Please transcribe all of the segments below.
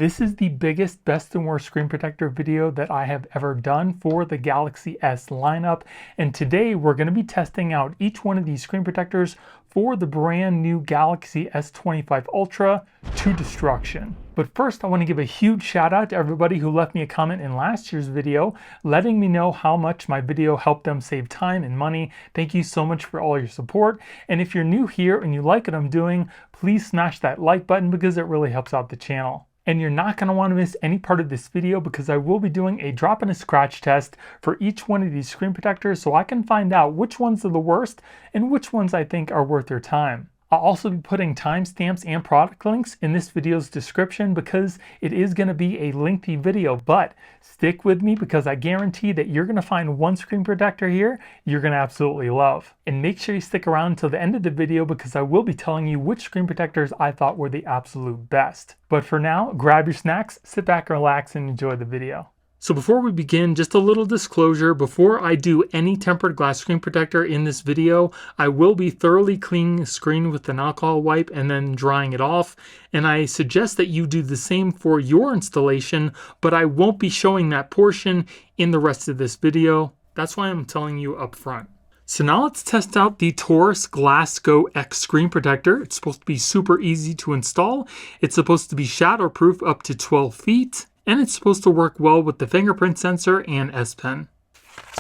This is the biggest best and worst screen protector video that I have ever done for the Galaxy S lineup, and today we're going to be testing out each one of these screen protectors for the brand new Galaxy S25 Ultra to destruction. But first I want to give a huge shout out to everybody who left me a comment in last year's video letting me know how much my video helped them save time and money. Thank you so much for all your support, and if you're new here and you like what I'm doing, please smash that like button because it really helps out the channel. And you're not going to want to miss any part of this video because I will be doing a drop and a scratch test for each one of these screen protectors so I can find out which ones are the worst and which ones I think are worth your time. I'll also be putting timestamps and product links in this video's description because it is going to be a lengthy video, but stick with me because I guarantee that you're going to find one screen protector here you're going to absolutely love. And make sure you stick around until the end of the video because I will be telling you which screen protectors I thought were the absolute best. But for now, grab your snacks, sit back, relax, and enjoy the video. So before we begin, just a little disclosure. Before I do any tempered glass screen protector in this video, I will be thoroughly cleaning the screen with an alcohol wipe and then drying it off. And I suggest that you do the same for your installation, but I won't be showing that portion in the rest of this video. That's why I'm telling you up front. So now let's test out the TORRAS Glass Go X screen protector. It's supposed to be super easy to install. It's supposed to be shatterproof up to 12 feet. And it's supposed to work well with the fingerprint sensor and S Pen.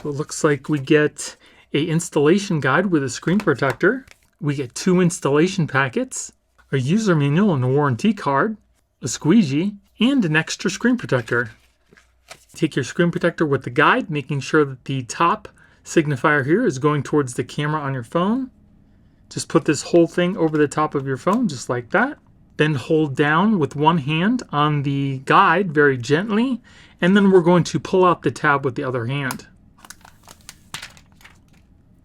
So it looks like we get an installation guide with a screen protector. We get 2 installation packets, a user manual and a warranty card, a squeegee, and an extra screen protector. Take your screen protector with the guide, making sure that the top signifier here is going towards the camera on your phone. Just put this whole thing over the top of your phone, just like that. Then hold down with one hand on the guide very gently, and then we're going to pull out the tab with the other hand.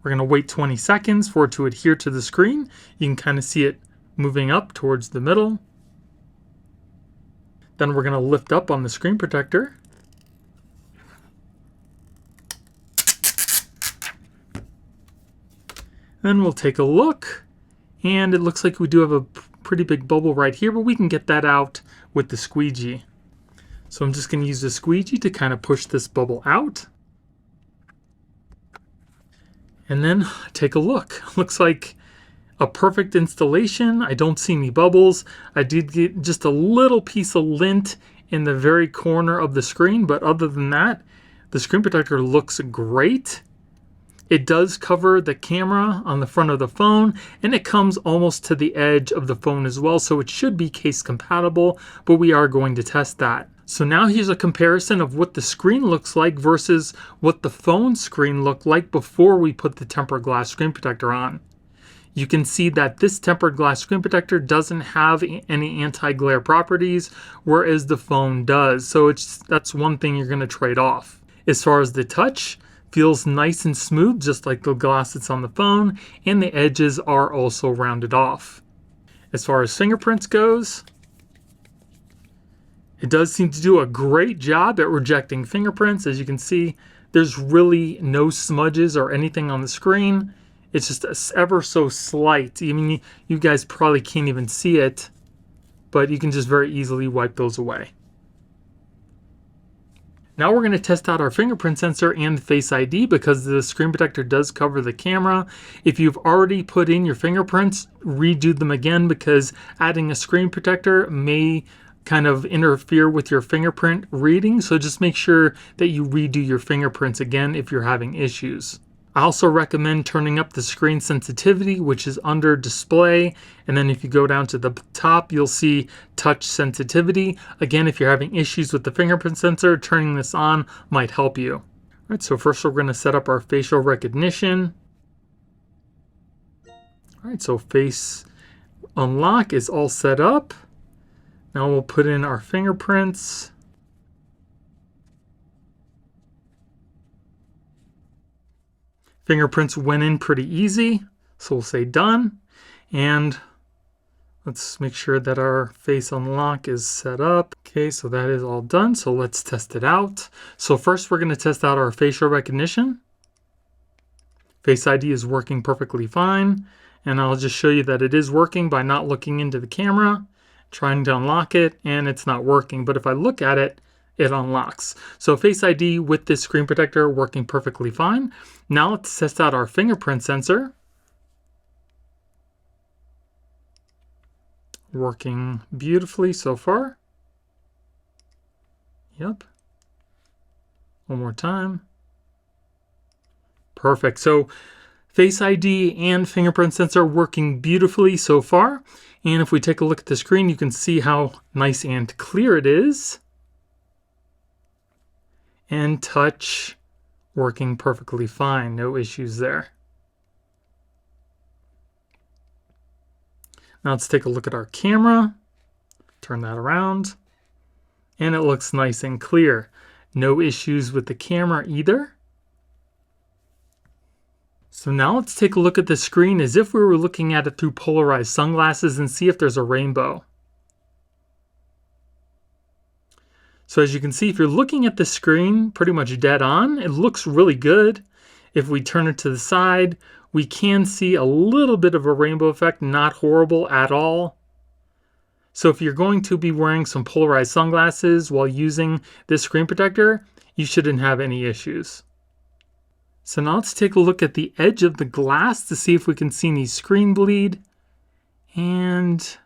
We're going to wait 20 seconds for it to adhere to the screen. You can kind of see it moving up towards the middle. Then we're going to lift up on the screen protector. Then we'll take a look, and it looks like we do have a pretty big bubble right here, but we can get that out with the squeegee. So I'm just going to use the squeegee to kind of push this bubble out. And then take a look. Looks like a perfect installation. I don't see any bubbles. I did get just a little piece of lint in the very corner of the screen, but other than that, the screen protector looks great. It does cover the camera on the front of the phone, and it comes almost to the edge of the phone as well, so it should be case compatible, but we are going to test that. So now here's a comparison of what the screen looks like versus what the phone screen looked like before we put the tempered glass screen protector on. You can see that this tempered glass screen protector doesn't have any anti-glare properties, whereas the phone does, so that's one thing you're going to trade off. As far as the touch, feels nice and smooth, just like the glass that's on the phone, and the edges are also rounded off. As far as fingerprints goes, it does seem to do a great job at rejecting fingerprints. As you can see, there's really no smudges or anything on the screen. It's just ever so slight. I mean, you guys probably can't even see it, but you can just very easily wipe those away. Now we're going to test out our fingerprint sensor and the Face ID because the screen protector does cover the camera. If you've already put in your fingerprints, redo them again because adding a screen protector may kind of interfere with your fingerprint reading. So just make sure that you redo your fingerprints again if you're having issues. I also recommend turning up the screen sensitivity, which is under display. And then if you go down to the top, you'll see touch sensitivity. Again, if you're having issues with the fingerprint sensor, turning this on might help you. All right, so first we're going to set up our facial recognition. All right, so face unlock is all set up. Now we'll put in our fingerprints. Fingerprints went in pretty easy, so we'll say done. And let's make sure that our face unlock is set up. Okay, so that is all done, so let's test it out. So first we're going to test out our facial recognition. Face ID is working perfectly fine, and I'll just show you that it is working by not looking into the camera. trying to unlock it and it's not working. But if I look at it, it unlocks. So Face ID with this screen protector working perfectly fine. Now let's test out our fingerprint sensor. Working beautifully so far. Yep. One more time. Perfect. So Face ID and fingerprint sensor working beautifully so far. And if we take a look at the screen, you can see how nice and clear it is. And touch working perfectly fine. No issues there. Now let's take a look at our camera. Turn that around. And it looks nice and clear. No issues with the camera either. So now let's take a look at the screen as if we were looking at it through polarized sunglasses and see if there's a rainbow. So as you can see, if you're looking at the screen pretty much dead on, it looks really good. If we turn it to the side, we can see a little bit of a rainbow effect, not horrible at all. So if you're going to be wearing some polarized sunglasses while using this screen protector, you shouldn't have any issues. So now let's take a look at the edge of the glass to see if we can see any screen bleed. And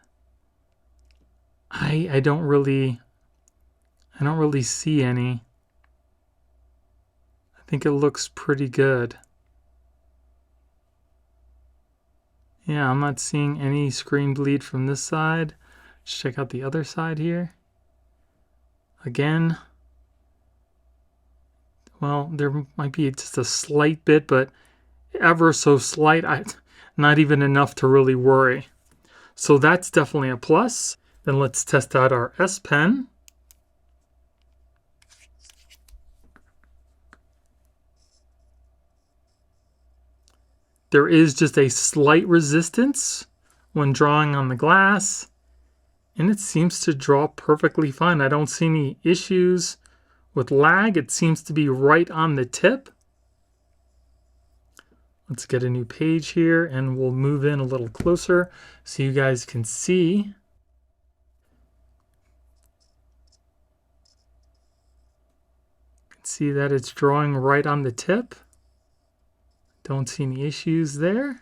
I don't really see any. I think it looks pretty good. Yeah, I'm not seeing any screen bleed from this side. Let's check out the other side here. Again, well, there might be just a slight bit, but ever so slight, not even enough to really worry. So that's definitely a plus. Then let's test out our S Pen. There is just a slight resistance when drawing on the glass, and it seems to draw perfectly fine. I don't see any issues with lag. It seems to be right on the tip. Let's get a new page here and we'll move in a little closer so you guys can see. You can see that it's drawing right on the tip. Don't see any issues there.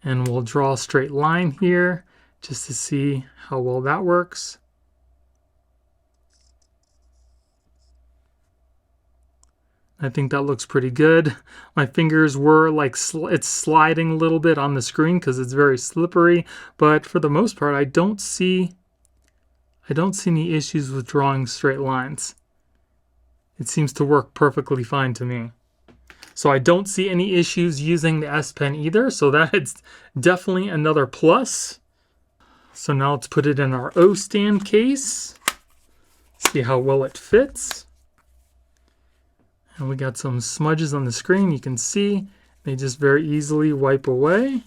And we'll draw a straight line here just to see how well that works. I think that looks pretty good. My fingers were like, it's sliding a little bit on the screen because it's very slippery, but for the most part, I don't see any issues with drawing straight lines. It seems to work perfectly fine to me. So I don't see any issues using the S Pen either, so that's definitely another plus. So now let's put it in our O stand case. See how well it fits. And we got some smudges on the screen. You can see they just very easily wipe away.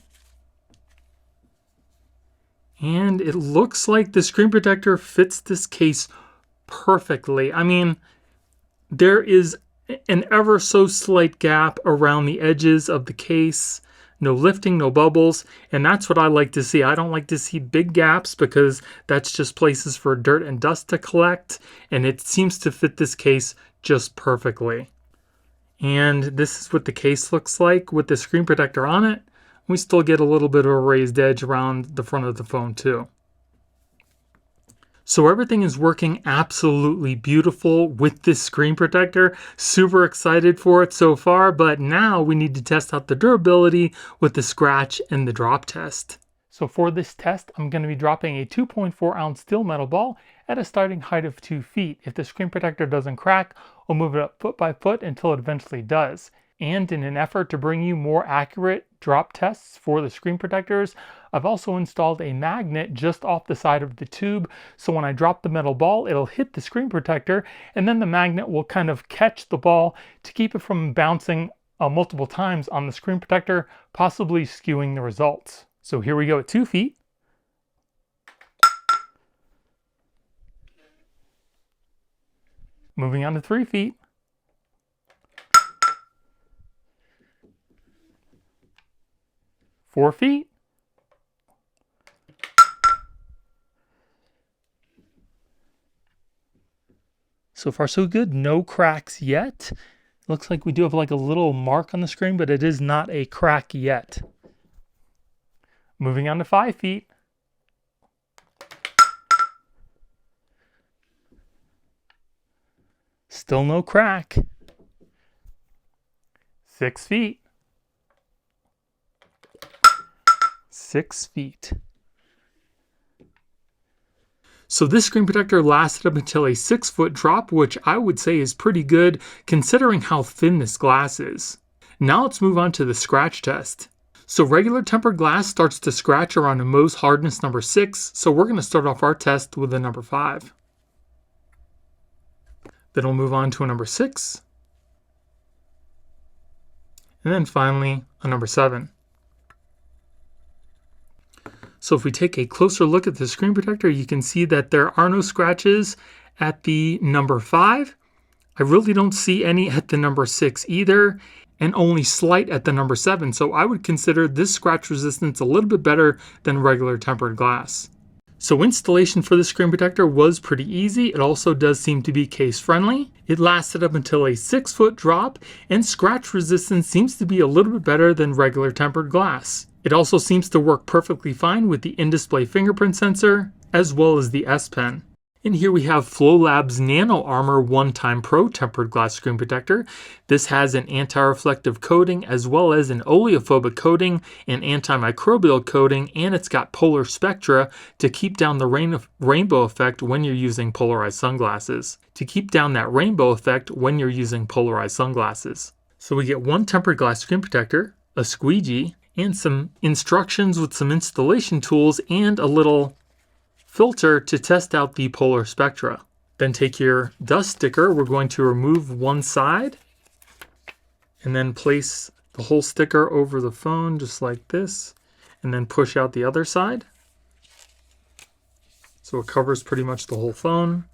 And it looks like the screen protector fits this case perfectly. I mean, there is an ever so slight gap around the edges of the case. No lifting, no bubbles, and that's what I like to see. I don't like to see big gaps because that's just places for dirt and dust to collect, and it seems to fit this case just perfectly. And this is what the case looks like with the screen protector on it. We still get a little bit of a raised edge around the front of the phone too. So everything is working absolutely beautiful with this screen protector. Super excited for it so far, but now we need to test out the durability with the scratch and the drop test. So for this test, I'm going to be dropping a 2.4 ounce steel metal ball at a starting height of 2 feet. If the screen protector doesn't crack, we'll move it up foot by foot until it eventually does. And in an effort to bring you more accurate drop tests for the screen protectors, I've also installed a magnet just off the side of the tube, so when I drop the metal ball, it'll hit the screen protector, and then the magnet will kind of catch the ball to keep it from bouncing multiple times on the screen protector, possibly skewing the results. So here we go at 2 feet. Moving on to 3 feet. 4 feet. So far so good, no cracks yet. Looks like we do have like a little mark on the screen, but it is not a crack yet. Moving on to 5 feet. Still no crack. 6 feet. 6 feet. So this screen protector lasted up until a 6-foot drop, which I would say is pretty good considering how thin this glass is. Now let's move on to the scratch test. So regular tempered glass starts to scratch around a Mohs hardness number 6, so we're going to start off our test with a number 5. Then we'll move on to a number 6. And then finally a number 7. So if we take a closer look at the screen protector, you can see that there are no scratches at the number 5. I really don't see any at the number 6 either, and only slight at the number 7. So I would consider this scratch resistance a little bit better than regular tempered glass. So installation for the screen protector was pretty easy. It also does seem to be case friendly. It lasted up until a 6-foot drop, and scratch resistance seems to be a little bit better than regular tempered glass. It also seems to work perfectly fine with the in-display fingerprint sensor, as well as the S Pen. And here we have FLOLAB's NanoArmour ONETIME Pro tempered glass screen protector. This has an anti-reflective coating as well as an oleophobic coating, an antimicrobial coating, and it's got polar spectra to keep down the rainbow effect when you're using polarized sunglasses. So we get one tempered glass screen protector, a squeegee, and some instructions with some installation tools and a little filter to test out the polar spectra. Then take your dust sticker. We're going to remove one side and then place the whole sticker over the phone just like this, and then push out the other side. So it covers pretty much the whole phone.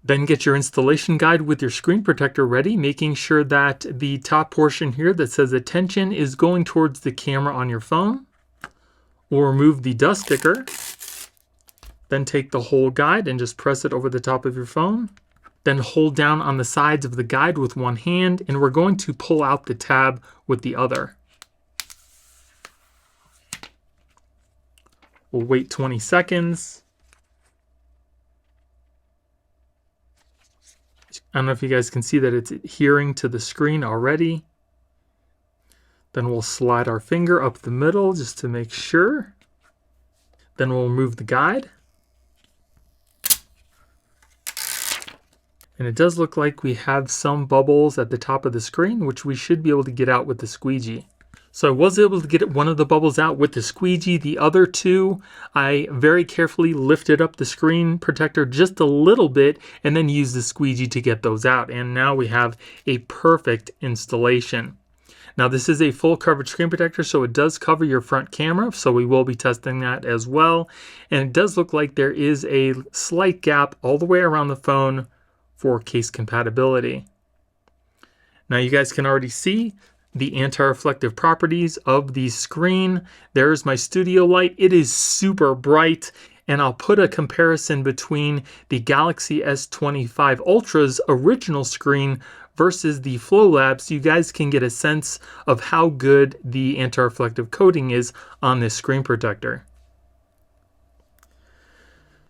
Then get your installation guide with your screen protector ready, making sure that the top portion here that says attention is going towards the camera on your phone. We'll remove the dust sticker. Then take the whole guide and just press it over the top of your phone. Then hold down on the sides of the guide with one hand, and we're going to pull out the tab with the other. We'll wait 20 seconds. I don't know if you guys can see that it's adhering to the screen already. Then we'll slide our finger up the middle just to make sure. Then we'll remove the guide. And it does look like we have some bubbles at the top of the screen, which we should be able to get out with the squeegee. So I was able to get one of the bubbles out with the squeegee. The other two, I very carefully lifted up the screen protector just a little bit and then used the squeegee to get those out. And now we have a perfect installation. Now this is a full coverage screen protector, so it does cover your front camera. So we will be testing that as well. And it does look like there is a slight gap all the way around the phone for case compatibility. Now you guys can already see the anti-reflective properties of the screen. There's my studio light. It is super bright, and I'll put a comparison between the Galaxy S25 Ultra's original screen versus the FLOLAB so you guys can get a sense of how good the anti-reflective coating is on this screen protector.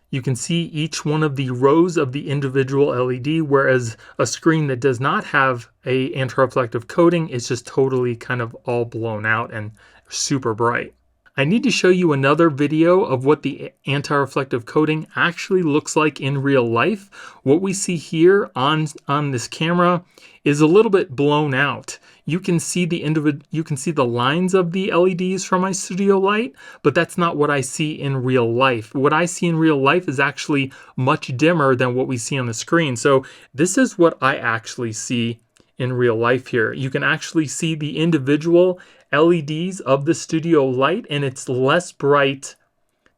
You can see each one of the rows of the individual LED, whereas a screen that does not have a anti-reflective coating is just totally kind of all blown out and super bright. I need to show you another video of what the anti-reflective coating actually looks like in real life. What we see here on this camera is a little bit blown out. You can see the lines of the LEDs from my studio light, but that's not what I see in real life. What I see in real life is actually much dimmer than what we see on the screen. So this is what I actually see in real life here. You can actually see the individual LEDs of the studio light, and it's less bright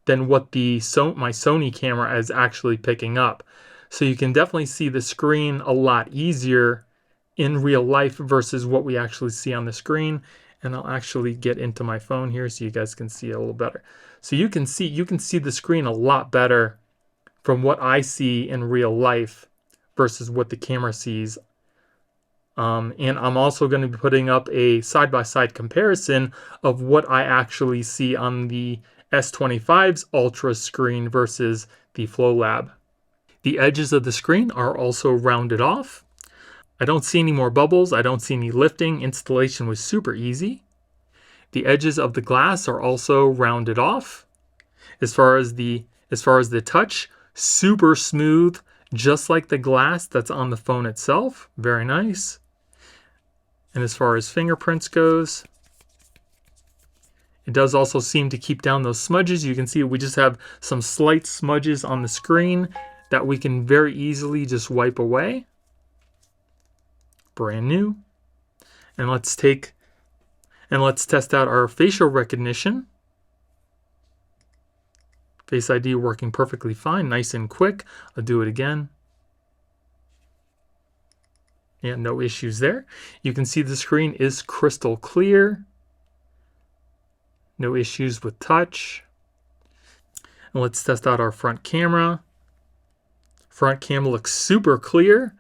than what my Sony camera is actually picking up. So you can definitely see the screen a lot easier in real life versus what we actually see on the screen. And I'll actually get into my phone here so you guys can see it a little better. So you can see the screen a lot better from what I see in real life versus what the camera sees. And I'm also going to be putting up a side-by-side comparison of what I actually see on the S25's Ultra screen versus the FLOLAB. The edges of the screen are also rounded off. I don't see any more bubbles. I don't see any lifting. Installation was super easy. The edges of the glass are also rounded off. As far as the touch, super smooth, just like the glass that's on the phone itself. Very nice. And as far as fingerprints goes, it does also seem to keep down those smudges. You can see we just have some slight smudges on the screen that we can very easily just wipe away. Brand new. And let's test out our facial recognition. Face ID working perfectly fine, nice and quick. I'll do it again. Yeah, no issues there. You can see the screen is crystal clear. No issues with touch. And let's test out our front camera. Front camera looks super clear.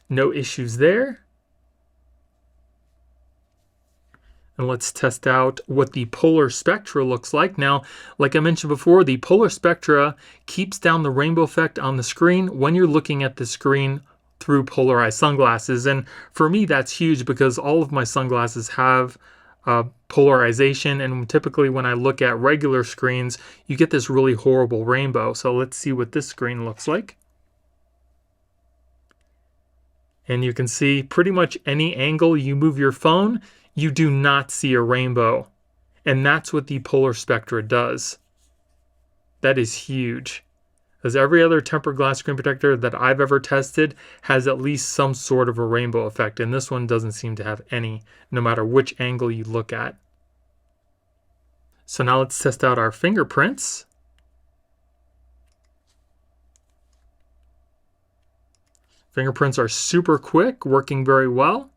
No issues there. And let's test out what the polar spectra looks like. Now, like I mentioned before, the polar spectra keeps down the rainbow effect on the screen when you're looking at the screen through polarized sunglasses. And for me, that's huge because all of my sunglasses have polarization. And typically when I look at regular screens, you get this really horrible rainbow. So let's see what this screen looks like. And you can see pretty much any angle you move your phone, you do not see a rainbow. And that's what the polar spectra does. That is huge. Because every other tempered glass screen protector that I've ever tested has at least some sort of a rainbow effect. And this one doesn't seem to have any, no matter which angle you look at. So now let's test out our fingerprints. Fingerprints are super quick, working very well.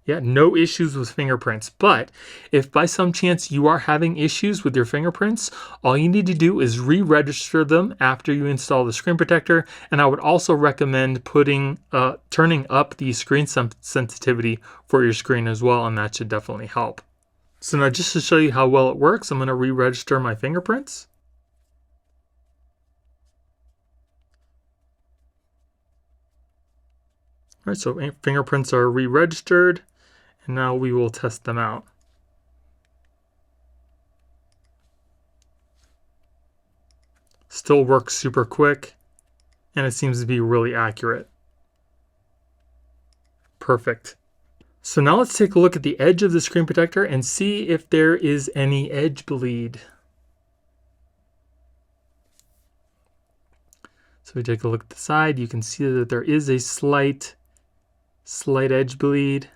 Yeah, no issues with fingerprints. But if by some chance you are having issues with your fingerprints, all you need to do is re-register them after you install the screen protector. And I would also recommend turning up the screen sensitivity for your screen as well, and that should definitely help. So now just to show you how well it works, I'm going to re-register my fingerprints. All right, so fingerprints are re-registered. And now we will test them out. Still works super quick, and it seems to be really accurate. Perfect. So now let's take a look at the edge of the screen protector and see if there is any edge bleed. So we take a look at the side, you can see that there is a slight edge bleed.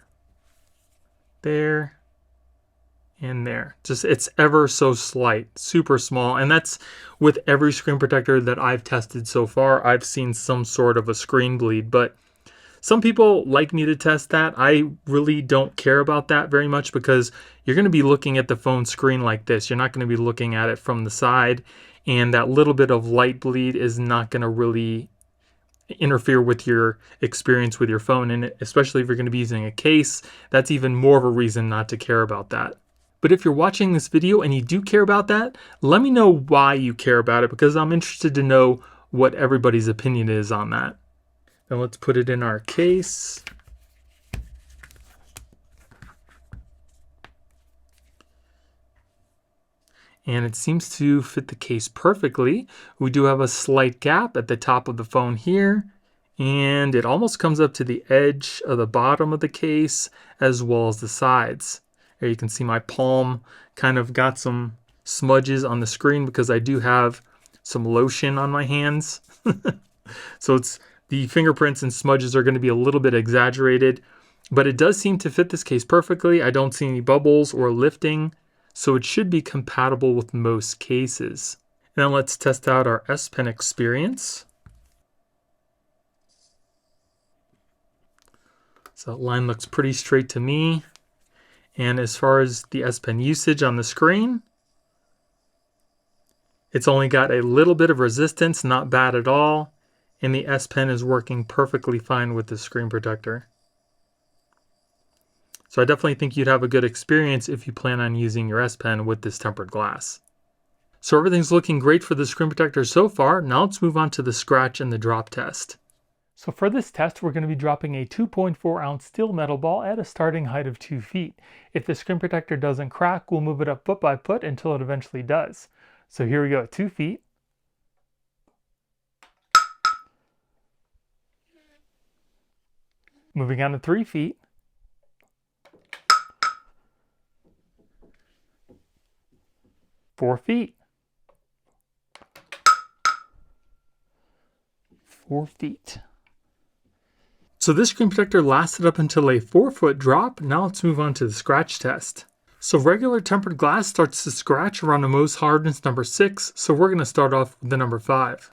There and there. Just it's ever so slight, super small. And that's with every screen protector that I've tested so far. I've seen some sort of a screen bleed, but some people like me to test that. I really don't care about that very much because you're going to be looking at the phone screen like this. You're not going to be looking at it from the side, and that little bit of light bleed is not going to really interfere with your experience with your phone, and especially if you're going to be using a case, that's even more of a reason not to care about that. But if you're watching this video and you do care about that, let me know why you care about it, because I'm interested to know what everybody's opinion is on that. Then let's put it in our case. And it seems to fit the case perfectly. We do have a slight gap at the top of the phone here, and it almost comes up to the edge of the bottom of the case as well as the sides. Here you can see my palm kind of got some smudges on the screen because I do have some lotion on my hands. So the fingerprints and smudges are going to be a little bit exaggerated, but it does seem to fit this case perfectly. I don't see any bubbles or lifting, so it should be compatible with most cases. Now let's test out our S Pen experience. So that line looks pretty straight to me. And as far as the S Pen usage on the screen, it's only got a little bit of resistance, not bad at all. And the S Pen is working perfectly fine with the screen protector. So I definitely think you'd have a good experience if you plan on using your S Pen with this tempered glass. So everything's looking great for the screen protector so far. Now let's move on to the scratch and the drop test. So for this test, we're going to be dropping a 2.4 ounce steel metal ball at a starting height of 2 feet. If the screen protector doesn't crack, we'll move it up foot by foot until it eventually does. So here we go at 2 feet. Moving on to 3 feet. 4 feet. 4 feet. So this screen protector lasted up until a 4-foot drop. Now let's move on to the scratch test. So regular tempered glass starts to scratch around a Mohs hardness number 6. So we're going to start off with the number 5.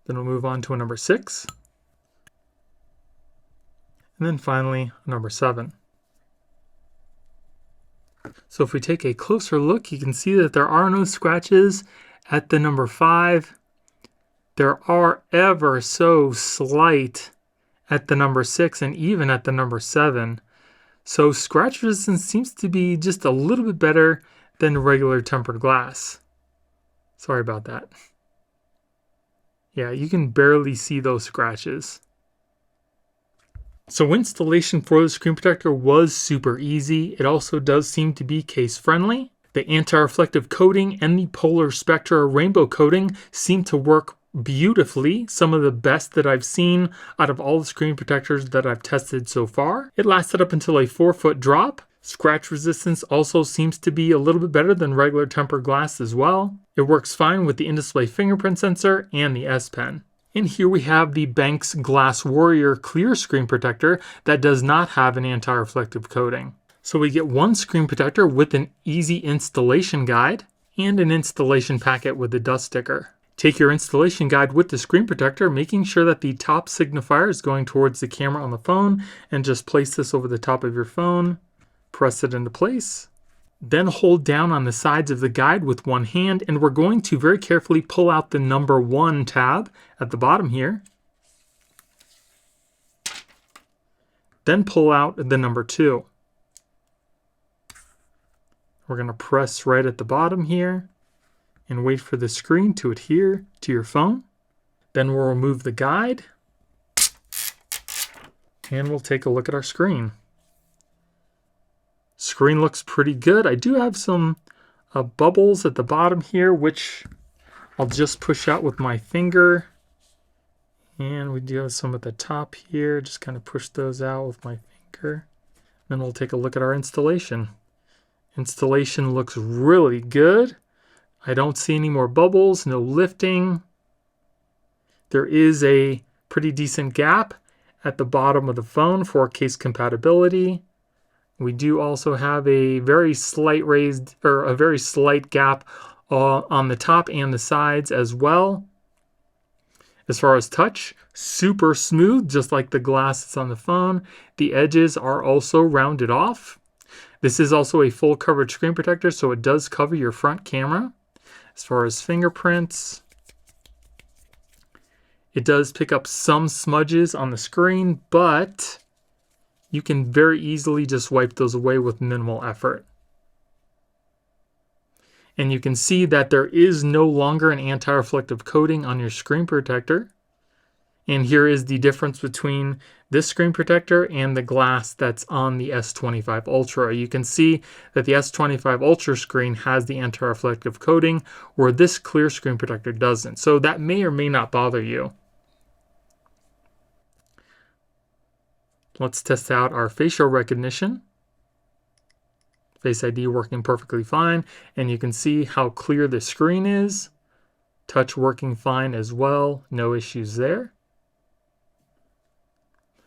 Then we'll move on to a number 6. And then finally a number 7. So if we take a closer look, you can see that there are no scratches at the number 5. There are ever so slight at the number 6 and even at the number 7. So scratch resistance seems to be just a little bit better than regular tempered glass. Sorry about that. Yeah, you can barely see those scratches. So installation for the screen protector was super easy. It also does seem to be case friendly. The anti-reflective coating and the polar spectra rainbow coating seem to work beautifully, some of the best that I've seen out of all the screen protectors that I've tested so far. It lasted up until a 4-foot drop. Scratch resistance also seems to be a little bit better than regular tempered glass as well. It works fine with the in-display fingerprint sensor and the S Pen. And here we have the BENKS GlassWarrior clear screen protector that does not have an anti-reflective coating. So we get one screen protector with an easy installation guide and an installation packet with a dust sticker. Take your installation guide with the screen protector, making sure that the top signifier is going towards the camera on the phone, and just place this over the top of your phone, press it into place. Then hold down on the sides of the guide with one hand, and we're going to very carefully pull out the number 1 tab at the bottom here. Then pull out the number 2. We're going to press right at the bottom here and wait for the screen to adhere to your phone. Then we'll remove the guide and we'll take a look at our screen. Screen looks pretty good. I do have some bubbles at the bottom here, which I'll just push out with my finger. And we do have some at the top here. Just kind of push those out with my finger. Then we'll take a look at our installation. Installation looks really good. I don't see any more bubbles, no lifting. There is a pretty decent gap at the bottom of the phone for case compatibility. We do also have a very slight gap on the top and the sides as well. As far as touch, super smooth, just like the glass that's on the phone. The edges are also rounded off. This is also a full coverage screen protector, so it does cover your front camera. As far as fingerprints, it does pick up some smudges on the screen, but you can very easily just wipe those away with minimal effort. And you can see that there is no longer an anti-reflective coating on your screen protector. And here is the difference between this screen protector and the glass that's on the S25 Ultra. You can see that the S25 Ultra screen has the anti-reflective coating, where this clear screen protector doesn't. So that may or may not bother you. Let's test out our facial recognition. Face ID working perfectly fine, and you can see how clear the screen is. Touch working fine as well, no issues there.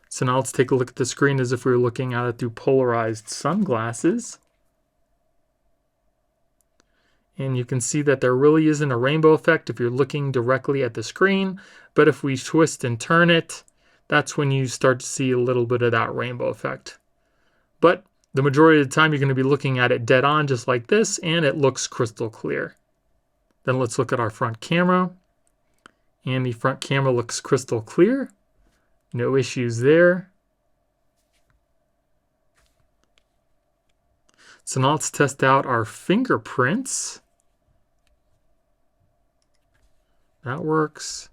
So now let's take a look at the screen as if we were looking at it through polarized sunglasses. And you can see that there really isn't a rainbow effect if you're looking directly at the screen, but if we twist and turn it, that's when you start to see a little bit of that rainbow effect. But the majority of the time you're going to be looking at it dead on just like this, and it looks crystal clear. Then let's look at our front camera. And the front camera looks crystal clear. No issues there. So now let's test out our fingerprints. That works.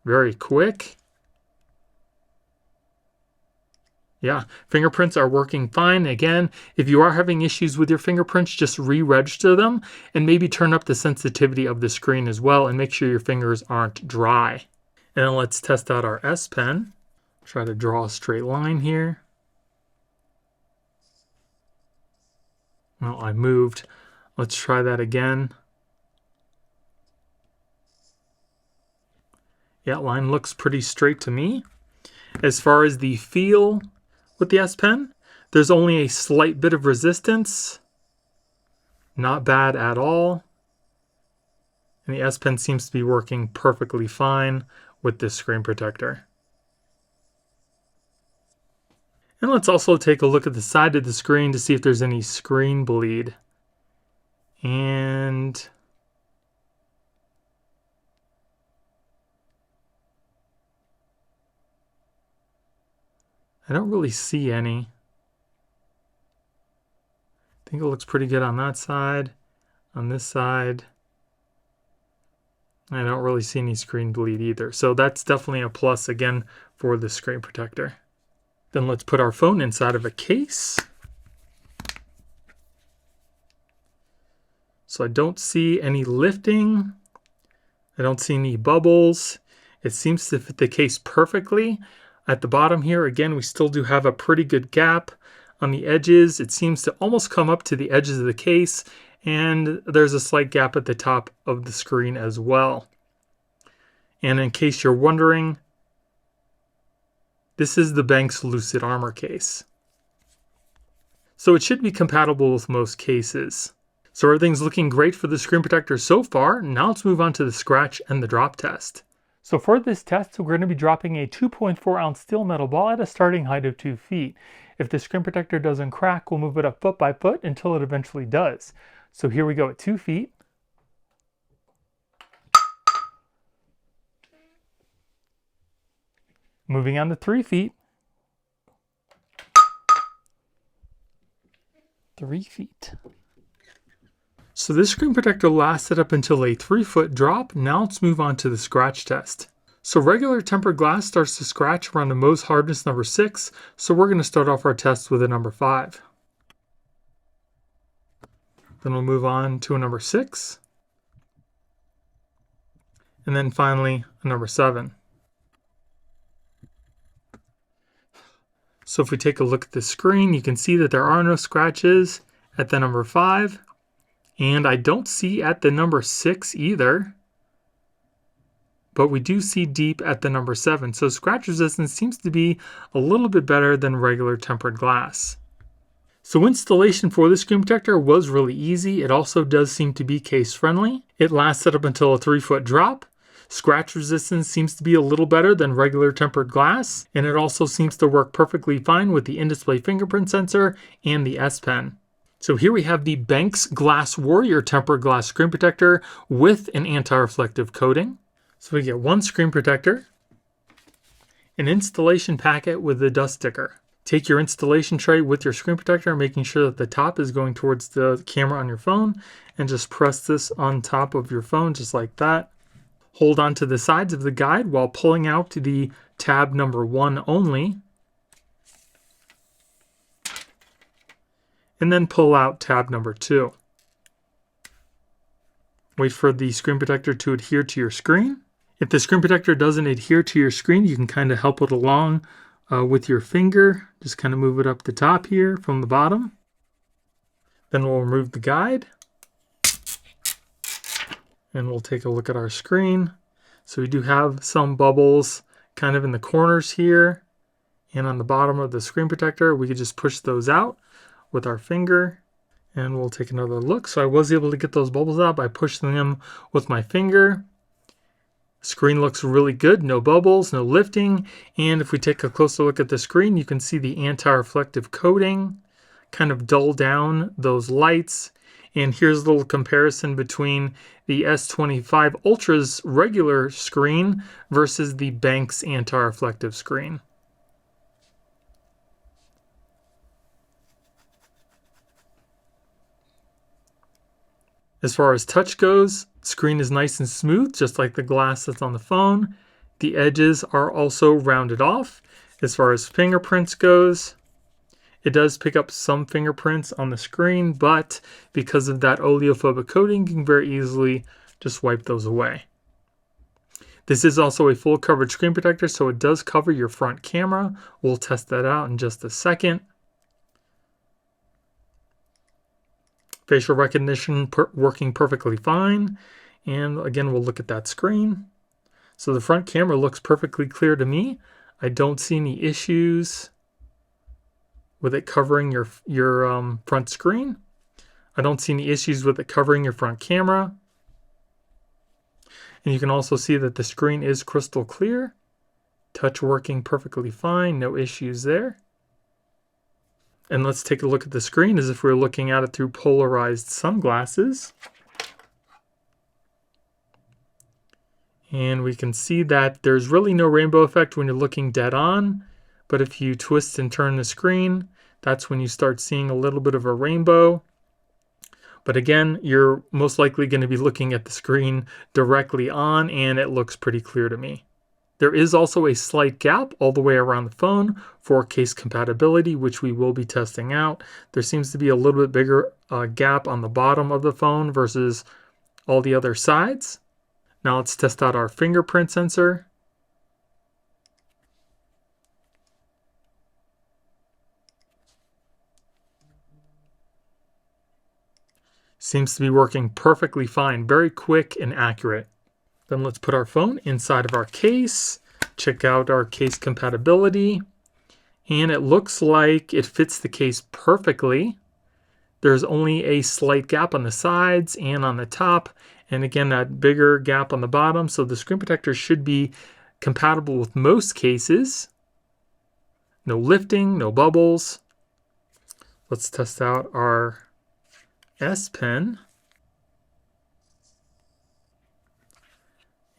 Very quick. Yeah, fingerprints are working fine. Again, if you are having issues with your fingerprints, just re-register them and maybe turn up the sensitivity of the screen as well and make sure your fingers aren't dry. And then let's test out our S Pen. Try to draw a straight line here. Well, I moved. Let's try that again. Yeah, line looks pretty straight to me. As far as the feel with the S Pen, there's only a slight bit of resistance. Not bad at all. And the S Pen seems to be working perfectly fine with this screen protector. And let's also take a look at the side of the screen to see if there's any screen bleed. And I don't really see any. I think it looks pretty good on that side. On this side, I don't really see any screen bleed either. So that's definitely a plus again for the screen protector. Then let's put our phone inside of a case. So I don't see any lifting. I don't see any bubbles. It seems to fit the case perfectly. At the bottom here, again, we still do have a pretty good gap on the edges. It seems to almost come up to the edges of the case, and there's a slight gap at the top of the screen as well. And in case you're wondering, this is the BENKS Lucid Armor case. So it should be compatible with most cases. So everything's looking great for the screen protector so far. Now let's move on to the scratch and the drop test. So for this test, we're going to be dropping a 2.4 ounce steel metal ball at a starting height of 2 feet. If the screen protector doesn't crack, we'll move it up foot by foot until it eventually does. So here we go at 2 feet. Moving on to 3 feet. 3 feet. So this screen protector lasted up until a 3-foot drop. Now let's move on to the scratch test. So regular tempered glass starts to scratch around a Mohs hardness number 6. So we're going to start off our test with a number 5. Then we'll move on to a number 6. And then finally a number 7. So if we take a look at the screen, you can see that there are no scratches at the number 5. And I don't see at the number 6 either. But we do see deep at the number 7. So scratch resistance seems to be a little bit better than regular tempered glass. So installation for the screen protector was really easy. It also does seem to be case friendly. It lasted up until a 3-foot drop. Scratch resistance seems to be a little better than regular tempered glass, and it also seems to work perfectly fine with the in-display fingerprint sensor and the S Pen. So here we have the BENKS GlassWarrior tempered glass screen protector with an anti-reflective coating. So we get one screen protector, an installation packet with a dust sticker. Take your installation tray with your screen protector, making sure that the top is going towards the camera on your phone, and just press this on top of your phone just like that. Hold on to the sides of the guide while pulling out the tab number 1 only. And then pull out tab number 2. Wait for the screen protector to adhere to your screen. If the screen protector doesn't adhere to your screen, you can kind of help it along with your finger. Just kind of move it up the top here from the bottom. Then we'll remove the guide. And we'll take a look at our screen. So we do have some bubbles kind of in the corners here and on the bottom of the screen protector. We could just push those out with our finger, and we'll take another look. So I was able to get those bubbles out by pushing them with my finger. Screen looks really good, no bubbles, no lifting. And if we take a closer look at the screen, you can see the anti-reflective coating kind of dull down those lights. And here's a little comparison between the S25 Ultra's regular screen versus the BENKS anti-reflective screen. As far as touch goes, the screen is nice and smooth, just like the glass that's on the phone. The edges are also rounded off. As far as fingerprints goes, it does pick up some fingerprints on the screen, but because of that oleophobic coating, you can very easily just wipe those away. This is also a full coverage screen protector, so it does cover your front camera. We'll test that out in just a second. Facial recognition working perfectly fine. And again, we'll look at that screen. So the front camera looks perfectly clear to me. I don't see any issues with it covering your front screen. I don't see any issues with it covering your front camera. And you can also see that the screen is crystal clear. Touch working perfectly fine, no issues there. And let's take a look at the screen as if we were looking at it through polarized sunglasses. And we can see that there's really no rainbow effect when you're looking dead on. But if you twist and turn the screen, that's when you start seeing a little bit of a rainbow. But again, you're most likely going to be looking at the screen directly on, and it looks pretty clear to me. There is also a slight gap all the way around the phone for case compatibility, which we will be testing out. There seems to be a little bit bigger gap on the bottom of the phone versus all the other sides. Now let's test out our fingerprint sensor. Seems to be working perfectly fine, very quick and accurate. Then let's put our phone inside of our case, check out our case compatibility, and it looks like it fits the case perfectly. There's only a slight gap on the sides and on the top, and again that bigger gap on the bottom, so the screen protector should be compatible with most cases. No lifting, no bubbles. Let's test out our S Pen.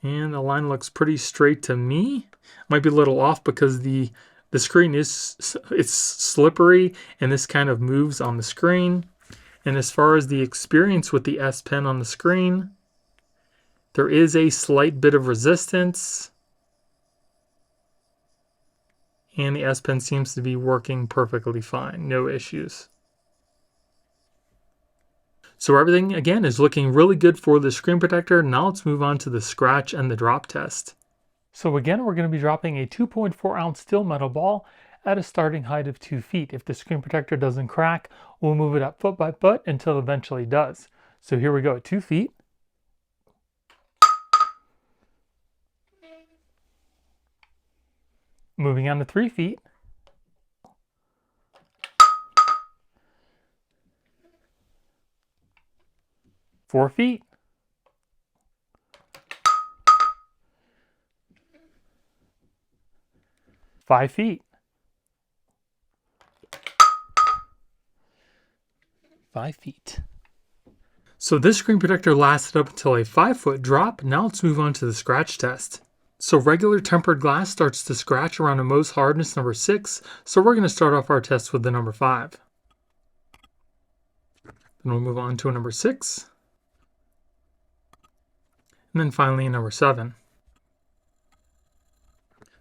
And the line looks pretty straight to me. Might be a little off because the screen it's slippery and this kind of moves on the screen. And as far as the experience with the S Pen on the screen, there is a slight bit of resistance. And the S Pen seems to be working perfectly fine, no issues. So everything, again, is looking really good for the screen protector. Now let's move on to the scratch and the drop test. So again, we're going to be dropping a 2.4 ounce steel metal ball at a starting height of 2 feet. If the screen protector doesn't crack, we'll move it up foot by foot until it eventually does. So here we go at 2 feet. Moving on to 3 feet. 4 feet. 5 feet. 5 feet. So this screen protector lasted up until a 5-foot drop. Now let's move on to the scratch test. So regular tempered glass starts to scratch around a Mohs hardness number 6. So we're going to start off our test with the number 5. Then we'll move on to a number 6. And then finally a number 7.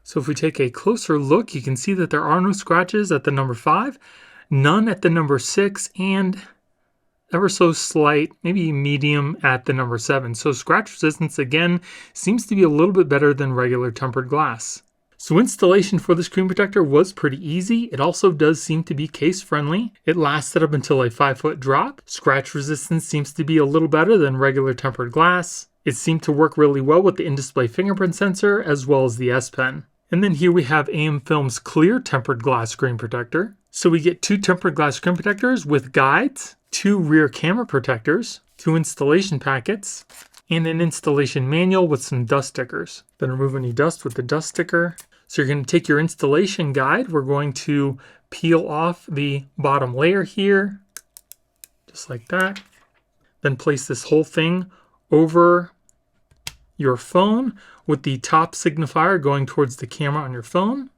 So if we take a closer look, you can see that there are no scratches at the number 5, none at the number 6, and ever so slight, maybe medium at the number 7. So scratch resistance again seems to be a little bit better than regular tempered glass. So installation for the screen protector was pretty easy. It also does seem to be case friendly. It lasted up until a 5-foot drop. Scratch resistance seems to be a little better than regular tempered glass. It seemed to work really well with the in-display fingerprint sensor as well as the S Pen. And then here we have AMFILM's clear tempered glass screen protector. So we get 2 tempered glass screen protectors with guides, 2 rear camera protectors, 2 installation packets, and an installation manual with some dust stickers. Then remove any dust with the dust sticker. So you're going to take your installation guide. We're going to peel off the bottom layer here, just like that. Then place this whole thing over your phone with the top signifier going towards the camera on your phone.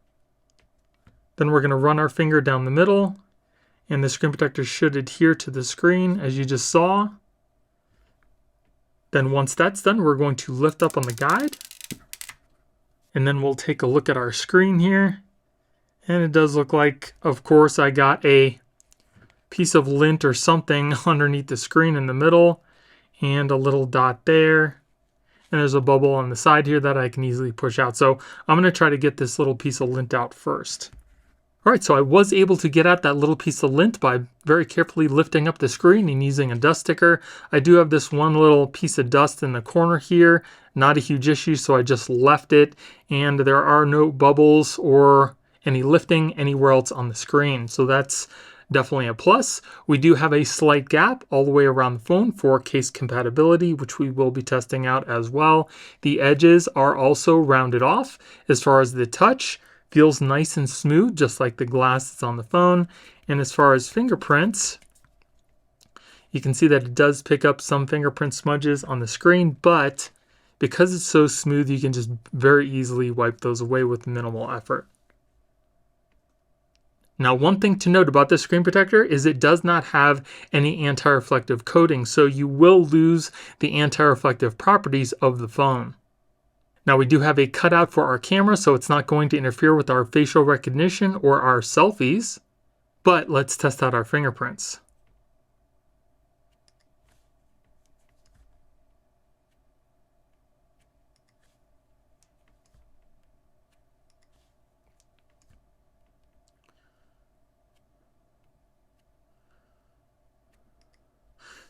Then we're going to run our finger down the middle, and the screen protector should adhere to the screen as you just saw. Then once that's done, we're going to lift up on the guide, and then we'll take a look at our screen here. And it does look like, of course, I got a piece of lint or something underneath the screen in the middle, and a little dot there. And there's a bubble on the side here that I can easily push out. So I'm going to try to get this little piece of lint out first. All right, so I was able to get out that little piece of lint by very carefully lifting up the screen and using a dust sticker. I do have this one little piece of dust in the corner here, not a huge issue, so I just left it, and there are no bubbles or any lifting anywhere else on the screen, so that's definitely a plus. We do have a slight gap all the way around the phone for case compatibility, which we will be testing out as well. The edges are also rounded off. As far as the touch, feels nice and smooth, just like the glass that's on the phone. And as far as fingerprints, you can see that it does pick up some fingerprint smudges on the screen, but because it's so smooth, you can just very easily wipe those away with minimal effort. Now, one thing to note about this screen protector is it does not have any anti-reflective coating, so you will lose the anti-reflective properties of the phone. Now, we do have a cutout for our camera, so it's not going to interfere with our facial recognition or our selfies, but let's test out our fingerprints.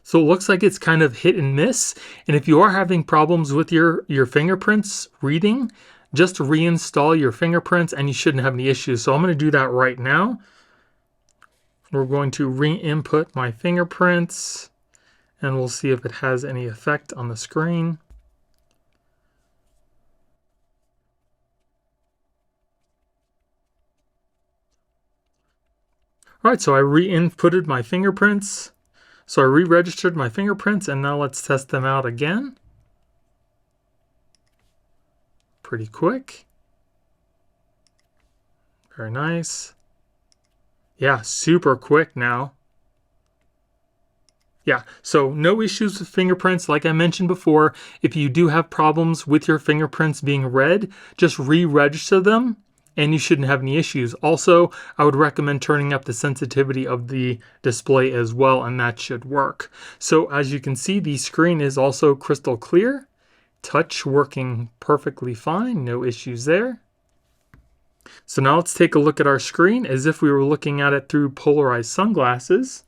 So it looks like it's kind of hit and miss. And if you are having problems with your fingerprints reading, just reinstall your fingerprints and you shouldn't have any issues. So I'm going to do that right now. We're going to re-input my fingerprints and we'll see if it has any effect on the screen. All right, so I re-inputted my fingerprints. So I re-registered my fingerprints, and now let's test them out again. Pretty quick. Very nice. Yeah, super quick now. Yeah, so no issues with fingerprints. Like I mentioned before, if you do have problems with your fingerprints being read, just re-register them, and you shouldn't have any issues. Also, I would recommend turning up the sensitivity of the display as well, and that should work. So as you can see, the screen is also crystal clear. Touch working perfectly fine, no issues there. So now let's take a look at our screen as if we were looking at it through polarized sunglasses.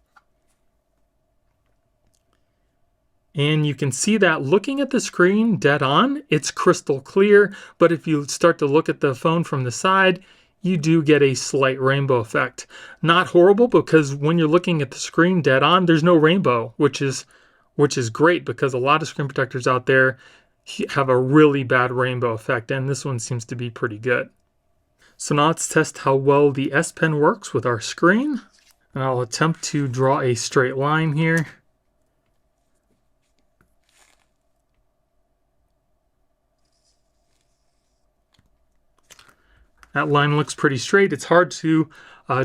And you can see that looking at the screen dead on, it's crystal clear, but if you start to look at the phone from the side, you do get a slight rainbow effect. Not horrible, because when you're looking at the screen dead on, there's no rainbow, which is great, because a lot of screen protectors out there have a really bad rainbow effect, and this one seems to be pretty good. So now let's test how well the S Pen works with our screen. And I'll attempt to draw a straight line here. That line looks pretty straight. It's hard to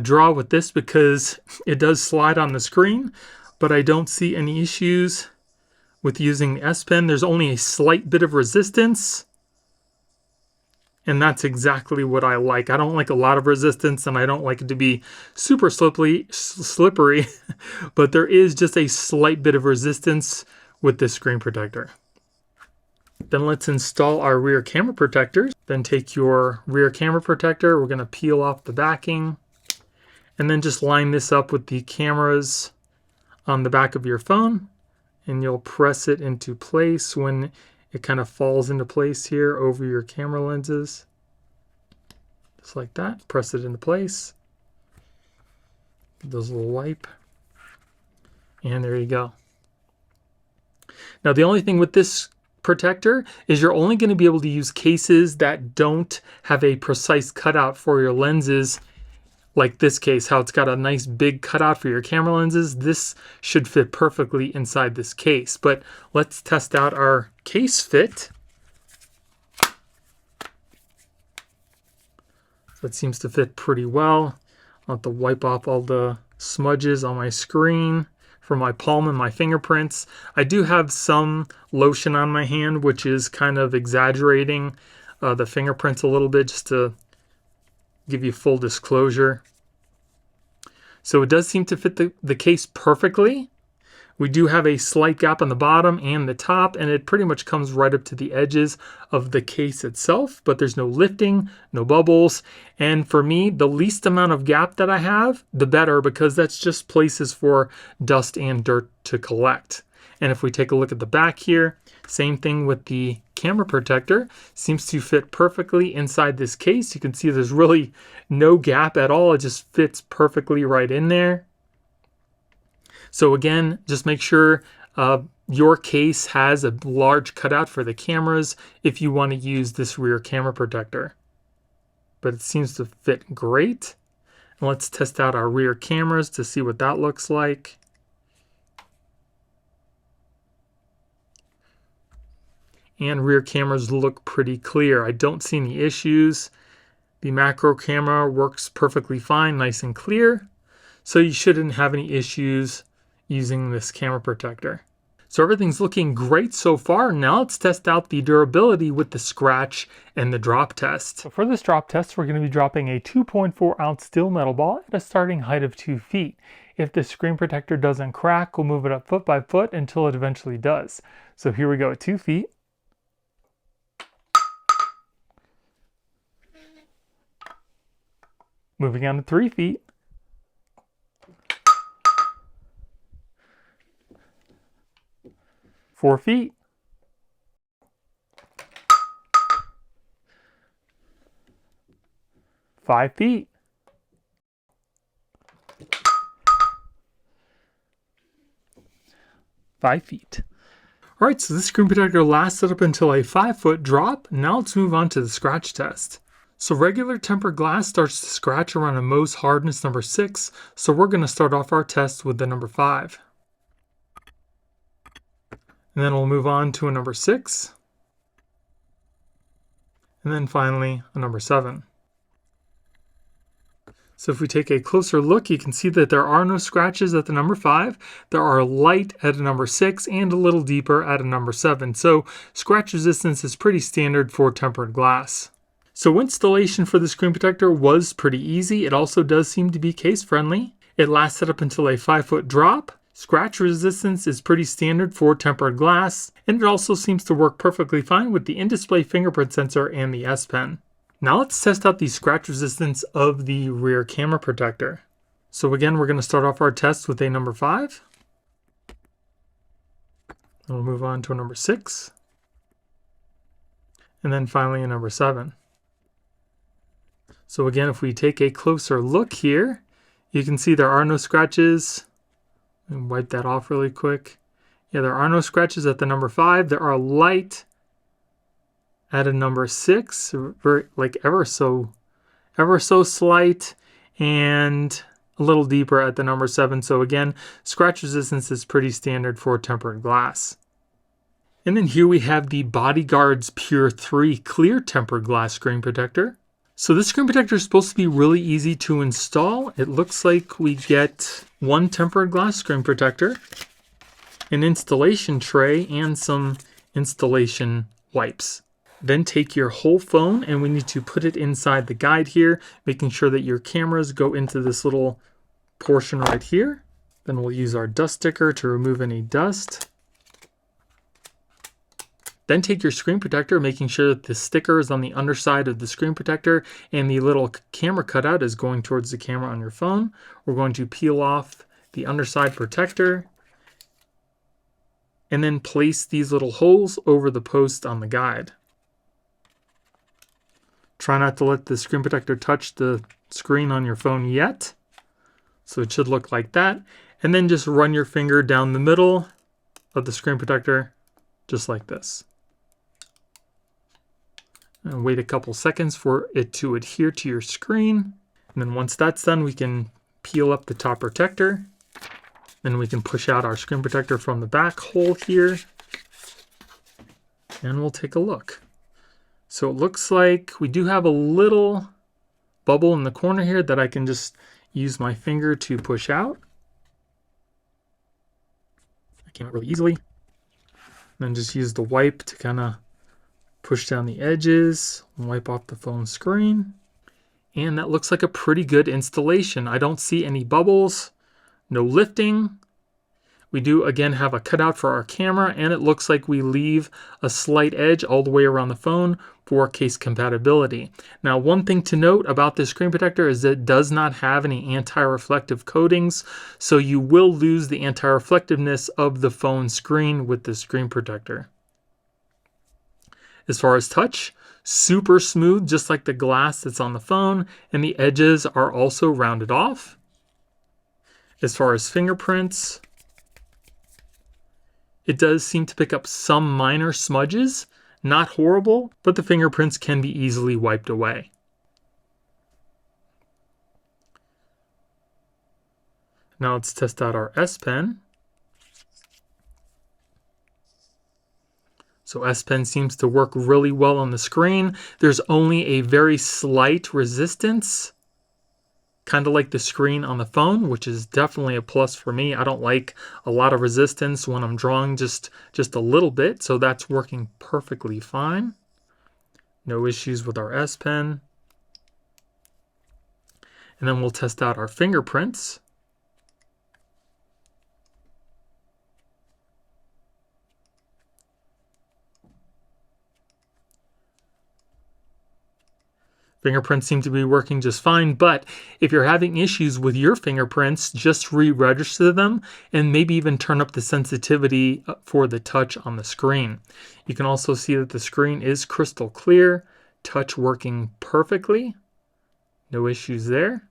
draw with this because it does slide on the screen, but I don't see any issues with using the S Pen. There's only a slight bit of resistance, and that's exactly what I like. I don't like a lot of resistance, and I don't like it to be super slippery, but there is just a slight bit of resistance with this screen protector. Then let's install our rear camera protectors. Then take your rear camera protector. We're going to peel off the backing and then just line this up with the cameras on the back of your phone, and you'll press it into place when it kind of falls into place here over your camera lenses. Just like that. Press it into place. Give those a little wipe. And there you go. Now the only thing with this protector is you're only going to be able to use cases that don't have a precise cutout for your lenses. Like this case, how it's got a nice big cutout for your camera lenses. This should fit perfectly inside this case. But let's test out our case fit. That seems to fit pretty well. I'll have to wipe off all the smudges on my screen from my palm and my fingerprints. I do have some lotion on my hand, which is kind of exaggerating the fingerprints a little bit, just to give you full disclosure. So it does seem to fit the case perfectly. We do have a slight gap on the bottom and the top, and it pretty much comes right up to the edges of the case itself, but there's no lifting, no bubbles. And for me, the least amount of gap that I have, the better, because that's just places for dust and dirt to collect. And if we take a look at the back here, same thing with the camera protector, seems to fit perfectly inside this case. You can see there's really no gap at all. It just fits perfectly right in there. So again, just make sure your case has a large cutout for the cameras if you want to use this rear camera protector. But it seems to fit great. And let's test out our rear cameras to see what that looks like. And rear cameras look pretty clear. I don't see any issues. The macro camera works perfectly fine, nice and clear. So you shouldn't have any issues using this camera protector. So everything's looking great so far. Now let's test out the durability with the scratch and the drop test. So for this drop test, we're going to be dropping a 2.4 ounce steel metal ball at a starting height of 2 feet. If the screen protector doesn't crack, we'll move it up foot by foot until it eventually does. So here we go at 2 feet. Moving on to 3 feet. 4 feet. 5 feet. 5 feet. All right, so this screen protector lasted up until a 5-foot drop. Now let's move on to the scratch test. So regular tempered glass starts to scratch around a Mohs hardness number 6. So we're going to start off our test with the number 5. And then we'll move on to a number 6. And then finally a number 7. So if we take a closer look, you can see that there are no scratches at the number 5. There are light at a number 6 and a little deeper at a number 7. So scratch resistance is pretty standard for tempered glass. So installation for the screen protector was pretty easy. It also does seem to be case friendly. It lasted up until a 5-foot drop. Scratch resistance is pretty standard for tempered glass, and it also seems to work perfectly fine with the in-display fingerprint sensor and the S Pen. Now let's test out the scratch resistance of the rear camera protector. So again, we're going to start off our test with a number 5. And we'll move on to a number 6. And then finally a number 7. So again, if we take a closer look here, you can see there are no scratches. And wipe that off really quick. Yeah, there are no scratches at the number 5. There are light at a number 6, very, like ever so slight, and a little deeper at the number 7. So again, scratch resistance is pretty standard for tempered glass. And then here we have the Bodyguardz Pure 3 clear tempered glass screen protector. So this screen protector is supposed to be really easy to install. It looks like we get one tempered glass screen protector, an installation tray, and some installation wipes. Then take your whole phone and we need to put it inside the guide here, making sure that your cameras go into this little portion right here. Then we'll use our dust sticker to remove any dust. Then take your screen protector, making sure that the sticker is on the underside of the screen protector and the little camera cutout is going towards the camera on your phone. We're going to peel off the underside protector and then place these little holes over the post on the guide. Try not to let the screen protector touch the screen on your phone yet. So it should look like that. And then just run your finger down the middle of the screen protector just like this. And wait a couple seconds for it to adhere to your screen. And then once that's done, we can peel up the top protector. Then we can push out our screen protector from the back hole here. And we'll take a look. So it looks like we do have a little bubble in the corner here that I can just use my finger to push out. That came out really easily. Then just use the wipe to kind of push down the edges and wipe off the phone screen. And that looks like a pretty good installation. I don't see any bubbles, no lifting. We do again have a cutout for our camera, and it looks like we leave a slight edge all the way around the phone for case compatibility. Now, one thing to note about this screen protector is that it does not have any anti-reflective coatings, so you will lose the anti-reflectiveness of the phone screen with the screen protector. As far as touch, super smooth, just like the glass that's on the phone, and the edges are also rounded off. As far as fingerprints, it does seem to pick up some minor smudges, not horrible, but the fingerprints can be easily wiped away. Now let's test out our S Pen. So S Pen seems to work really well on the screen. There's only a very slight resistance, kind of like the screen on the phone, which is definitely a plus for me. I don't like a lot of resistance when I'm drawing just a little bit, so that's working perfectly fine. No issues with our S Pen. And then we'll test out our fingerprints. Fingerprints seem to be working just fine, but if you're having issues with your fingerprints, just re-register them and maybe even turn up the sensitivity for the touch on the screen. You can also see that the screen is crystal clear, touch working perfectly. No issues there.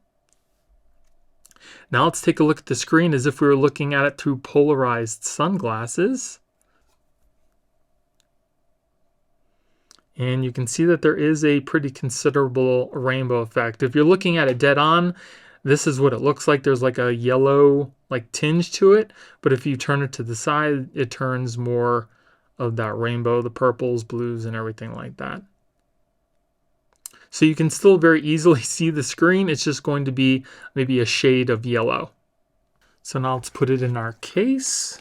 Now let's take a look at the screen as if we were looking at it through polarized sunglasses. And you can see that there is a pretty considerable rainbow effect. If you're looking at it dead on, this is what it looks like. There's like a yellow tinge to it. But if you turn it to the side, it turns more of that rainbow, the purples, blues, and everything like that. So you can still very easily see the screen. It's just going to be maybe a shade of yellow. So now let's put it in our case.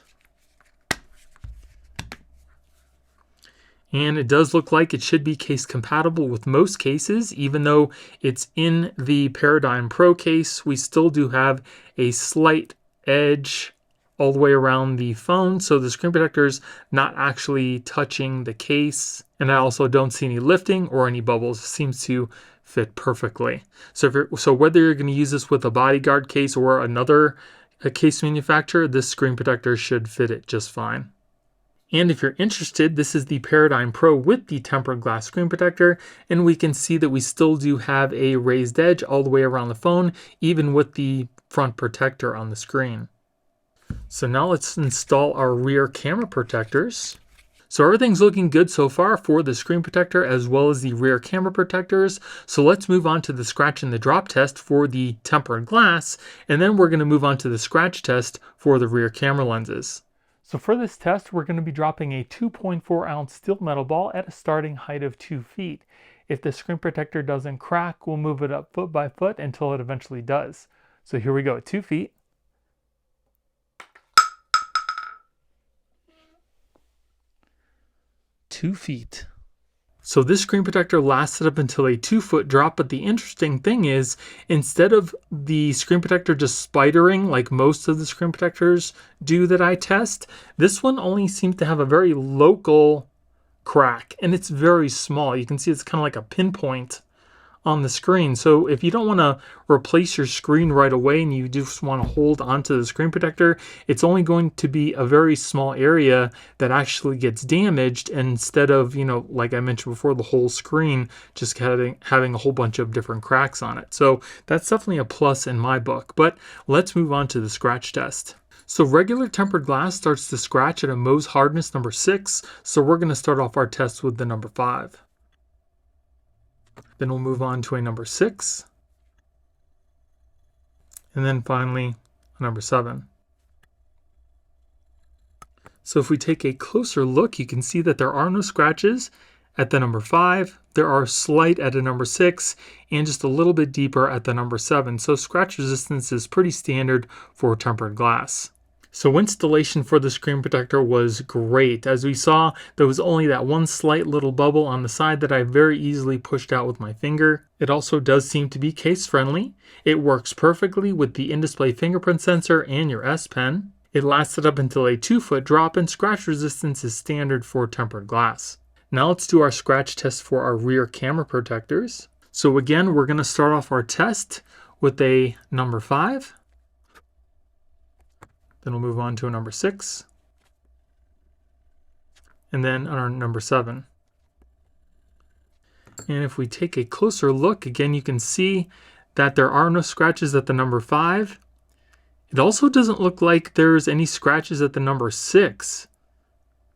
And it does look like it should be case compatible with most cases. Even though it's in the Paradigm Pro case, we still do have a slight edge all the way around the phone. So the screen protector is not actually touching the case. And I also don't see any lifting or any bubbles. It seems to fit perfectly. So whether you're going to use this with a Bodyguardz case or another case manufacturer, this screen protector should fit it just fine. And if you're interested, this is the Paradigm Pro with the tempered glass screen protector, and we can see that we still do have a raised edge all the way around the phone, even with the front protector on the screen. So now let's install our rear camera protectors. So everything's looking good so far for the screen protector as well as the rear camera protectors. So let's move on to the scratch and the drop test for the tempered glass, and then we're going to move on to the scratch test for the rear camera lenses. So for this test, we're going to be dropping a 2.4 ounce steel metal ball at a starting height of 2 feet. If the screen protector doesn't crack, we'll move it up foot by foot until it eventually does. So here we go at 2 feet. So this screen protector lasted up until a 2-foot drop, but the interesting thing is, instead of the screen protector just spidering like most of the screen protectors do that I test, this one only seems to have a very local crack, and it's very small. You can see it's kind of like a pinpoint on the screen. So if you don't want to replace your screen right away and you just want to hold onto the screen protector, it's only going to be a very small area that actually gets damaged, instead of, you know, like I mentioned before, the whole screen just having a whole bunch of different cracks on it. So that's definitely a plus in my book. But let's move on to the scratch test. So regular tempered glass starts to scratch at a Mohs hardness number 6, so we're going to start off our test with the number 5. Then we'll move on to a number 6, and then finally a number 7. So if we take a closer look, you can see that there are no scratches at the number 5, there are slight at a number 6, and just a little bit deeper at the number 7. So scratch resistance is pretty standard for tempered glass. So installation for the screen protector was great. As we saw, there was only that one slight little bubble on the side that I very easily pushed out with my finger. It also does seem to be case friendly. It works perfectly with the in-display fingerprint sensor and your S Pen. It lasted up until a 2-foot drop, and scratch resistance is standard for tempered glass. Now let's do our scratch test for our rear camera protectors. So again, we're going to start off our test with a number 5. Then we'll move on to a number 6. And then our number 7. And if we take a closer look, again, you can see that there are no scratches at the number 5. It also doesn't look like there's any scratches at the number 6.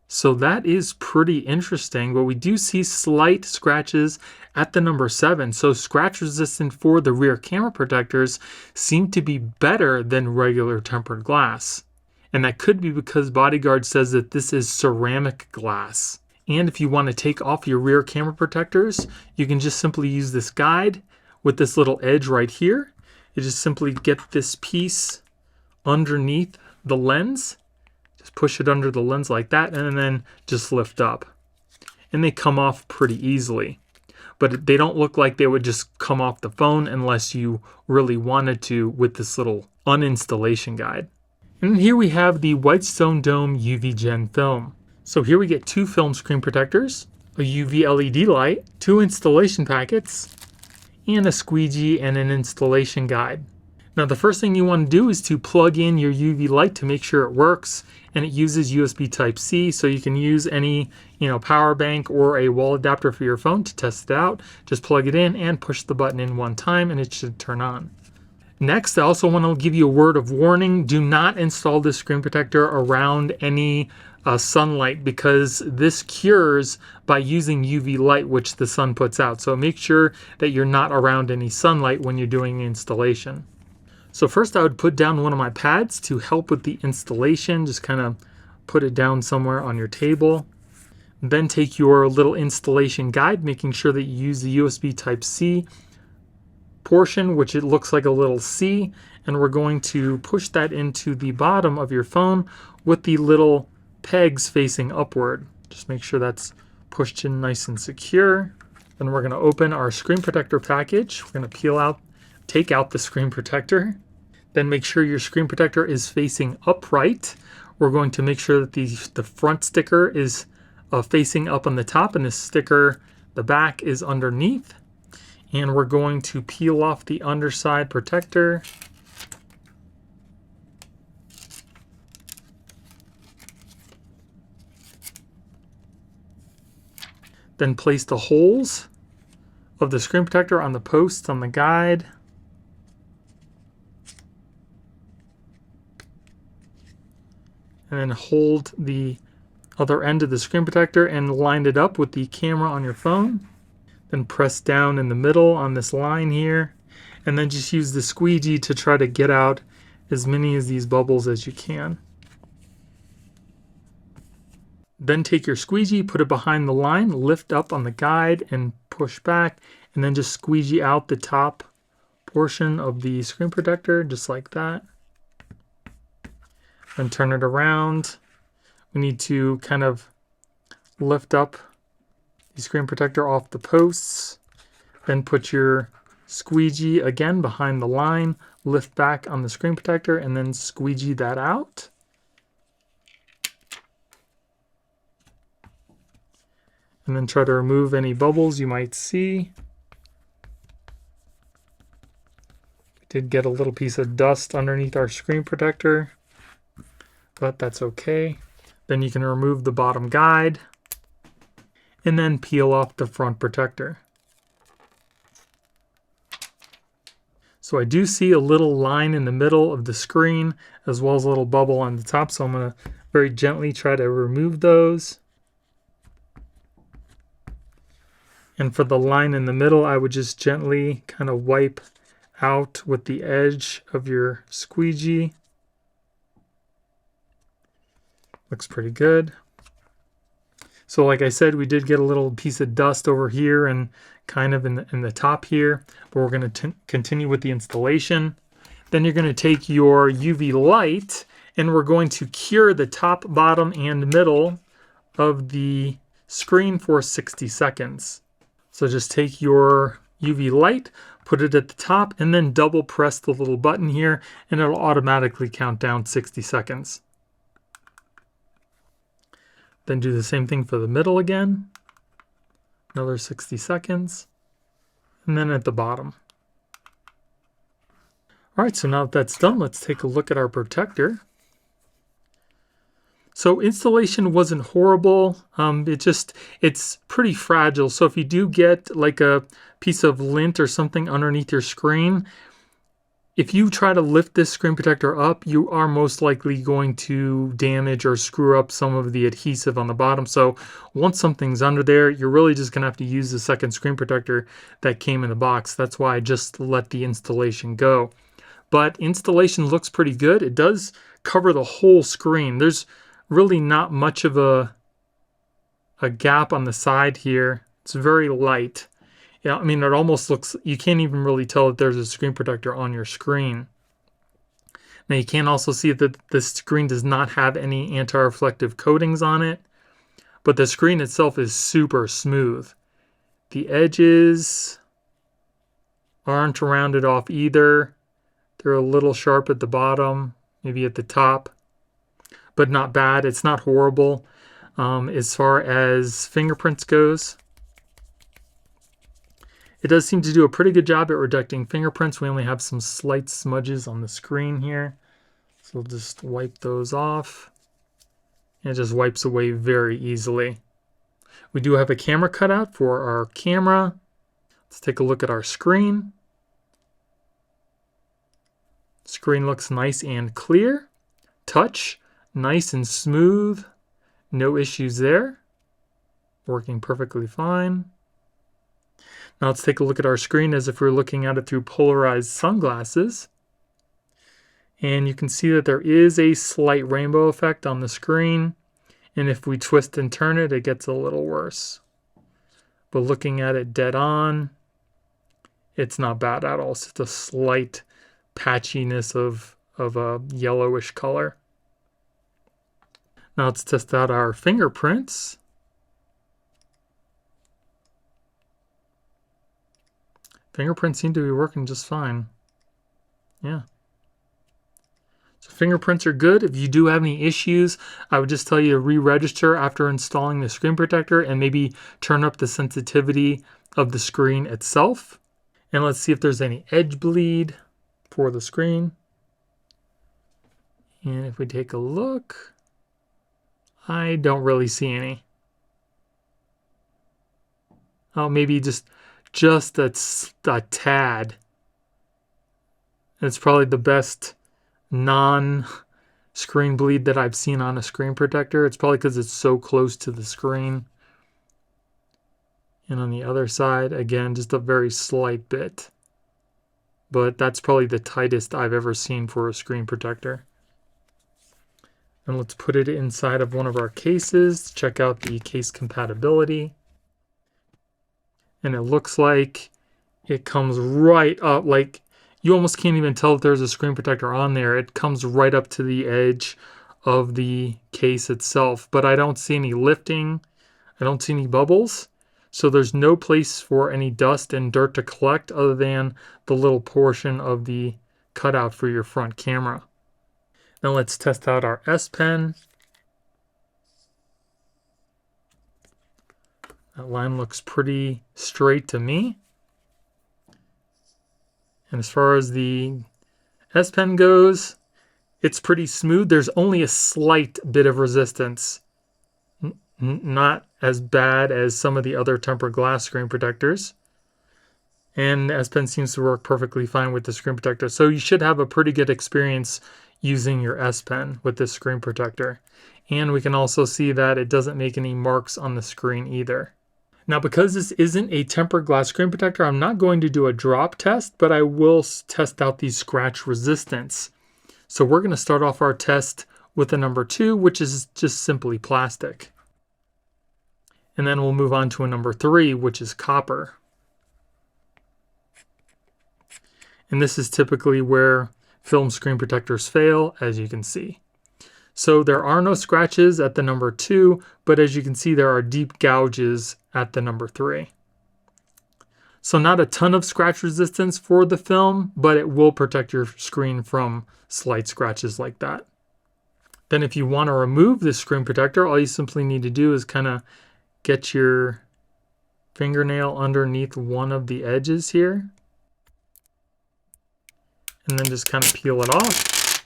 So that is pretty interesting, but we do see slight scratches at the number 7. So scratch resistant for the rear camera protectors seem to be better than regular tempered glass. And that could be because Bodyguardz says that this is ceramic glass. And if you want to take off your rear camera protectors, you can just simply use this guide with this little edge right here. You just simply get this piece underneath the lens. Just push it under the lens like that, and then just lift up. And they come off pretty easily. But they don't look like they would just come off the phone unless you really wanted to with this little uninstallation guide. And here we have the WHITESTONE Dome UV Gen Film. So here we get 2 film screen protectors, a UV LED light, 2 installation packets, and a squeegee and an installation guide. Now the first thing you want to do is to plug in your UV light to make sure it works, and it uses USB Type-C, so you can use any power bank or a wall adapter for your phone to test it out. Just plug it in and push the button in one time and it should turn on. Next, I also want to give you a word of warning. Do not install this screen protector around any sunlight, because this cures by using UV light which the sun puts out. So make sure that you're not around any sunlight when you're doing the installation. So first I would put down one of my pads to help with the installation. Just kind of put it down somewhere on your table. Then take your little installation guide, making sure that you use the USB Type-C portion, which it looks like a little C, and we're going to push that into the bottom of your phone with the little pegs facing upward. Just make sure that's pushed in nice and secure. Then we're going to open our screen protector package. We're going to take out the screen protector. Then make sure your screen protector is facing upright. We're going to make sure that the front sticker is facing up on the top, and this sticker, the back, is underneath. And we're going to peel off the underside protector. Then place the holes of the screen protector on the posts on the guide. And then hold the other end of the screen protector and line it up with the camera on your phone. Then press down in the middle on this line here, and then just use the squeegee to try to get out as many of these bubbles as you can. Then take your squeegee, put it behind the line, lift up on the guide and push back, and then just squeegee out the top portion of the screen protector just like that. Then turn it around. We need to kind of lift up the screen protector off the posts. Then put your squeegee again behind the line, lift back on the screen protector, and then squeegee that out. And then try to remove any bubbles you might see. We did get a little piece of dust underneath our screen protector, but that's okay. Then you can remove the bottom guide and then peel off the front protector. So So I do see a little line in the middle of the screen as well as a little bubble on the top. So I'm going to very gently try to remove those. And for the line in the middle, I would just gently kind of wipe out with the edge of your squeegee. Looks pretty good. So like I said, we did get a little piece of dust over here and kind of in the top here, but we're going to continue with the installation. Then you're going to take your UV light and we're going to cure the top, bottom, and middle of the screen for 60 seconds. So just take your UV light, put it at the top, and then double press the little button here, and it'll automatically count down 60 seconds. Then do the same thing for the middle again. Another 60 seconds. And then at the bottom. All right, so now that that's done, let's take a look at our protector. So installation wasn't horrible. It's pretty fragile. So if you do get like a piece of lint or something underneath your screen, if you try to lift this screen protector up, you are most likely going to damage or screw up some of the adhesive on the bottom. So once something's under there, you're really just gonna have to use the second screen protector that came in the box. That's why I just let the installation go. But installation looks pretty good. It does cover the whole screen. There's really not much of a gap on the side here. It's very light. Yeah, I mean, it almost looks, you can't even really tell that there's a screen protector on your screen. Now you can also see that the screen does not have any anti-reflective coatings on it, but the screen itself is super smooth. The edges aren't rounded off either. They're a little sharp at the bottom, maybe at the top, but not bad. It's not horrible. As far as fingerprints goes, it does seem to do a pretty good job at reducing fingerprints. We only have some slight smudges on the screen here. So we'll just wipe those off. And it just wipes away very easily. We do have a camera cutout for our camera. Let's take a look at our screen. Screen looks nice and clear. Touch, nice and smooth. No issues there. Working perfectly fine. Now let's take a look at our screen as if we were looking at it through polarized sunglasses. And you can see that there is a slight rainbow effect on the screen. And if we twist and turn it, it gets a little worse. But looking at it dead on, it's not bad at all. It's just a slight patchiness of a yellowish color. Now let's test out our fingerprints. Fingerprints seem to be working just fine. Yeah. So fingerprints are good. If you do have any issues, I would just tell you to re-register after installing the screen protector and maybe turn up the sensitivity of the screen itself. And let's see if there's any edge bleed for the screen. And if we take a look, I don't really see any. Oh, maybe just a tad. It's probably the best non-screen bleed that I've seen on a screen protector. It's probably because it's so close to the screen. And on the other side, again, just a very slight bit. But that's probably the tightest I've ever seen for a screen protector. And let's put it inside of one of our cases. Check out the case compatibility. And it looks like it comes right up, like you almost can't even tell if there's a screen protector on there. It comes right up to the edge of the case itself. But I don't see any lifting. I don't see any bubbles. So there's no place for any dust and dirt to collect other than the little portion of the cutout for your front camera. Now let's test out our S Pen. That line looks pretty straight to me. And as far as the S Pen goes, it's pretty smooth. There's only a slight bit of resistance. Not as bad as some of the other tempered glass screen protectors. And S Pen seems to work perfectly fine with the screen protector. So you should have a pretty good experience using your S Pen with this screen protector. And we can also see that it doesn't make any marks on the screen either. Now, because this isn't a tempered glass screen protector, I'm not going to do a drop test, but I will test out the scratch resistance. So we're going to start off our test with the number 2, which is just simply plastic. And then we'll move on to a number 3, which is copper. And this is typically where film screen protectors fail, as you can see. So there are no scratches at the number 2, but as you can see, there are deep gouges at the number 3. So not a ton of scratch resistance for the film, but it will protect your screen from slight scratches like that. Then if you want to remove this screen protector, all you simply need to do is kind of get your fingernail underneath one of the edges here. And then just kind of peel it off.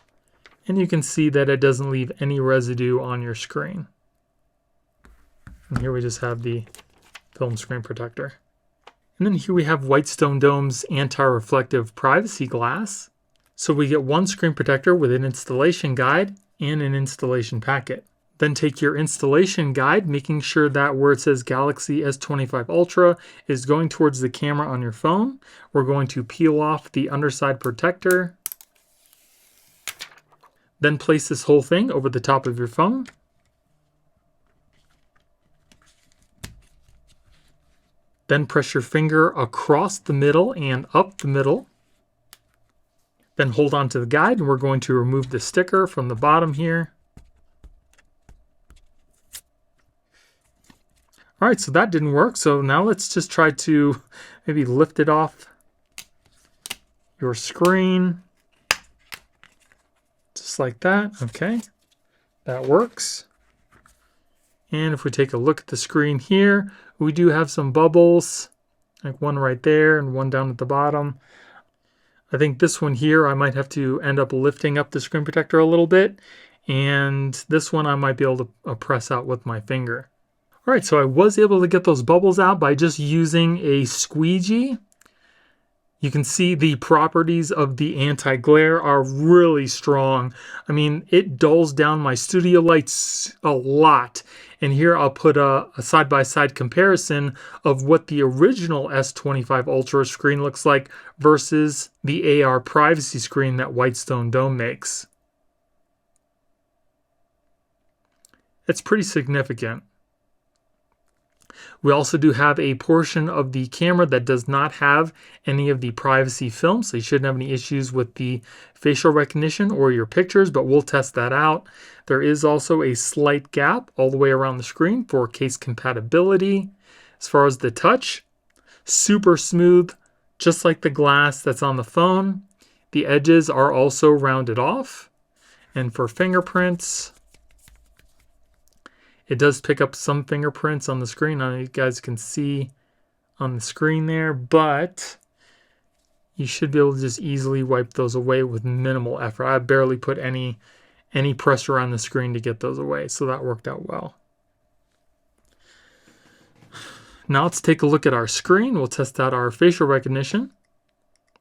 And you can see that it doesn't leave any residue on your screen. And here we just have the film screen protector. And then here we have WHITESTONE Dome's anti-reflective privacy glass. So we get one screen protector with an installation guide and an installation packet. Then take your installation guide, making sure that where it says Galaxy S25 Ultra is going towards the camera on your phone. We're going to peel off the underside protector. Then place this whole thing over the top of your phone. Then press your finger across the middle and up the middle. Then hold on to the guide, and we're going to remove the sticker from the bottom here. All right, so that didn't work. So now let's just try to maybe lift it off your screen. Just like that. Okay, that works. And if we take a look at the screen here, we do have some bubbles, like one right there and one down at the bottom. I think this one here, I might have to end up lifting up the screen protector a little bit. And this one I might be able to press out with my finger. All right, so I was able to get those bubbles out by just using a squeegee. You can see the properties of the anti-glare are really strong. I mean, it dulls down my studio lights a lot. And here I'll put a side-by-side comparison of what the original S25 Ultra screen looks like versus the AR privacy screen that WHITESTONE Dome makes. It's pretty significant. We also do have a portion of the camera that does not have any of the privacy film, so you shouldn't have any issues with the facial recognition or your pictures, but we'll test that out. There is also a slight gap all the way around the screen for case compatibility. As far as the touch, super smooth, just like the glass that's on the phone. The edges are also rounded off. And for fingerprints, it does pick up some fingerprints on the screen. I don't know if you guys can see on the screen there, but you should be able to just easily wipe those away with minimal effort. I barely put any pressure on the screen to get those away, so that worked out well. Now let's take a look at our screen. We'll test out our facial recognition.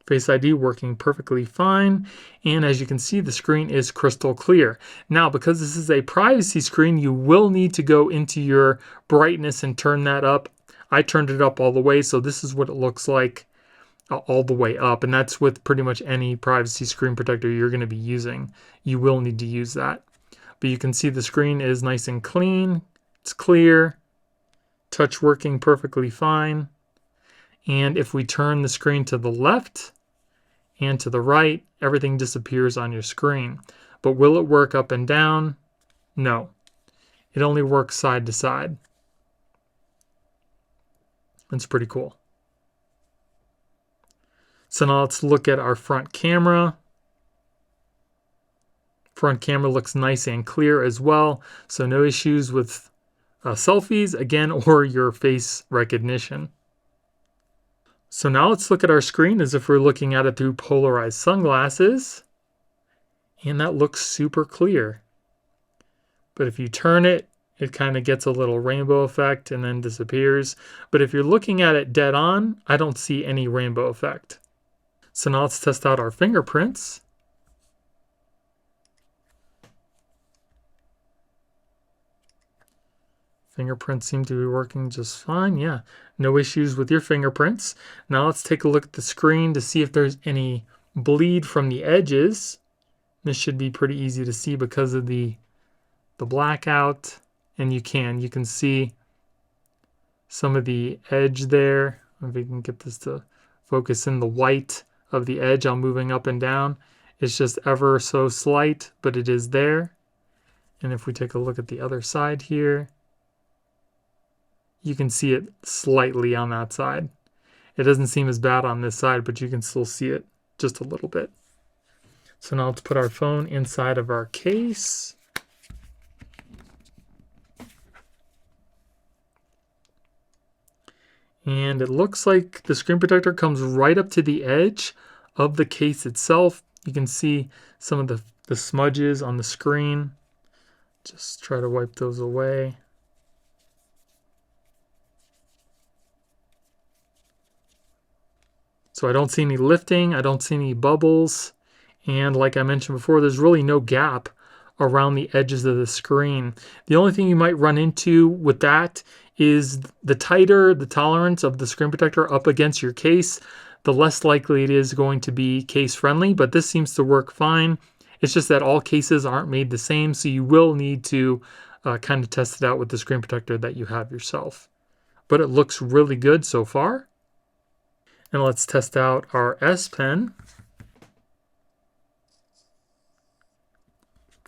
Face ID working perfectly fine. And as you can see, the screen is crystal clear. Now, because this is a privacy screen, you will need to go into your brightness and turn that up. I turned it up all the way, so this is what it looks like all the way up. And that's with pretty much any privacy screen protector you're going to be using. You will need to use that. But you can see the screen is nice and clean. It's clear. Touch working perfectly fine. And if we turn the screen to the left and to the right, everything disappears on your screen. But will it work up and down? No. It only works side to side. That's pretty cool. So now let's look at our front camera. Front camera looks nice and clear as well. So no issues with selfies, again, or your face recognition. So now let's look at our screen as if we're looking at it through polarized sunglasses. And that looks super clear. But if you turn it it kind of gets a little rainbow effect and then disappears. But if you're looking at it dead on, I don't see any rainbow effect. So now let's test out our fingerprints. Fingerprints seem to be working just fine. Yeah, no issues with your fingerprints. Now let's take a look at the screen to see if there's any bleed from the edges. This should be pretty easy to see because of the blackout. And you can see some of the edge there. If we can get this to focus in the white of the edge, I'm moving up and down. It's just ever so slight, but it is there. And if we take a look at the other side here, you can see it slightly on that side. It doesn't seem as bad on this side, but you can still see it just a little bit. So now let's put our phone inside of our case. And it looks like the screen protector comes right up to the edge of the case itself. You can see some of the smudges on the screen. Just try to wipe those away. So I don't see any lifting, I don't see any bubbles, and like I mentioned before, there's really no gap around the edges of the screen. The only thing you might run into with that is the tighter the tolerance of the screen protector up against your case, the less likely it is going to be case friendly, but this seems to work fine. It's just that all cases aren't made the same, so you will need to kind of test it out with the screen protector that you have yourself. But it looks really good so far. And let's test out our S Pen.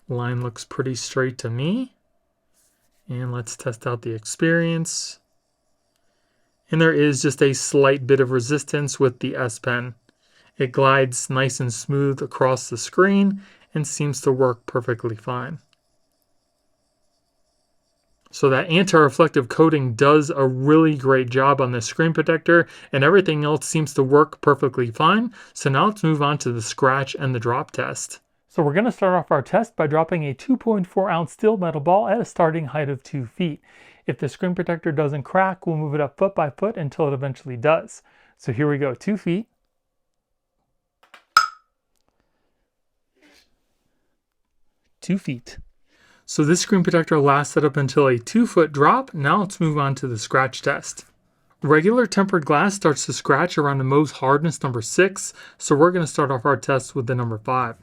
Line looks pretty straight to me. And let's test out the experience. And there is just a slight bit of resistance with the S Pen. It glides nice and smooth across the screen and seems to work perfectly fine. So that anti-reflective coating does a really great job on the screen protector, and everything else seems to work perfectly fine. So now let's move on to the scratch and the drop test. So we're going to start off our test by dropping a 2.4 ounce steel metal ball at a starting height of 2 feet. If the screen protector doesn't crack, we'll move it up foot by foot until it eventually does. So here we go, 2 feet. 2 feet. So this screen protector lasted up until a 2-foot drop. Now let's move on to the scratch test. Regular tempered glass starts to scratch around the Mohs hardness number 6, so we're going to start off our test with the number 5.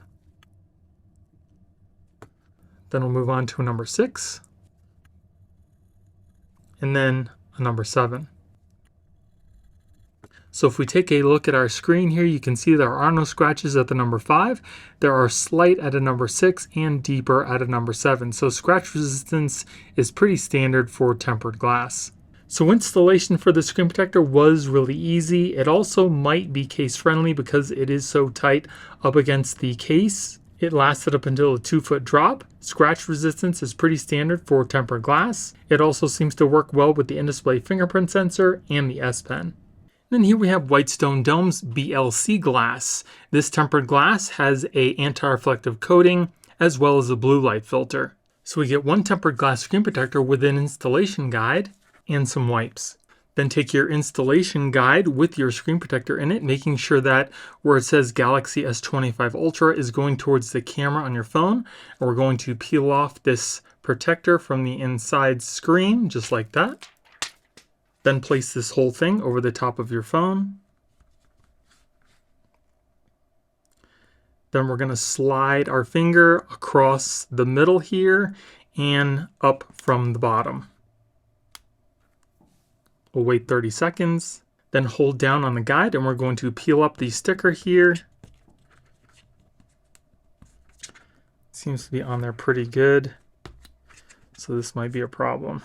Then we'll move on to a number 6, and then a number 7. So if we take a look at our screen here, you can see there are no scratches at the number 5. There are slight at a number 6 and deeper at a number 7. So scratch resistance is pretty standard for tempered glass. So installation for the screen protector was really easy. It also might be case friendly because it is so tight up against the case. It lasted up until a 2-foot drop. Scratch resistance is pretty standard for tempered glass. It also seems to work well with the in-display fingerprint sensor and the S Pen. Then here we have WHITESTONE Dome's BLC Glass. This tempered glass has a anti-reflective coating as well as a blue light filter. So we get one tempered glass screen protector with an installation guide and some wipes. Then take your installation guide with your screen protector in it, making sure that where it says Galaxy S25 Ultra is going towards the camera on your phone. And we're going to peel off this protector from the inside screen, just like that. Then place this whole thing over the top of your phone. Then we're going to slide our finger across the middle here and up from the bottom. We'll wait 30 seconds, then hold down on the guide, and we're going to peel up the sticker here. Seems to be on there pretty good, so this might be a problem.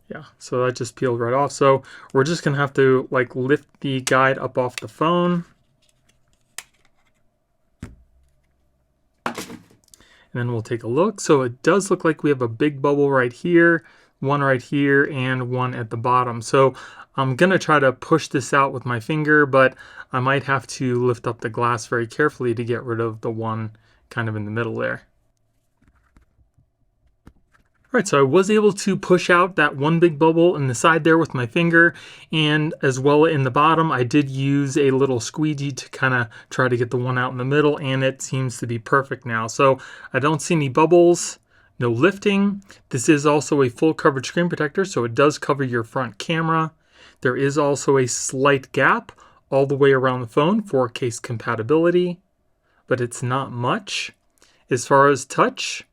Yeah, so that just peeled right off. So we're just gonna have to like lift the guide up off the phone. And then we'll take a look. So it does look like we have a big bubble right here, one right here, and one at the bottom. So I'm gonna try to push this out with my finger, but I might have to lift up the glass very carefully to get rid of the one kind of in the middle there. Alright, so I was able to push out that one big bubble in the side there with my finger, and as well in the bottom I did use a little squeegee to kind of try to get the one out in the middle, and it seems to be perfect now. So I don't see any bubbles, no lifting. This is also a full coverage screen protector, so it does cover your front camera. There is also a slight gap all the way around the phone for case compatibility, but it's not much. As far as touch,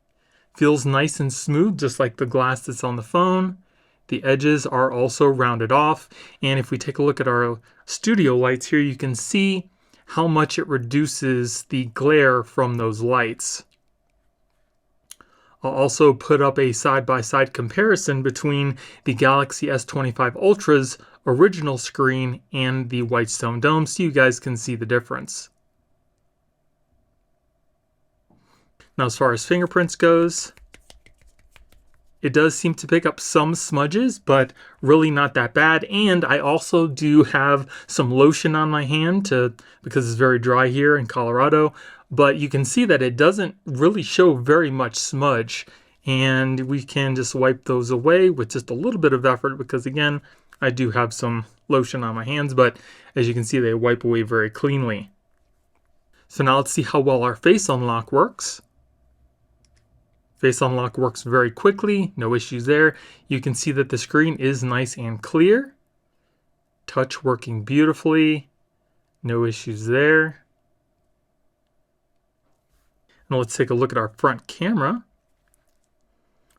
feels nice and smooth, just like the glass that's on the phone. The edges are also rounded off. And if we take a look at our studio lights here, you can see how much it reduces the glare from those lights. I'll also put up a side-by-side comparison between the Galaxy S25 Ultra's original screen and the WHITESTONE Dome, so you guys can see the difference. Now, as far as fingerprints goes, it does seem to pick up some smudges, but really not that bad. And I also do have some lotion on my hand because it's very dry here in Colorado. But you can see that it doesn't really show very much smudge. And we can just wipe those away with just a little bit of effort because, again, I do have some lotion on my hands. But as you can see, they wipe away very cleanly. So now let's see how well our face unlock works. Face unlock works very quickly, no issues there. You can see that the screen is nice and clear. Touch working beautifully, no issues there. Now let's take a look at our front camera.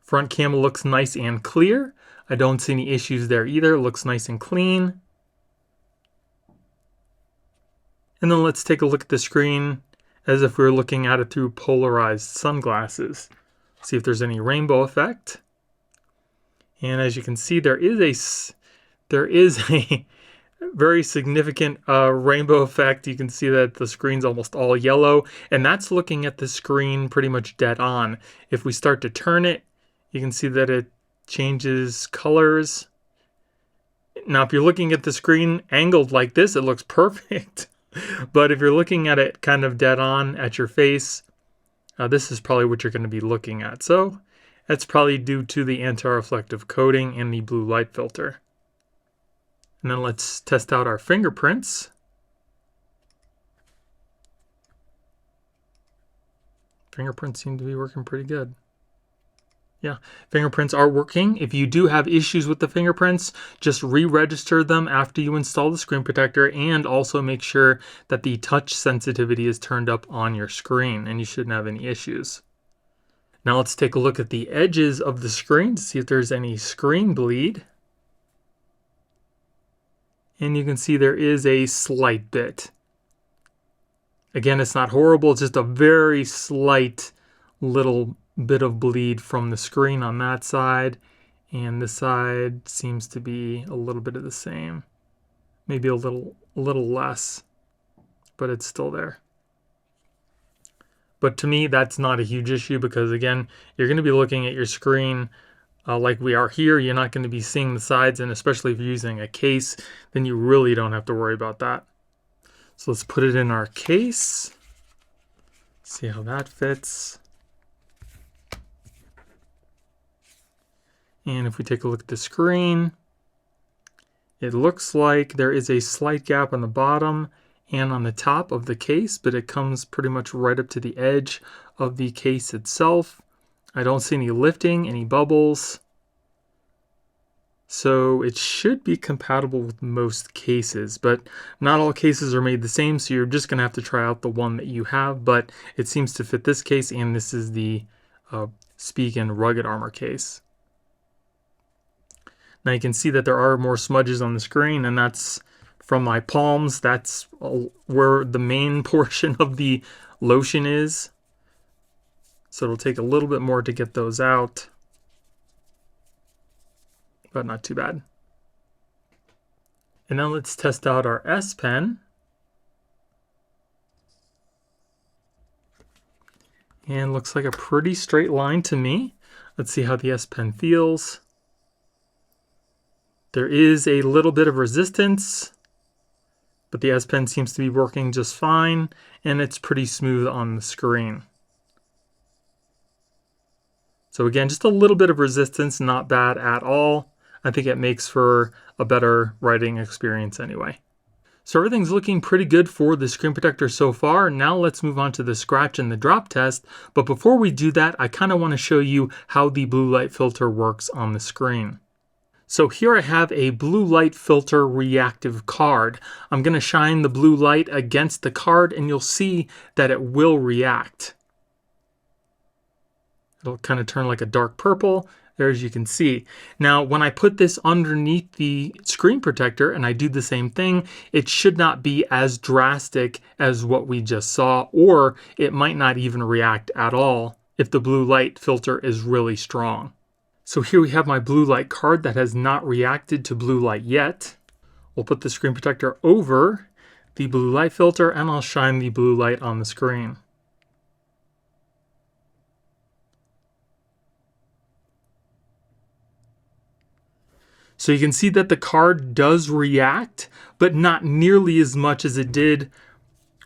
Front camera looks nice and clear. I don't see any issues there either. It looks nice and clean. And then let's take a look at the screen as if we were looking at it through polarized sunglasses. See if there's any rainbow effect. And as you can see, there is a very significant rainbow effect. You can see that the screen's almost all yellow, and that's looking at the screen pretty much dead on. If we start to turn it, you can see that it changes colors. Now, if you're looking at the screen angled like this, it looks perfect. But if you're looking at it kind of dead on at your face, this is probably what you're going to be looking at. So that's probably due to the anti-reflective coating and the blue light filter. And then let's test out our fingerprints. Fingerprints seem to be working pretty good. Yeah, fingerprints are working. If you do have issues with the fingerprints, just re-register them after you install the screen protector, and also make sure that the touch sensitivity is turned up on your screen, and you shouldn't have any issues. Now let's take a look at the edges of the screen to see if there's any screen bleed. And you can see there is a slight bit. Again, it's not horrible, it's just a very slight little bit of bleed from the screen on that side, and this side seems to be a little bit of the same, maybe a little less, but it's still there. But to me, that's not a huge issue because, again, you're going to be looking at your screen like we are here. You're not going to be seeing the sides, and especially if you're using a case, then you really don't have to worry about that. So let's put it in our case, see how that fits. And if we take a look at the screen, it looks like there is a slight gap on the bottom and on the top of the case, but it comes pretty much right up to the edge of the case itself. I don't see any lifting, any bubbles. So it should be compatible with most cases, but not all cases are made the same, so you're just going to have to try out the one that you have, but it seems to fit this case, and this is the SPIGEN Rugged Armor case. Now you can see that there are more smudges on the screen, and that's from my palms. That's where the main portion of the lotion is. So it'll take a little bit more to get those out, but not too bad. And now let's test out our S Pen. And looks like a pretty straight line to me. Let's see how the S Pen feels. There is a little bit of resistance, but the S Pen seems to be working just fine, and it's pretty smooth on the screen. So again, just a little bit of resistance, not bad at all. I think it makes for a better writing experience anyway. So everything's looking pretty good for the screen protector so far. Now let's move on to the scratch and the drop test. But before we do that, I kind of want to show you how the blue light filter works on the screen. So here I have a blue light filter reactive card. I'm going to shine the blue light against the card and you'll see that it will react. It'll kind of turn like a dark purple. There, as you can see. Now, when I put this underneath the screen protector and I do the same thing, it should not be as drastic as what we just saw, or it might not even react at all if the blue light filter is really strong. So here we have my blue light card that has not reacted to blue light yet. We'll put the screen protector over the blue light filter and I'll shine the blue light on the screen. So you can see that the card does react, but not nearly as much as it did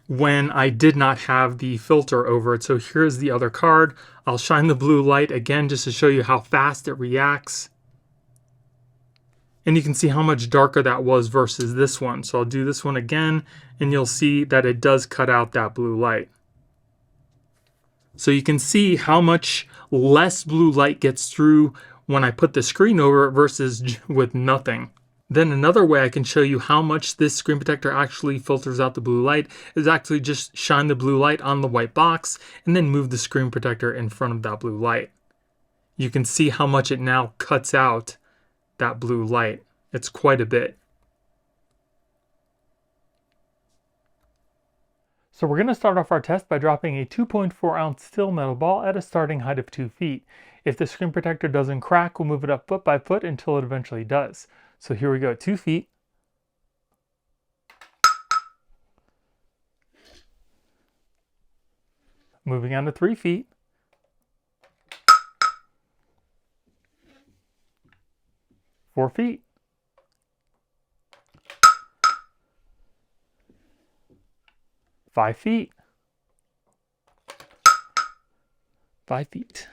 when I did not have the filter over it. So here's the other card. I'll shine the blue light again just to show you how fast it reacts. And you can see how much darker that was versus this one. So I'll do this one again, and you'll see that it does cut out that blue light. So you can see how much less blue light gets through when I put the screen over it versus with nothing. Then another way I can show you how much this screen protector actually filters out the blue light is actually just shine the blue light on the white box and then move the screen protector in front of that blue light. You can see how much it now cuts out that blue light. It's quite a bit. So we're going to start off our test by dropping a 2.4 ounce steel metal ball at a starting height of 2 feet. If the screen protector doesn't crack, we'll move it up foot by foot until it eventually does. So here we go, 2 feet. Moving on to 3 feet. 4 feet. 5 feet. 5 feet.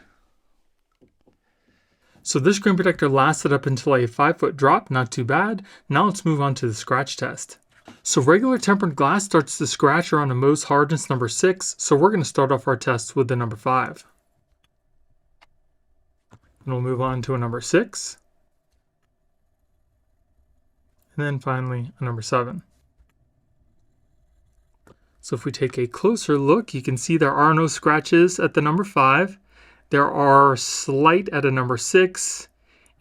So this screen protector lasted up until a 5-foot drop, not too bad. Now let's move on to the scratch test. So regular tempered glass starts to scratch around a Mohs hardness number 6, so we're going to start off our test with the number 5. And we'll move on to a number 6. And then finally a number 7. So if we take a closer look, you can see there are no scratches at the number 5. There are slight at a number 6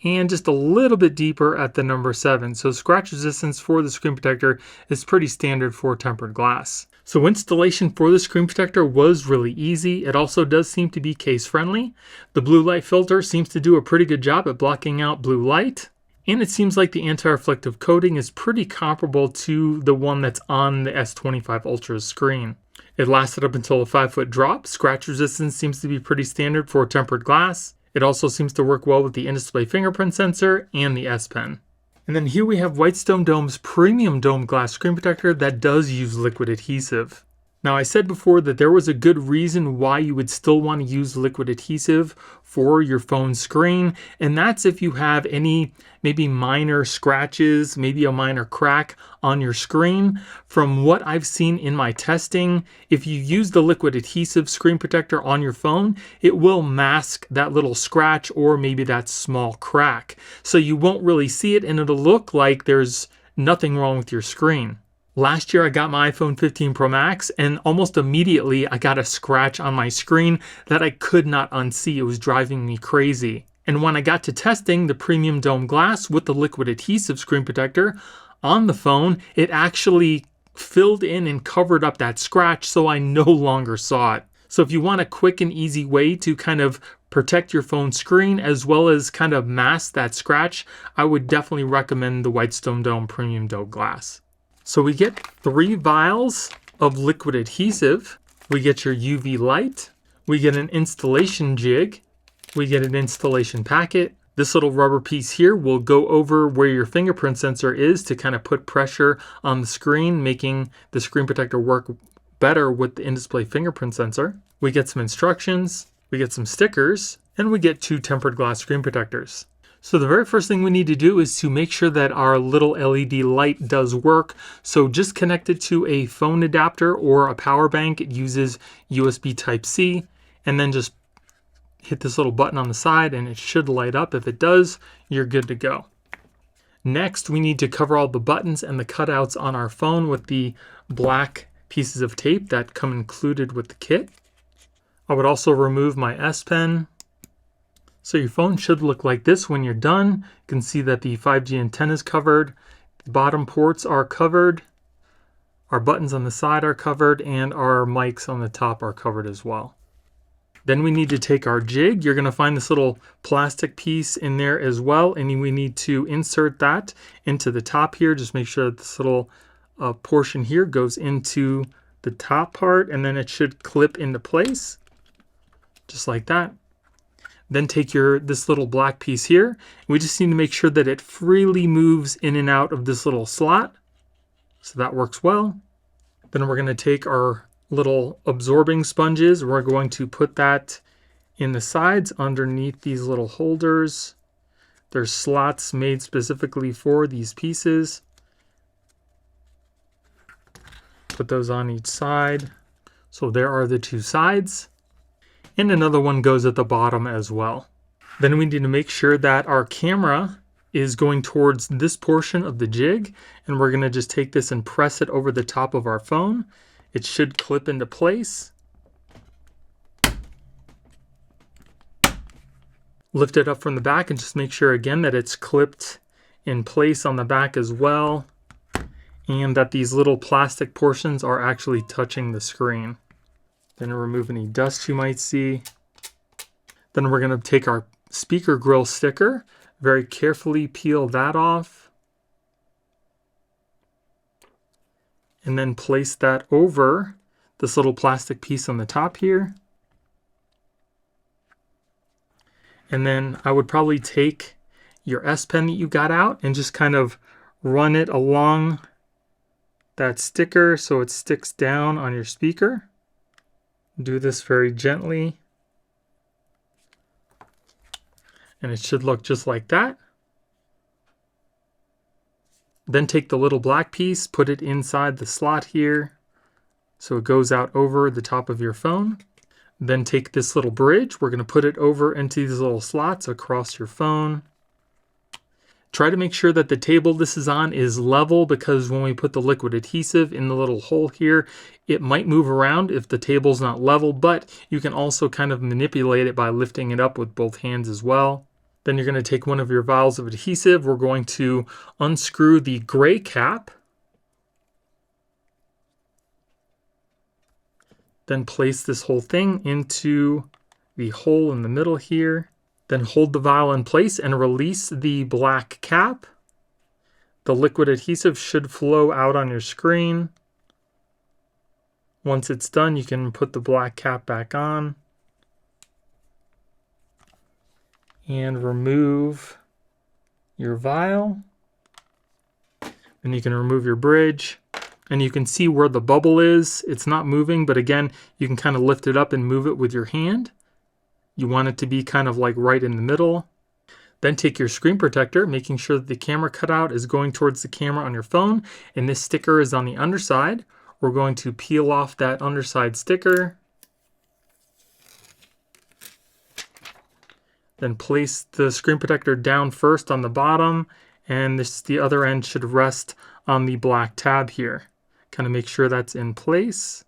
and just a little bit deeper at the number 7. So scratch resistance for the screen protector is pretty standard for tempered glass. So installation for the screen protector was really easy. It also does seem to be case friendly. The blue light filter seems to do a pretty good job at blocking out blue light. And it seems like the anti-reflective coating is pretty comparable to the one that's on the S25 Ultra's screen. It lasted up until a 5-foot drop. Scratch resistance seems to be pretty standard for tempered glass. It also seems to work well with the in-display fingerprint sensor and the S Pen. And then here we have WHITESTONE Dome's Premium Dome Glass screen protector that does use liquid adhesive. Now I said before that there was a good reason why you would still want to use liquid adhesive for your phone screen, and that's if you have any maybe minor scratches, maybe a minor crack on your screen. From what I've seen in my testing, if you use the liquid adhesive screen protector on your phone, it will mask that little scratch or maybe that small crack. So you won't really see it and it'll look like there's nothing wrong with your screen. Last year I got my iPhone 15 Pro Max and almost immediately I got a scratch on my screen that I could not unsee. It was driving me crazy. And when I got to testing the Premium Dome Glass with the liquid adhesive screen protector on the phone, it actually filled in and covered up that scratch so I no longer saw it. So if you want a quick and easy way to kind of protect your phone screen as well as kind of mask that scratch, I would definitely recommend the WHITESTONE Dome Premium Dome Glass. So we get 3 vials of liquid adhesive, we get your UV light, we get an installation jig, we get an installation packet. This little rubber piece here will go over where your fingerprint sensor is to kind of put pressure on the screen, making the screen protector work better with the in-display fingerprint sensor. We get some instructions, we get some stickers, and we get 2 tempered glass screen protectors. So the very first thing we need to do is to make sure that our little LED light does work. So just connect it to a phone adapter or a power bank. It uses USB Type-C, and then just hit this little button on the side and it should light up. If it does, you're good to go. Next, we need to cover all the buttons and the cutouts on our phone with the black pieces of tape that come included with the kit. I would also remove my S Pen. So your phone should look like this when you're done. You can see that the 5G antenna is covered, the bottom ports are covered, our buttons on the side are covered, and our mics on the top are covered as well. Then we need to take our jig. You're going to find this little plastic piece in there as well, and we need to insert that into the top here. Just make sure that this little portion here goes into the top part, and then it should clip into place, just like that. Then take this little black piece here. We just need to make sure that it freely moves in and out of this little slot. So that works well. Then we're going to take our little absorbing sponges. We're going to put that in the sides underneath these little holders. There's slots made specifically for these pieces. Put those on each side. So there are the 2 sides. And another one goes at the bottom as well. Then we need to make sure that our camera is going towards this portion of the jig, and we're going to just take this and press it over the top of our phone. It should clip into place. Lift it up from the back and just make sure again that it's clipped in place on the back as well, and that these little plastic portions are actually touching the screen. Then remove any dust you might see. Then we're going to take our speaker grill sticker, very carefully peel that off, and then place that over this little plastic piece on the top here. And then I would probably take your S Pen that you got out and just kind of run it along that sticker so it sticks down on your speaker. Do this very gently, and it should look just like that. Then take the little black piece, put it inside the slot here so it goes out over the top of your phone. Then take this little bridge, we're going to put it over into these little slots across your phone. Try to make sure that the table this is on is level, because when we put the liquid adhesive in the little hole here, it might move around if the table's not level, but you can also kind of manipulate it by lifting it up with both hands as well. Then you're going to take one of your vials of adhesive. We're going to unscrew the gray cap. Then place this whole thing into the hole in the middle here. Then hold the vial in place and release the black cap. The liquid adhesive should flow out on your screen. Once it's done, you can put the black cap back on and remove your vial. And you can remove your bridge, and you can see where the bubble is. It's not moving, but again, you can kind of lift it up and move it with your hand. You want it to be kind of like right in the middle. Then take your screen protector, making sure that the camera cutout is going towards the camera on your phone, and this sticker is on the underside. We're going to peel off that underside sticker. Then place the screen protector down first on the bottom, and the other end should rest on the black tab here. Kind of make sure that's in place.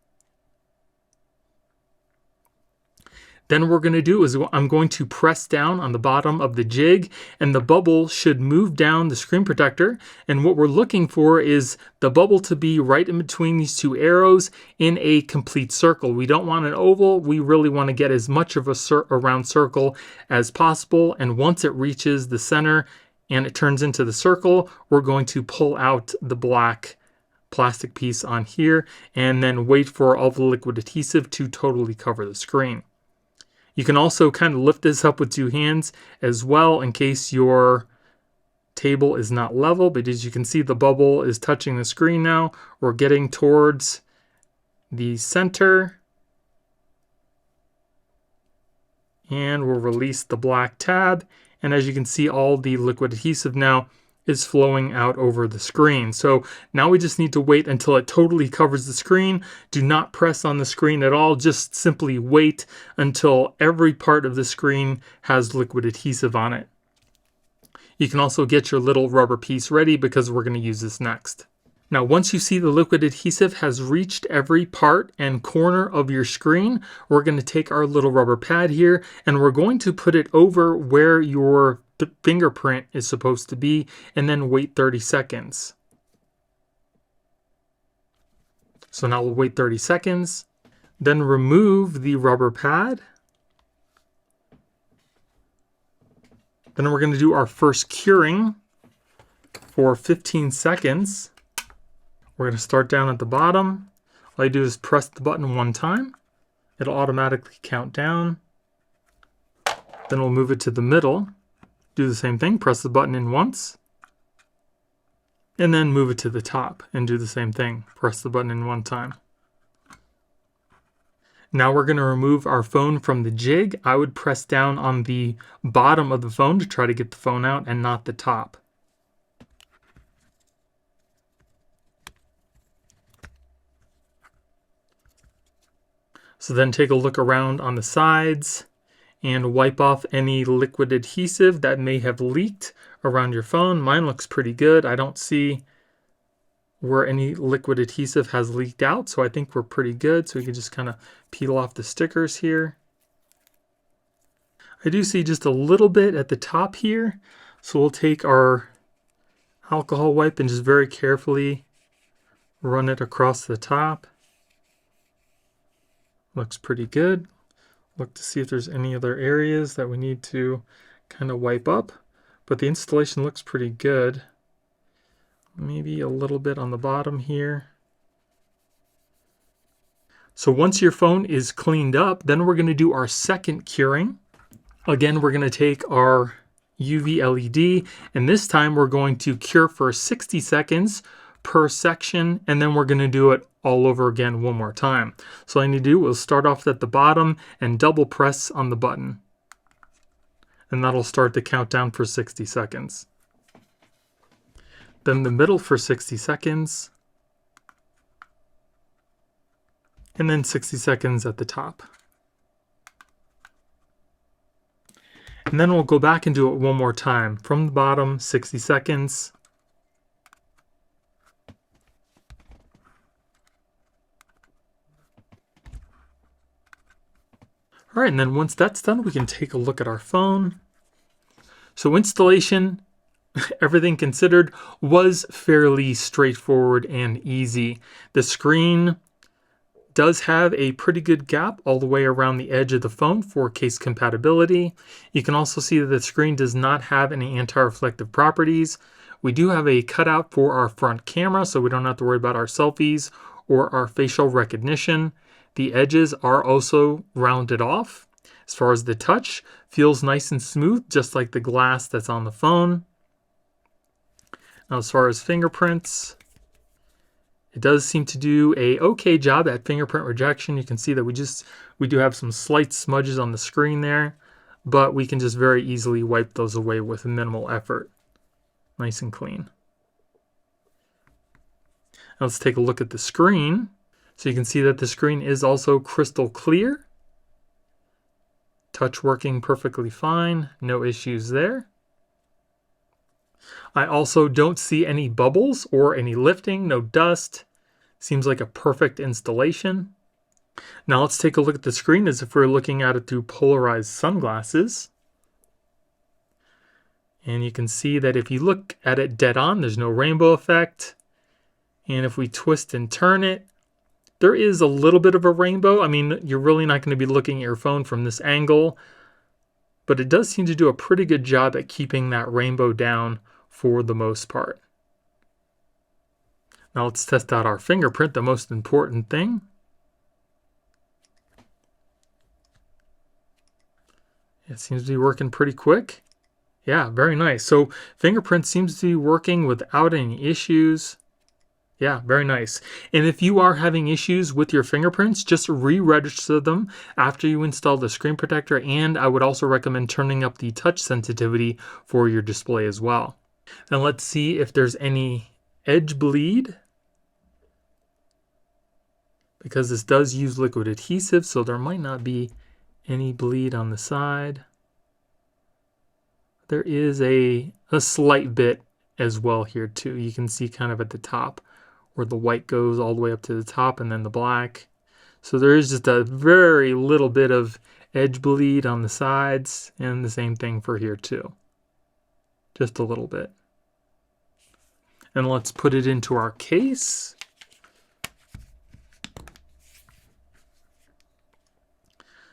Then what we're going to do is I'm going to press down on the bottom of the jig, and the bubble should move down the screen protector. And what we're looking for is the bubble to be right in between these 2 arrows in a complete circle. We don't want an oval. We really want to get as much of a round circle as possible. And once it reaches the center and it turns into the circle, we're going to pull out the black plastic piece on here and then wait for all the liquid adhesive to totally cover the screen. You can also kind of lift this up with 2 hands as well in case your table is not level, but as you can see, the bubble is touching the screen now. We're getting towards the center. And we'll release the black tab. And as you can see, all the liquid adhesive now is flowing out over the screen. So now we just need to wait until it totally covers the screen. Do not press on the screen at all. Just simply wait until every part of the screen has liquid adhesive on it. You can also get your little rubber piece ready because we're going to use this next. Now, once you see the liquid adhesive has reached every part and corner of your screen, we're going to take our little rubber pad here and we're going to put it over where your fingerprint is supposed to be and then wait 30 seconds. So now we'll wait 30 seconds, then remove the rubber pad. Then we're going to do our first curing for 15 seconds. We're going to start down at the bottom. All you do is press the button one time. It'll automatically count down. Then we'll move it to the middle. Do the same thing, press the button in once. And then move it to the top and do the same thing. Press the button in one time. Now we're going to remove our phone from the jig. I would press down on the bottom of the phone to try to get the phone out and not the top. So then take a look around on the sides and wipe off any liquid adhesive that may have leaked around your phone. Mine looks pretty good. I don't see where any liquid adhesive has leaked out, so I think we're pretty good. So we can just kind of peel off the stickers here. I do see just a little bit at the top here, so we'll take our alcohol wipe and just very carefully run it across the top. Looks pretty good. Look to see if there's any other areas that we need to kind of wipe up, but the installation looks pretty good. Maybe a little bit on the bottom here. So once your phone is cleaned up, then we're going to do our second curing. Again, we're going to take our UV LED, and this time we're going to cure for 60 seconds per section, and then we're going to do it all over again one more time. So all I need to do, we'll start off at the bottom and double press on the button. And that'll start the countdown for 60 seconds. Then the middle for 60 seconds. And then 60 seconds at the top. And then we'll go back and do it one more time. From the bottom, 60 seconds. All right, and then once that's done, we can take a look at our phone. So installation, everything considered, was fairly straightforward and easy. The screen does have a pretty good gap all the way around the edge of the phone for case compatibility. You can also see that the screen does not have any anti-reflective properties. We do have a cutout for our front camera, so we don't have to worry about our selfies or our facial recognition. The edges are also rounded off. As far as the touch, feels nice and smooth, just like the glass that's on the phone. Now, as far as fingerprints, it does seem to do a okay job at fingerprint rejection. You can see that we do have some slight smudges on the screen there, but we can just very easily wipe those away with minimal effort. Nice and clean. Now let's take a look at the screen. So you can see that the screen is also crystal clear. Touch working perfectly fine, no issues there. I also don't see any bubbles or any lifting, no dust. Seems like a perfect installation. Now let's take a look at the screen as if we're looking at it through polarized sunglasses. And you can see that if you look at it dead on, there's no rainbow effect. And if we twist and turn it, there is a little bit of a rainbow. I mean, you're really not going to be looking at your phone from this angle, but it does seem to do a pretty good job at keeping that rainbow down for the most part. Now let's test out our fingerprint, the most important thing. It seems to be working pretty quick. Yeah, very nice. So fingerprint seems to be working without any issues. Yeah, very nice. And if you are having issues with your fingerprints, just re-register them after you install the screen protector, and I would also recommend turning up the touch sensitivity for your display as well. Now let's see if there's any edge bleed, because this does use liquid adhesive, so there might not be any bleed on the side. There is a slight bit as well here too. You can see kind of at the top where the white goes all the way up to the top and then the black. So there is just a very little bit of edge bleed on the sides, and the same thing for here too. Just a little bit. And let's put it into our case.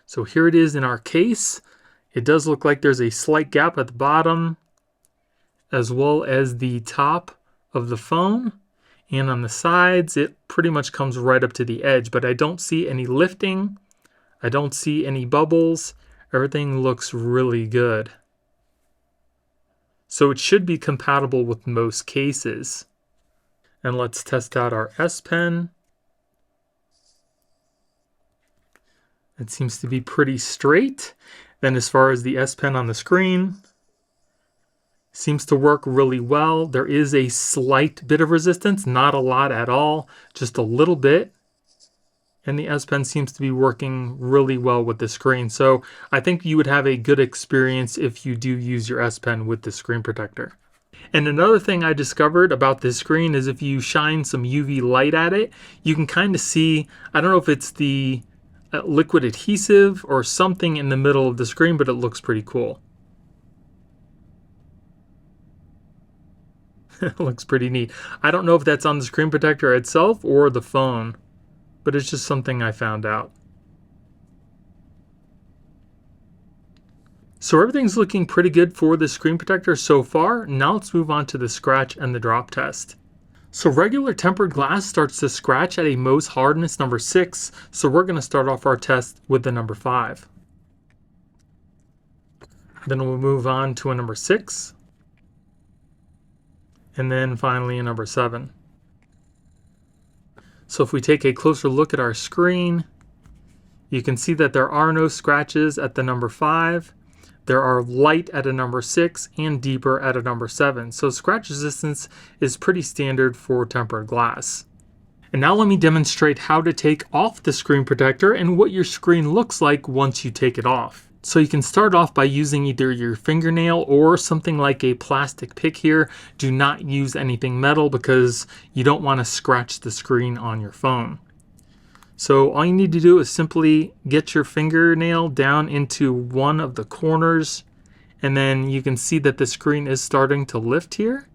So here it is in our case. It does look like there's a slight gap at the bottom as well as the top of the phone. And on the sides, it pretty much comes right up to the edge, but I don't see any lifting. I don't see any bubbles. Everything looks really good. So it should be compatible with most cases. And let's test out our S Pen. It seems to be pretty straight. Then as far as the S Pen on the screen, seems to work really well. There is a slight bit of resistance, not a lot at all, just a little bit. And the S Pen seems to be working really well with the screen. So I think you would have a good experience if you do use your S Pen with the screen protector. And another thing I discovered about this screen is if you shine some UV light at it, you can kind of see, I don't know if it's the liquid adhesive or something in the middle of the screen, but it looks pretty cool. It looks pretty neat. I don't know if that's on the screen protector itself or the phone, but it's just something I found out. So everything's looking pretty good for the screen protector so far. Now let's move on to the scratch and the drop test. So regular tempered glass starts to scratch at a Mohs hardness number 6, so we're going to start off our test with the number 5. Then we'll move on to a number 6. And then finally a number 7. So if we take a closer look at our screen, you can see that there are no scratches at the number 5. There are light at a number 6 and deeper at a number 7. So scratch resistance is pretty standard for tempered glass. And now let me demonstrate how to take off the screen protector and what your screen looks like once you take it off. So you can start off by using either your fingernail or something like a plastic pick here. Do not use anything metal because you don't want to scratch the screen on your phone. So all you need to do is simply get your fingernail down into one of the corners, and then you can see that the screen is starting to lift here.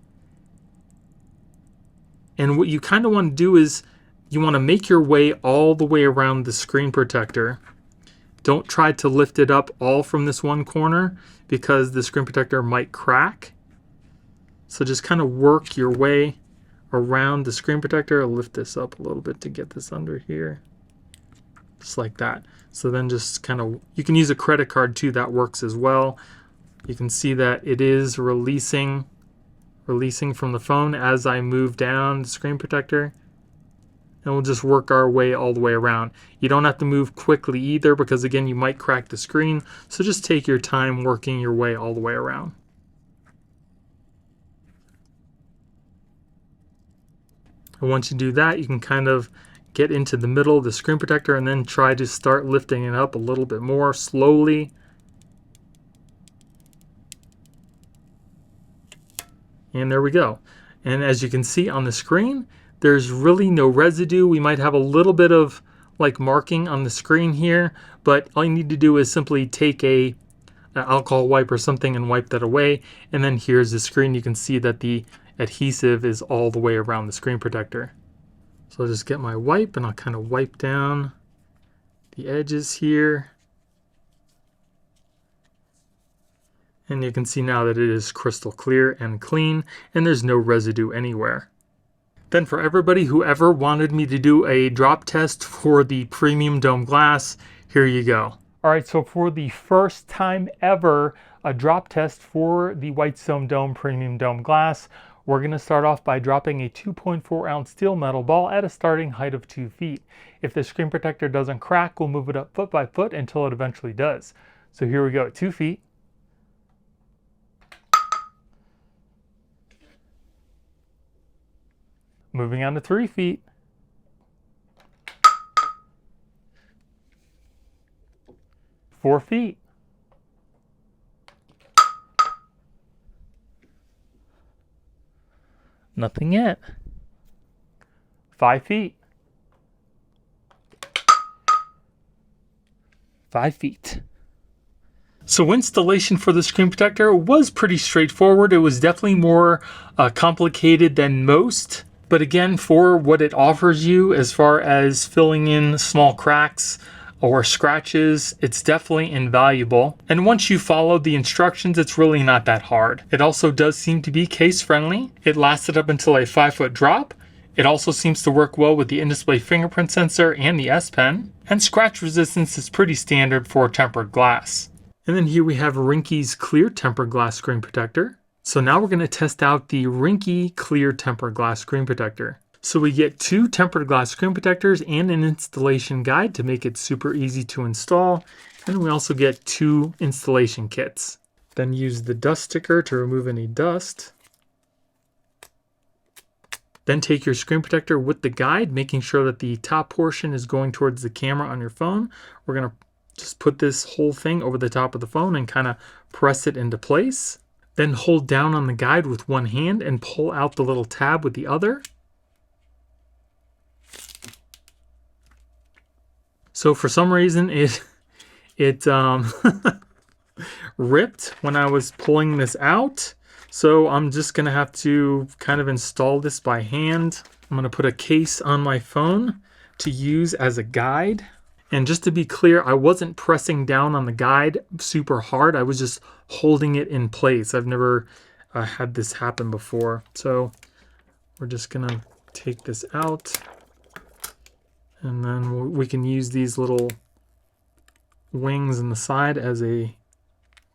And what you kind of want to do is you want to make your way all the way around the screen protector. Don't try to lift it up all from this one corner because the screen protector might crack. So just kind of work your way around the screen protector. I'll lift this up a little bit to get this under here. Just like that. So then just kind of, you can use a credit card too, that works as well. You can see that it is releasing from the phone as I move down the screen protector. And we'll just work our way all the way around. You don't have to move quickly either because again you might crack the screen, so just take your time working your way all the way around. And once you do that, you can kind of get into the middle of the screen protector and then try to start lifting it up a little bit more slowly. And there we go. And as you can see on the screen, there's really no residue. We might have a little bit of like marking on the screen here, but all you need to do is simply take an alcohol wipe or something and wipe that away. And then here's the screen. You can see that the adhesive is all the way around the screen protector. So I'll just get my wipe and I'll kind of wipe down the edges here. And you can see now that it is crystal clear and clean and there's no residue anywhere. Then for everybody who ever wanted me to do a drop test for the premium dome glass, here you go. All right, so for the first time ever, a drop test for the WHITESTONE Dome Premium Dome Glass, We're going to start off by dropping a 2.4 ounce steel metal ball at a starting height of 2 feet. If the screen protector doesn't crack, we'll move it up foot by foot until it eventually does. So here we go at 2 feet. Moving on to 3 feet. 4 feet. Nothing yet. 5 feet. 5 feet. So installation for the screen protector was pretty straightforward. It was definitely more complicated than most. But again, for what it offers you as far as filling in small cracks or scratches, it's definitely invaluable. And once you follow the instructions, it's really not that hard. It also does seem to be case friendly. It lasted up until a 5-foot drop. It also seems to work well with the in-display fingerprint sensor and the S Pen. And scratch resistance is pretty standard for tempered glass. And then here we have Ringke's clear tempered glass screen protector. So now we're going to test out the Ringke clear tempered glass screen protector. So we get 2 tempered glass screen protectors and an installation guide to make it super easy to install. And we also get 2 installation kits. Then use the dust sticker to remove any dust. Then take your screen protector with the guide, making sure that the top portion is going towards the camera on your phone. We're going to just put this whole thing over the top of the phone and kind of press it into place. Then hold down on the guide with one hand and pull out the little tab with the other. So for some reason it ripped when I was pulling this out. So I'm just going to have to kind of install this by hand. I'm going to put a case on my phone to use as a guide. And just to be clear, I wasn't pressing down on the guide super hard. I was just holding it in place. I've never had this happen before. So we're just going to take this out. And then we can use these little wings in the side as a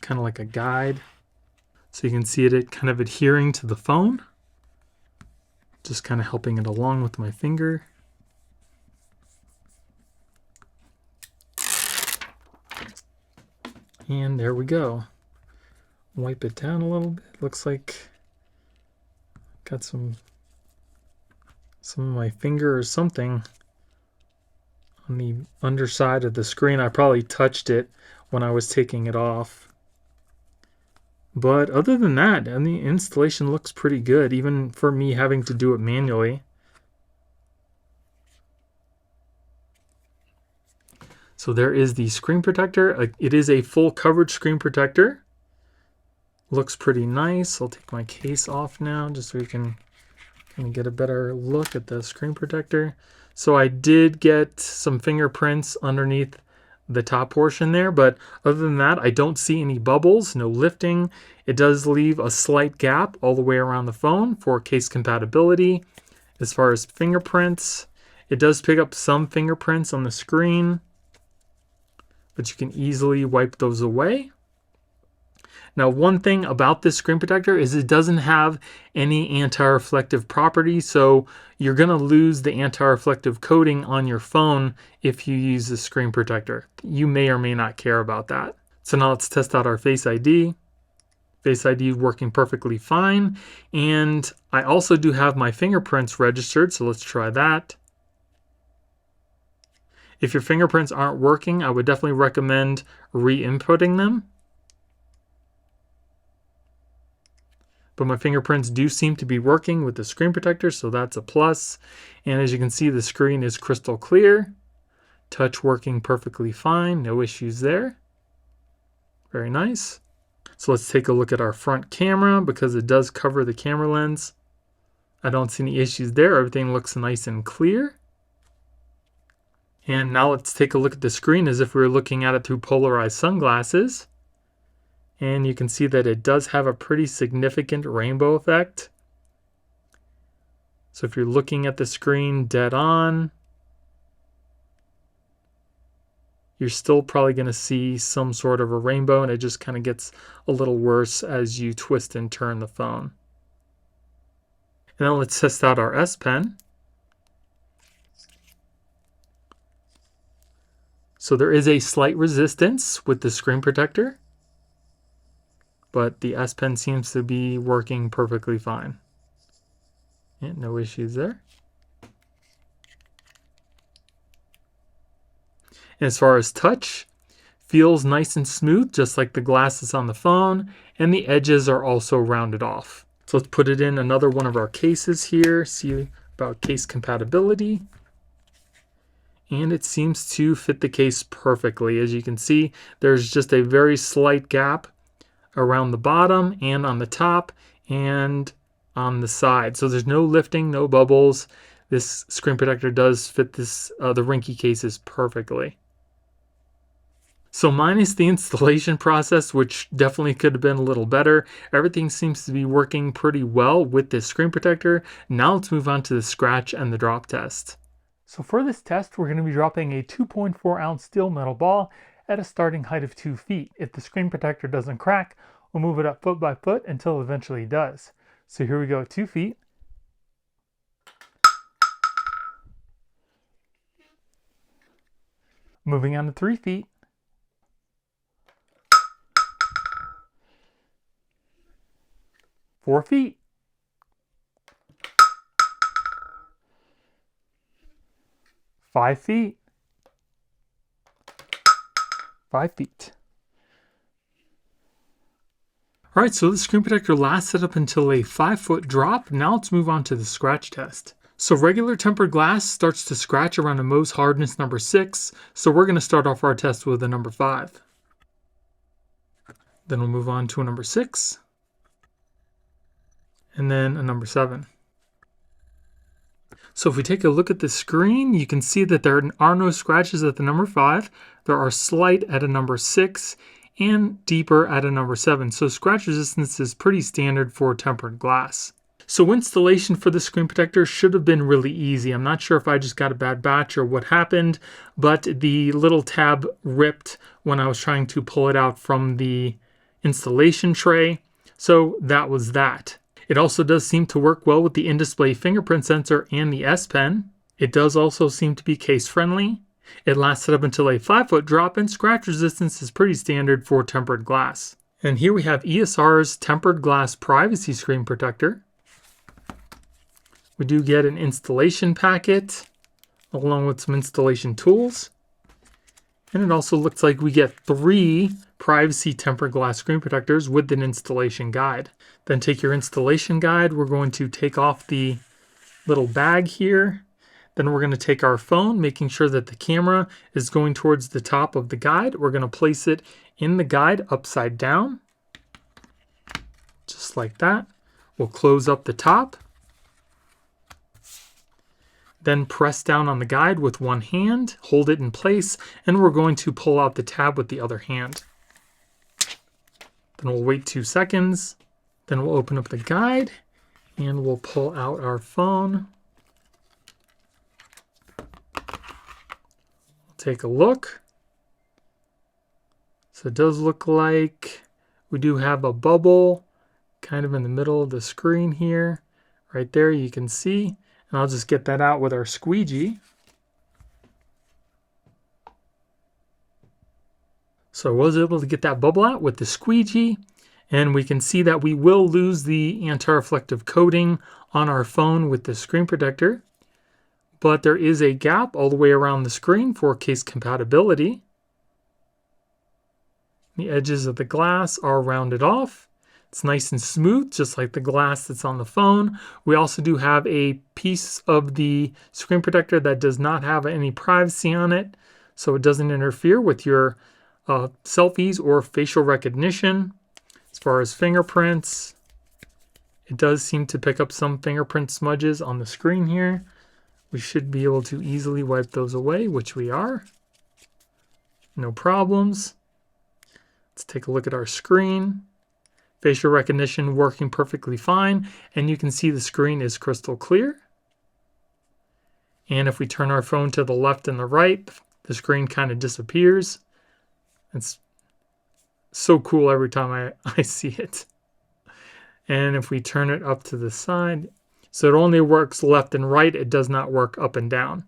kind of like a guide. So you can see it kind of adhering to the phone. Just kind of helping it along with my finger. And there we go. Wipe it down a little bit. Looks like got some of my finger or something on the underside of the screen. I probably touched it when I was taking it off. But other than that, and the installation looks pretty good, even for me having to do it manually. So there is the screen protector. It is a full coverage screen protector. Looks pretty nice. I'll take my case off now just so we can kind of get a better look at the screen protector. So I did get some fingerprints underneath the top portion there, but other than that, I don't see any bubbles, no lifting. It does leave a slight gap all the way around the phone for case compatibility. As far as fingerprints, it does pick up some fingerprints on the screen, but you can easily wipe those away. Now, one thing about this screen protector is it doesn't have any anti-reflective properties, so you're going to lose the anti-reflective coating on your phone if you use the screen protector. You may or may not care about that. So now let's test out our Face ID. Face ID is working perfectly fine, and I also do have my fingerprints registered, so let's try that. If your fingerprints aren't working, I would definitely recommend re-inputting them. But my fingerprints do seem to be working with the screen protector, so that's a plus. And as you can see, the screen is crystal clear. Touch working perfectly fine, no issues there. Very nice. So let's take a look at our front camera because it does cover the camera lens. I don't see any issues there. Everything looks nice and clear. And now let's take a look at the screen as if we were looking at it through polarized sunglasses. And you can see that it does have a pretty significant rainbow effect. So if you're looking at the screen dead on, you're still probably going to see some sort of a rainbow, and it just kind of gets a little worse as you twist and turn the phone. And then let's test out our S Pen. So there is a slight resistance with the screen protector, but the S Pen seems to be working perfectly fine. Yeah, no issues there. And as far as touch, feels nice and smooth, just like the glass is on the phone, and the edges are also rounded off. So let's put it in another one of our cases here, see about case compatibility. And it seems to fit the case perfectly. As you can see, there's just a very slight gap around the bottom and on the top and on the side. So there's no lifting, no bubbles. This screen protector does fit this the Ringke cases perfectly. So minus the installation process, which definitely could have been a little better, everything seems to be working pretty well with this screen protector. Now let's move on to the scratch and the drop test. So for this test, we're going to be dropping a 2.4 ounce steel metal ball at a starting height of 2 feet. If the screen protector doesn't crack, we'll move it up foot by foot until it eventually does. So here we go, 2 feet. Moving on to 3 feet. 4 feet. 5 feet. 5 feet. All right, so the screen protector lasted up until a 5-foot drop. Now let's move on to the scratch test. So regular tempered glass starts to scratch around a Mohs hardness number 6. So we're going to start off our test with a number 5. Then we'll move on to a number 6. And then a number 7. So if we take a look at the screen, you can see that there are no scratches at the number 5. There are slight at a number 6 and deeper at a number 7. So scratch resistance is pretty standard for tempered glass. So installation for the screen protector should have been really easy. I'm not sure if I just got a bad batch or what happened, but the little tab ripped when I was trying to pull it out from the installation tray. So that was that. It also does seem to work well with the in-display fingerprint sensor and the S Pen. It does also seem to be case friendly. It lasted up until a 5-foot drop, and scratch resistance is pretty standard for tempered glass. And here we have ESR's tempered glass privacy screen protector. We do get an installation packet along with some installation tools. And it also looks like we get 3 privacy tempered glass screen protectors with an installation guide. Then take your installation guide. We're going to take off the little bag here. Then we're going to take our phone, making sure that the camera is going towards the top of the guide. We're going to place it in the guide upside down, just like that. We'll close up the top. Then press down on the guide with one hand, hold it in place, and we're going to pull out the tab with the other hand. Then we'll wait 2 seconds. Then we'll open up the guide and we'll pull out our phone. Take a look. So it does look like we do have a bubble kind of in the middle of the screen here. Right there you can see. And I'll just get that out with our squeegee. So I was able to get that bubble out with the squeegee. And we can see that we will lose the anti-reflective coating on our phone with the screen protector. But there is a gap all the way around the screen for case compatibility. The edges of the glass are rounded off. It's nice and smooth, just like the glass that's on the phone. We also do have a piece of the screen protector that does not have any privacy on it, so it doesn't interfere with your selfies or facial recognition. As far as fingerprints, it does seem to pick up some fingerprint smudges on the screen here. We should be able to easily wipe those away, which we are. No problems. Let's take a look at our screen. Facial recognition working perfectly fine, and you can see the screen is crystal clear. And if we turn our phone to the left and the right, the screen kind of disappears. It's so cool every time I see it. And if we turn it up to the side, So it only works left and right. It does not work up and down.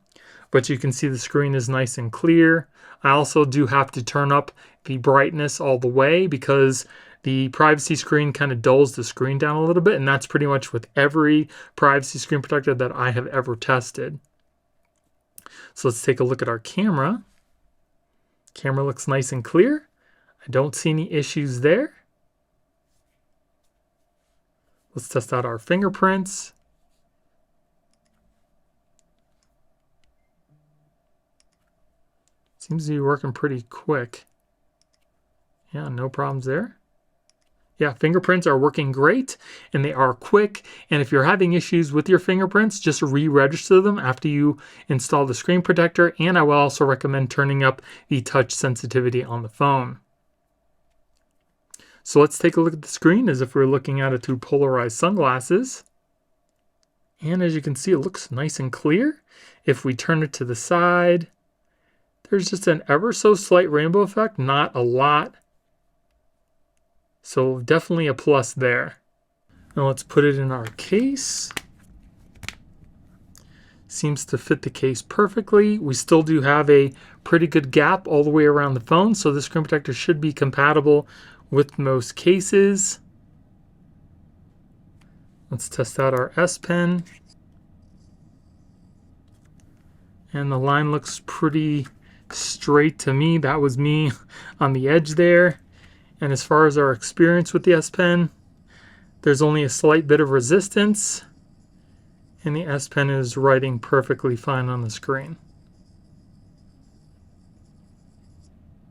But you can see the screen is nice and clear. I also do have to turn up the brightness all the way because the privacy screen kind of dulls the screen down a little bit, and that's pretty much with every privacy screen protector that I have ever tested. So let's take a look at our camera. Camera looks nice and clear. I don't see any issues there. Let's test out our fingerprints. Seems to be working pretty quick. Yeah, no problems there. Yeah, fingerprints are working great and they are quick. And if you're having issues with your fingerprints, just re-register them after you install the screen protector. And I will also recommend turning up the touch sensitivity on the phone. So let's take a look at the screen as if we were looking at it through polarized sunglasses. And as you can see, it looks nice and clear. If we turn it to the side, there's just an ever so slight rainbow effect, not a lot. So definitely a plus there. Now let's put it in our case. Seems to fit the case perfectly. We still do have a pretty good gap all the way around the phone, so the screen protector should be compatible with most cases. Let's test out our S Pen. And the line looks pretty straight to me. That was me on the edge there. And as far as our experience with the S Pen, there's only a slight bit of resistance, and the S Pen is writing perfectly fine on the screen.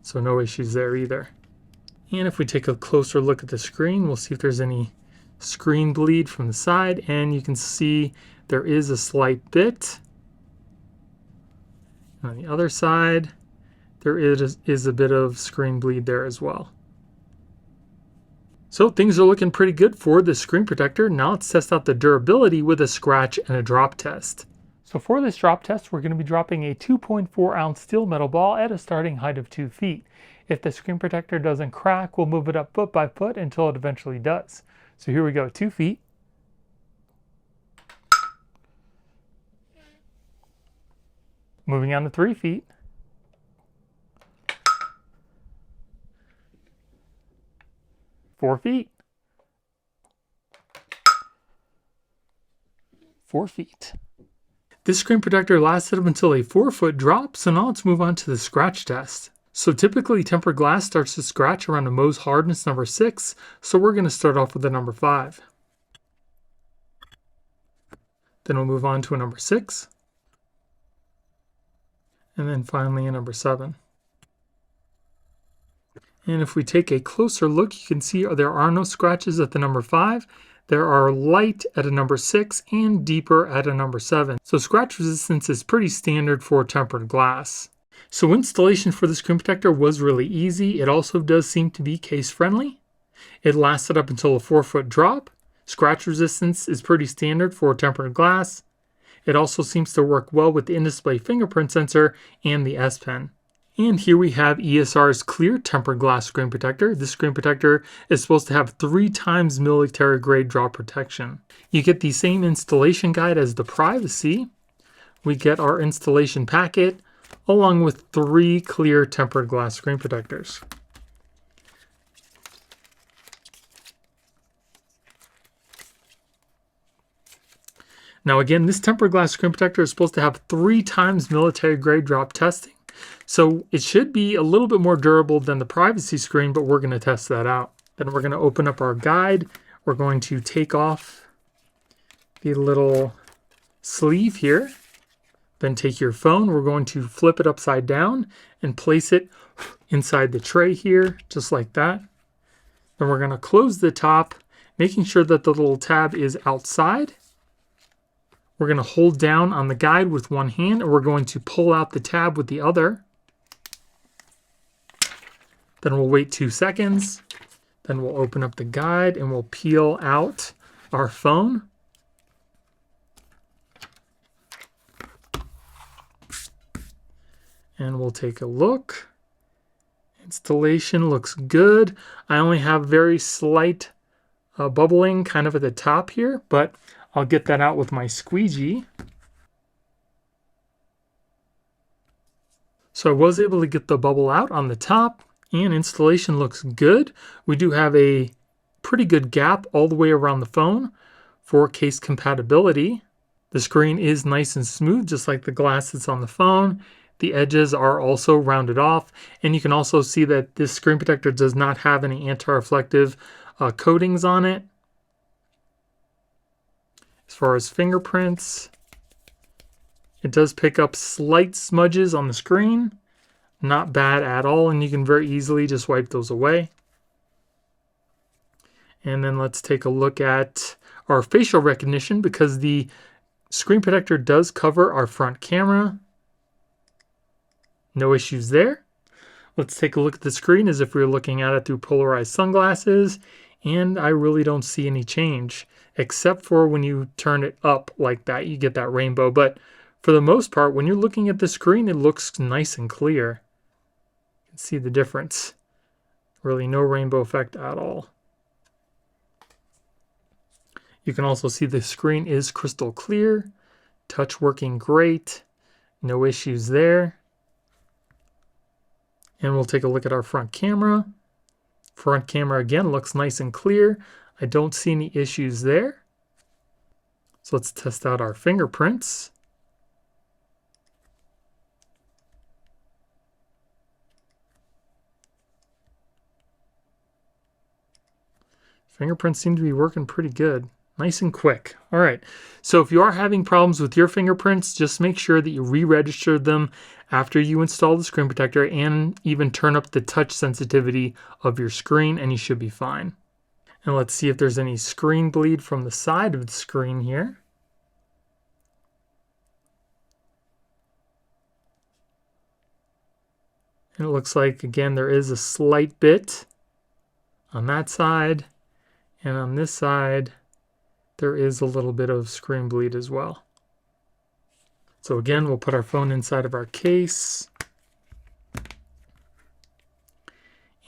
So no issues there either. And if we take a closer look at the screen, we'll see if there's any screen bleed from the side, and you can see there is a slight bit. On the other side, there is a bit of screen bleed there as well. So things are looking pretty good for the screen protector. Now let's test out the durability with a scratch and a drop test. So for this drop test, we're going to be dropping a 2.4 ounce steel metal ball at a starting height of 2 feet. If the screen protector doesn't crack, we'll move it up foot by foot until it eventually does. So here we go, 2 feet. Moving on to 3 feet. 4 feet. 4 feet. This screen protector lasted up until a 4-foot drop, so now let's move on to the scratch test. So typically tempered glass starts to scratch around a Mohs hardness number 6, so we're going to start off with a number 5. Then we'll move on to a number 6. And then finally a number 7. And if we take a closer look, you can see there are no scratches at the number 5. There are light at a number 6 and deeper at a number 7. So scratch resistance is pretty standard for tempered glass. So installation for the screen protector was really easy. It also does seem to be case friendly. It lasted up until a 4-foot drop. Scratch resistance is pretty standard for tempered glass. It also seems to work well with the in-display fingerprint sensor and the S Pen. And here we have ESR's clear tempered glass screen protector. This screen protector is supposed to have 3 times military grade drop protection. You get the same installation guide as the privacy. We get our installation packet along with 3 clear tempered glass screen protectors. Now again, this tempered glass screen protector is supposed to have 3 times military grade drop testing. So it should be a little bit more durable than the privacy screen, but we're going to test that out. Then we're going to open up our guide. We're going to take off the little sleeve here. Then take your phone. We're going to flip it upside down and place it inside the tray here, just like that. Then we're going to close the top, making sure that the little tab is outside. We're going to hold down on the guide with one hand, and we're going to pull out the tab with the other. Then we'll wait 2 seconds. Then we'll open up the guide and we'll peel out our phone. And we'll take a look. Installation looks good. I only have very slight bubbling kind of at the top here, but I'll get that out with my squeegee. So I was able to get the bubble out on the top, and installation looks good. We do have a pretty good gap all the way around the phone for case compatibility. The screen is nice and smooth, just like the glass that's on the phone. The edges are also rounded off, and you can also see that this screen protector does not have any anti-reflective coatings on it. As far as fingerprints, it does pick up slight smudges on the screen. Not bad at all, and you can very easily just wipe those away. And then let's take a look at our facial recognition, because the screen protector does cover our front camera. No issues there. Let's take a look at the screen as if we were looking at it through polarized sunglasses, and I really don't see any change, except for when you turn it up like that, you get that rainbow. But for the most part, when you're looking at the screen, it looks nice and clear. You can see the difference. Really no rainbow effect at all. You can also see the screen is crystal clear, touch working great, no issues there. And we'll take a look at our front camera. Front camera again looks nice and clear. I don't see any issues there. So let's test out our fingerprints. Fingerprints seem to be working pretty good. Nice and quick. All right, so if you are having problems with your fingerprints, just make sure that you re-register them after you install the screen protector, and even turn up the touch sensitivity of your screen, and you should be fine. And let's see if there's any screen bleed from the side of the screen here. And it looks like, again, there is a slight bit on that side, and on this side there is a little bit of screen bleed as well. So again, we'll put our phone inside of our case,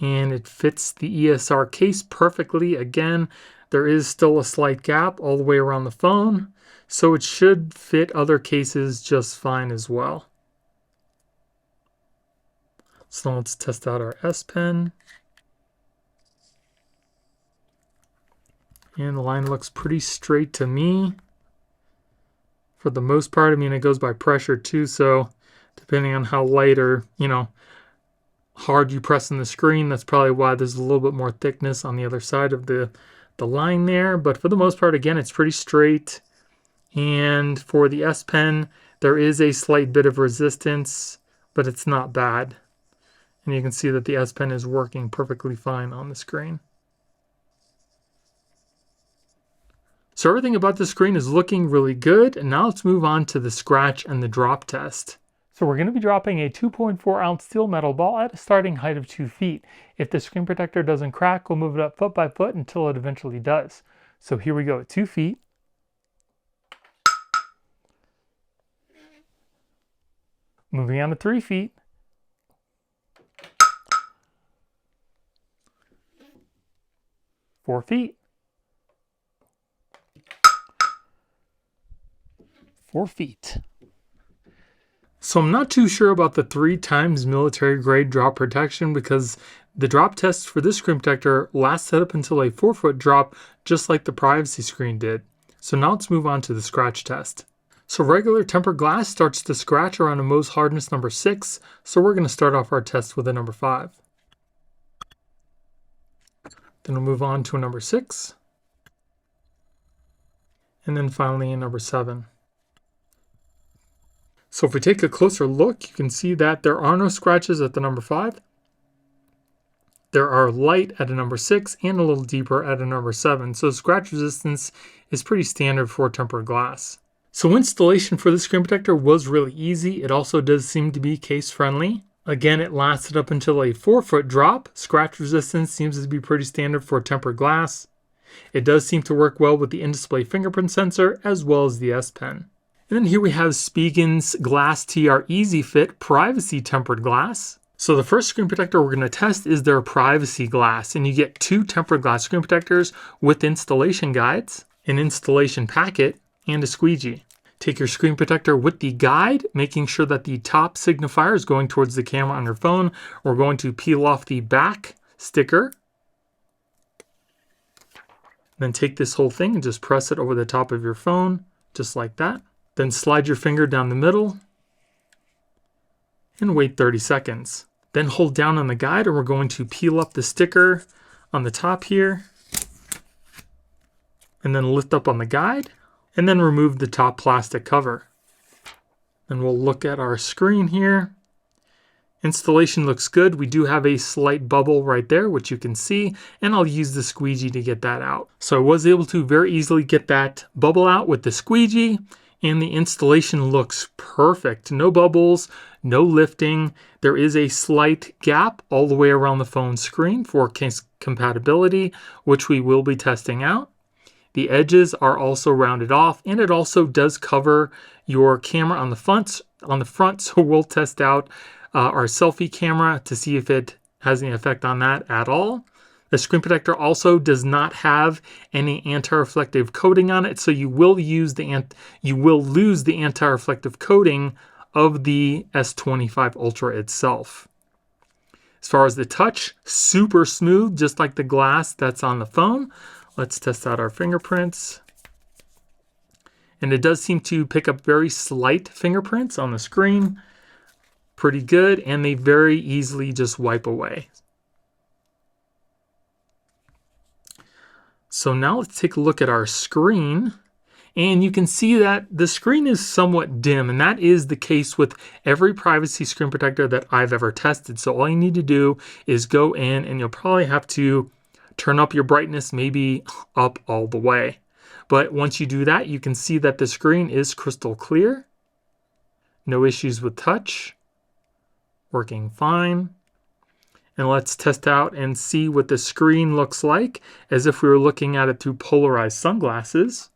and it fits the ESR case perfectly. Again, there is still a slight gap all the way around the phone, so it should fit other cases just fine as well. So let's test out our S Pen. And the line looks pretty straight to me. For the most part, I mean, it goes by pressure too, so depending on how light or, hard you press on the screen, that's probably why there's a little bit more thickness on the other side of the line there. But for the most part, again, it's pretty straight. And for the S Pen, there is a slight bit of resistance, but it's not bad. And you can see that the S Pen is working perfectly fine on the screen. So everything about the screen is looking really good, and now let's move on to the scratch and the drop test. So we're going to be dropping a 2.4 ounce steel metal ball at a starting height of 2 feet. If the screen protector doesn't crack, we'll move it up foot by foot until it eventually does. So here we go at 2 feet. Moving on to 3 feet. 4 feet. 4 feet. So I'm not too sure about the 3 times military grade drop protection, because the drop test for this screen protector lasted up until a 4-foot drop, just like the privacy screen did. So now let's move on to the scratch test. So regular tempered glass starts to scratch around a Mohs hardness number 6, so we're going to start off our test with a number 5. Then we'll move on to a number 6. And then finally a number 7. So if we take a closer look, you can see that there are no scratches at the number 5. There are light at a number 6 and a little deeper at a number 7. So scratch resistance is pretty standard for tempered glass. So installation for the screen protector was really easy. It also does seem to be case friendly. Again, it lasted up until a 4-foot drop. Scratch resistance seems to be pretty standard for tempered glass. It does seem to work well with the in-display fingerprint sensor as well as the S Pen. And then here we have SPIGEN's Glass TR Easy Fit Privacy Tempered Glass. So the first screen protector we're going to test is their Privacy Glass, and you get 2 tempered glass screen protectors with installation guides. an installation packet, and a squeegee. Take your screen protector with the guide, making sure that the top signifier is going towards the camera on your phone. We're going to peel off the back sticker. Then take this whole thing and just press it over the top of your phone, just like that. Then slide your finger down the middle and wait 30 seconds. Then hold down on the guide and we're going to peel up the sticker on the top here. And then lift up on the guide. And then remove the top plastic cover. And we'll look at our screen here. Installation looks good. We do have a slight bubble right there, which you can see, and I'll use the squeegee to get that out. So I was able to very easily get that bubble out with the squeegee, and the installation looks perfect. No bubbles, no lifting. There is a slight gap all the way around the phone screen for case compatibility, which we will be testing out. The edges are also rounded off, and it also does cover your camera on the front. So we'll test out our selfie camera to see if it has any effect on that at all. The screen protector also does not have any anti-reflective coating on it, so you will lose the anti-reflective coating of the S25 Ultra itself. As far as the touch, super smooth, just like the glass that's on the phone. Let's test out our fingerprints. And it does seem to pick up very slight fingerprints on the screen. Pretty good, and they very easily just wipe away. So now let's take a look at our screen. And you can see that the screen is somewhat dim, and that is the case with every privacy screen protector that I've ever tested. So all you need to do is go in, and you'll probably have to turn up your brightness, maybe up all the way. But once you do that, you can see that the screen is crystal clear. No issues with touch. Working fine. And let's test out and see what the screen looks like as if we were looking at it through polarized sunglasses.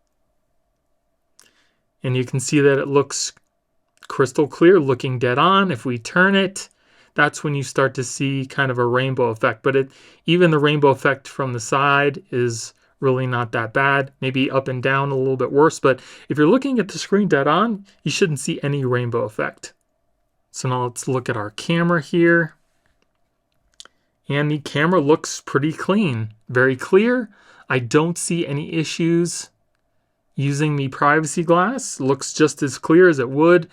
And you can see that it looks crystal clear, looking dead on. If we turn it, that's when you start to see kind of a rainbow effect. But even the rainbow effect from the side is really not that bad. Maybe up and down a little bit worse. But if you're looking at the screen dead on, you shouldn't see any rainbow effect. So now let's look at our camera here. And the camera looks pretty clean, very clear. I don't see any issues using the privacy glass. Looks just as clear as it would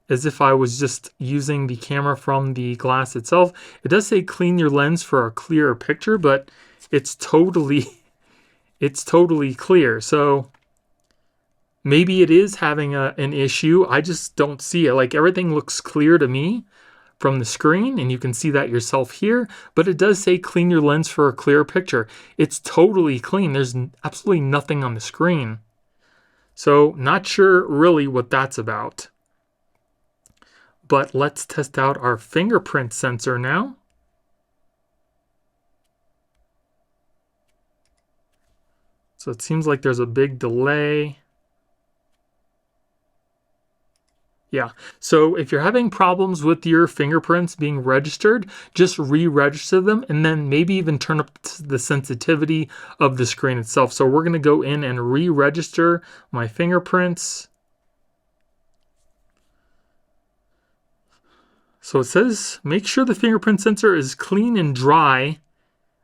as if I was just using the camera from the glass itself. It does say clean your lens for a clearer picture, but it's totally clear. So maybe it is having an issue. I just don't see it. Like, everything looks clear to me from the screen, and you can see that yourself here, but it does say clean your lens for a clear picture. It's totally clean. There's absolutely nothing on the screen. So not sure really what that's about. But let's test out our fingerprint sensor now. So it seems like there's a big delay. Yeah, so if you're having problems with your fingerprints being registered, just re-register them and then maybe even turn up the sensitivity of the screen itself. So we're going to go in and re-register my fingerprints. So it says, make sure the fingerprint sensor is clean and dry,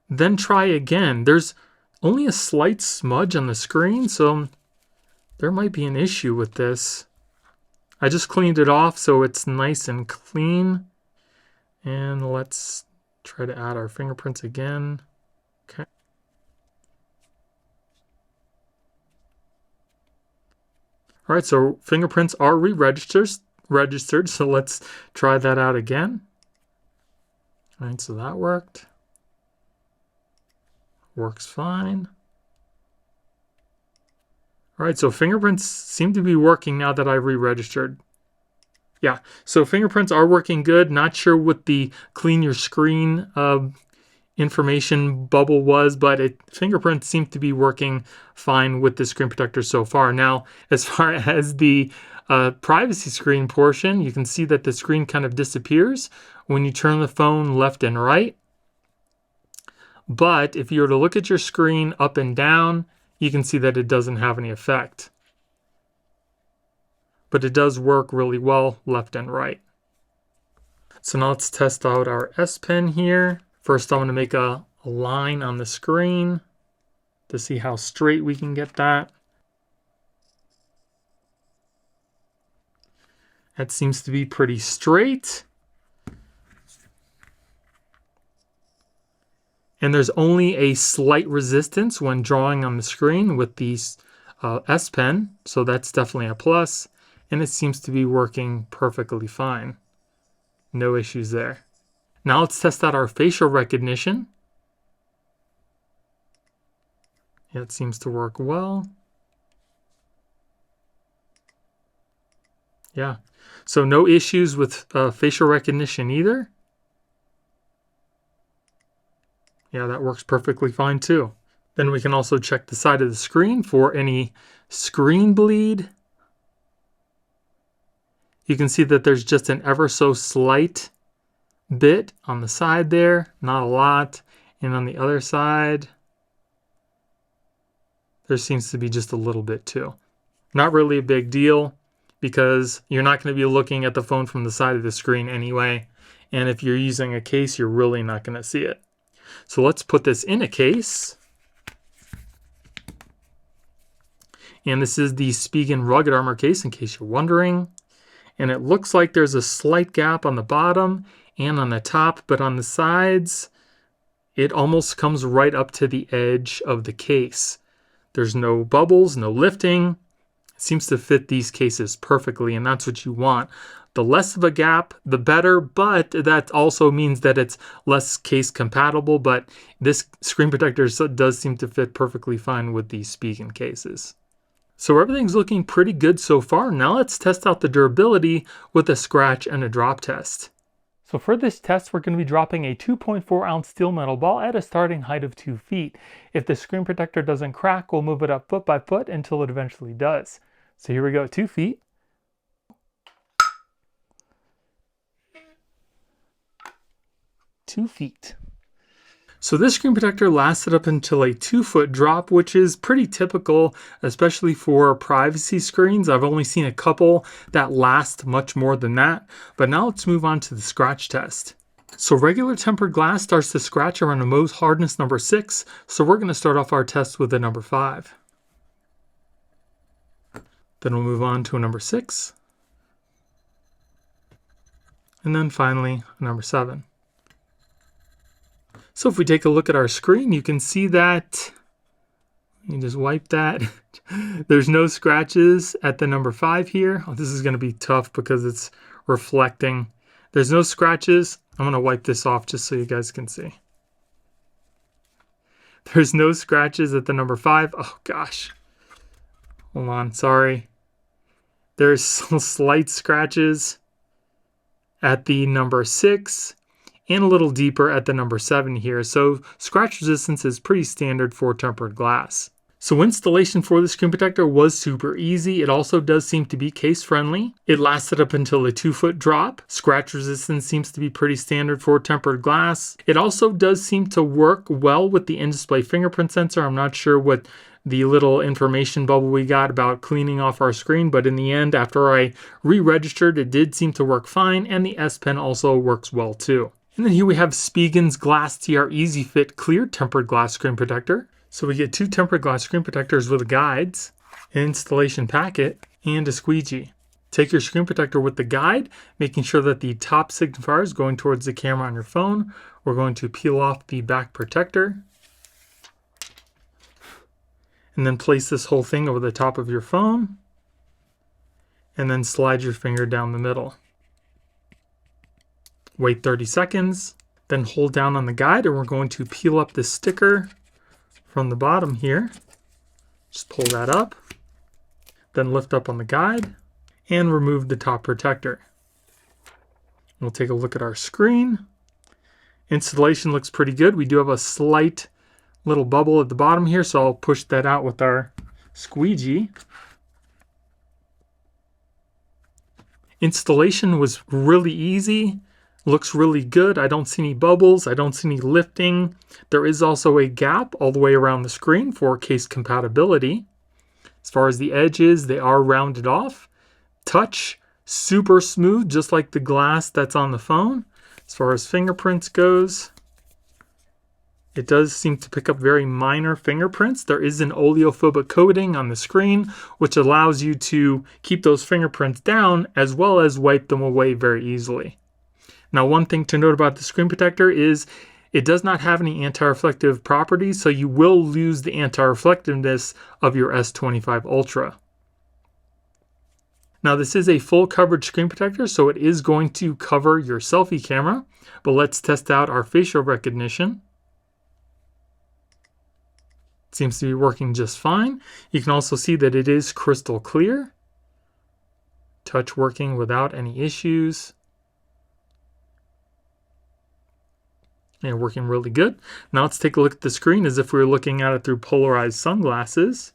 then try again. There's only a slight smudge on the screen, so there might be an issue with this. I just cleaned it off so it's nice and clean. And let's try to add our fingerprints again. Okay. All right, so fingerprints are registered, so let's try that out again. All right, so that worked. Works fine. All right, so fingerprints seem to be working now that I've re-registered. Yeah, so fingerprints are working good. Not sure what the clean your screen information bubble was, but fingerprints seem to be working fine with the screen protector so far. Now, as far as the privacy screen portion, you can see that the screen kind of disappears when you turn the phone left and right. But if you were to look at your screen up and down, you can see that it doesn't have any effect. But it does work really well left and right. So now let's test out our S Pen here. First, I'm going to make a line on the screen to see how straight we can get that. That seems to be pretty straight. And there's only a slight resistance when drawing on the screen with the S Pen, so that's definitely a plus. And it seems to be working perfectly fine. No issues there. Now let's test out our facial recognition. Yeah, it seems to work well. Yeah, so no issues with facial recognition either. Yeah, that works perfectly fine too. Then we can also check the side of the screen for any screen bleed. You can see that there's just an ever so slight bit on the side there, not a lot. And on the other side, there seems to be just a little bit too. Not really a big deal because you're not going to be looking at the phone from the side of the screen anyway. And if you're using a case, you're really not going to see it. So let's put this in a case. And this is the SPIGEN Rugged Armor case, in case you're wondering. And it looks like there's a slight gap on the bottom and on the top, but on the sides, it almost comes right up to the edge of the case. There's no bubbles, no lifting. It seems to fit these cases perfectly, and that's what you want. The less of a gap, the better, but that also means that it's less case compatible, but this screen protector does seem to fit perfectly fine with these SPIGEN cases. So everything's looking pretty good so far. Now let's test out the durability with a scratch and a drop test. So for this test, we're going to be dropping a 2.4 ounce steel metal ball at a starting height of 2 feet. If the screen protector doesn't crack, we'll move it up foot by foot until it eventually does. So here we go, 2 feet. 2 feet. So this screen protector lasted up until a 2-foot drop, which is pretty typical, especially for privacy screens. I've only seen a couple that last much more than that. But now let's move on to the scratch test. So regular tempered glass starts to scratch around a Mohs hardness number 6. So we're going to start off our test with a number 5. Then we'll move on to a number 6. And then finally, a number 7. So if we take a look at our screen, you can see that, you just wipe that. There's no scratches at the number 5 here. Oh, this is going to be tough because it's reflecting. There's no scratches. I'm going to wipe this off just so you guys can see. There's no scratches at the number 5. Oh gosh. Hold on, sorry. There's some slight scratches at the number 6. And a little deeper at the number 7 here. So scratch resistance is pretty standard for tempered glass. So installation for the screen protector was super easy. It also does seem to be case friendly. It lasted up until a 2-foot drop. Scratch resistance seems to be pretty standard for tempered glass. It also does seem to work well with the in-display fingerprint sensor. I'm not sure what the little information bubble we got about cleaning off our screen, but in the end, after I re-registered, it did seem to work fine, and the S Pen also works well too. And then here we have SPIGEN's Glass TR Easy Fit Clear Tempered Glass Screen Protector. So we get 2 tempered glass screen protectors with guides, an installation packet, and a squeegee. Take your screen protector with the guide, making sure that the top signifier is going towards the camera on your phone. We're going to peel off the back protector. And then place this whole thing over the top of your phone. And then slide your finger down the middle. Wait 30 seconds, then hold down on the guide, and we're going to peel up this sticker from the bottom here. Just pull that up, then lift up on the guide, and remove the top protector. We'll take a look at our screen. Installation looks pretty good. We do have a slight little bubble at the bottom here, so I'll push that out with our squeegee. Installation was really easy. Looks really good. I don't see any bubbles. I don't see any lifting. There is also a gap all the way around the screen for case compatibility. As far as the edges, they are rounded off. Touch, super smooth, just like the glass that's on the phone. As far as fingerprints goes, it does seem to pick up very minor fingerprints. There is an oleophobic coating on the screen, which allows you to keep those fingerprints down as well as wipe them away very easily. Now, one thing to note about the screen protector is it does not have any anti-reflective properties, so you will lose the anti-reflectiveness of your S25 Ultra. Now, this is a full coverage screen protector, so it is going to cover your selfie camera, but let's test out our facial recognition. It seems to be working just fine. You can also see that it is crystal clear. Touch working without any issues. And working really good. Now let's take a look at the screen as if we were looking at it through polarized sunglasses.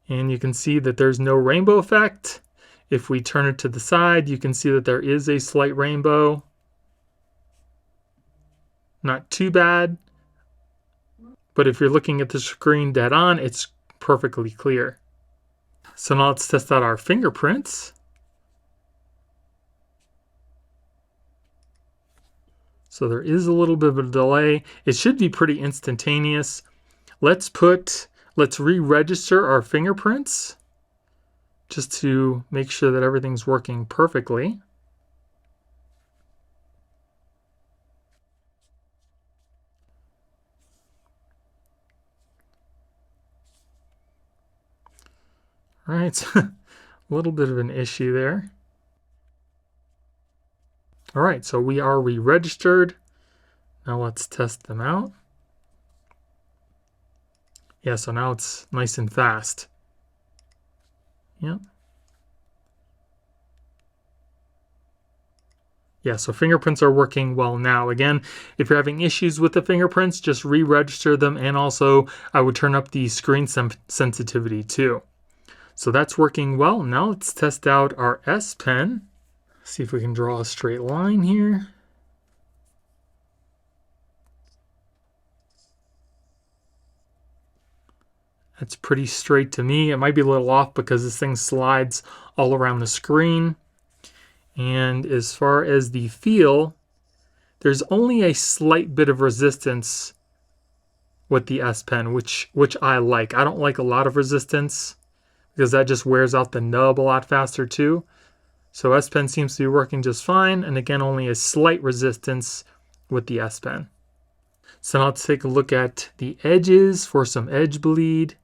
And you can see that there's no rainbow effect. If we turn it to the side, you can see that there is a slight rainbow. Not too bad. But if you're looking at the screen dead on, it's perfectly clear. So now let's test out our fingerprints. So there is a little bit of a delay. It should be pretty instantaneous. Let's re-register our fingerprints just to make sure that everything's working perfectly. All right, a little bit of an issue there. All right, so we are re-registered. Now let's test them out. Yeah, so now it's nice and fast. Yep. Yeah, so fingerprints are working well now. Again, if you're having issues with the fingerprints, just re-register them, and also I would turn up the screen sensitivity too. So that's working well. Now let's test out our S Pen. See if we can draw a straight line here. That's pretty straight to me. It might be a little off because this thing slides all around the screen. And as far as the feel, there's only a slight bit of resistance with the S Pen, which I like. I don't like a lot of resistance because that just wears out the nub a lot faster too. So S Pen seems to be working just fine, and again, only a slight resistance with the S Pen. So now let's take a look at the edges for some edge bleed.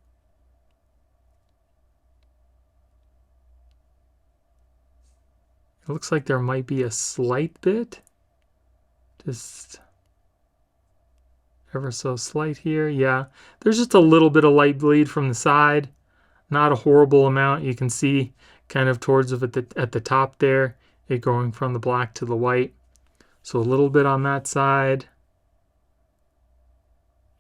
It looks like there might be a slight bit, just ever so slight here. Yeah, there's just a little bit of light bleed from the side, not a horrible amount. You can see kind of towards at the top there, it going from the black to the white. So a little bit on that side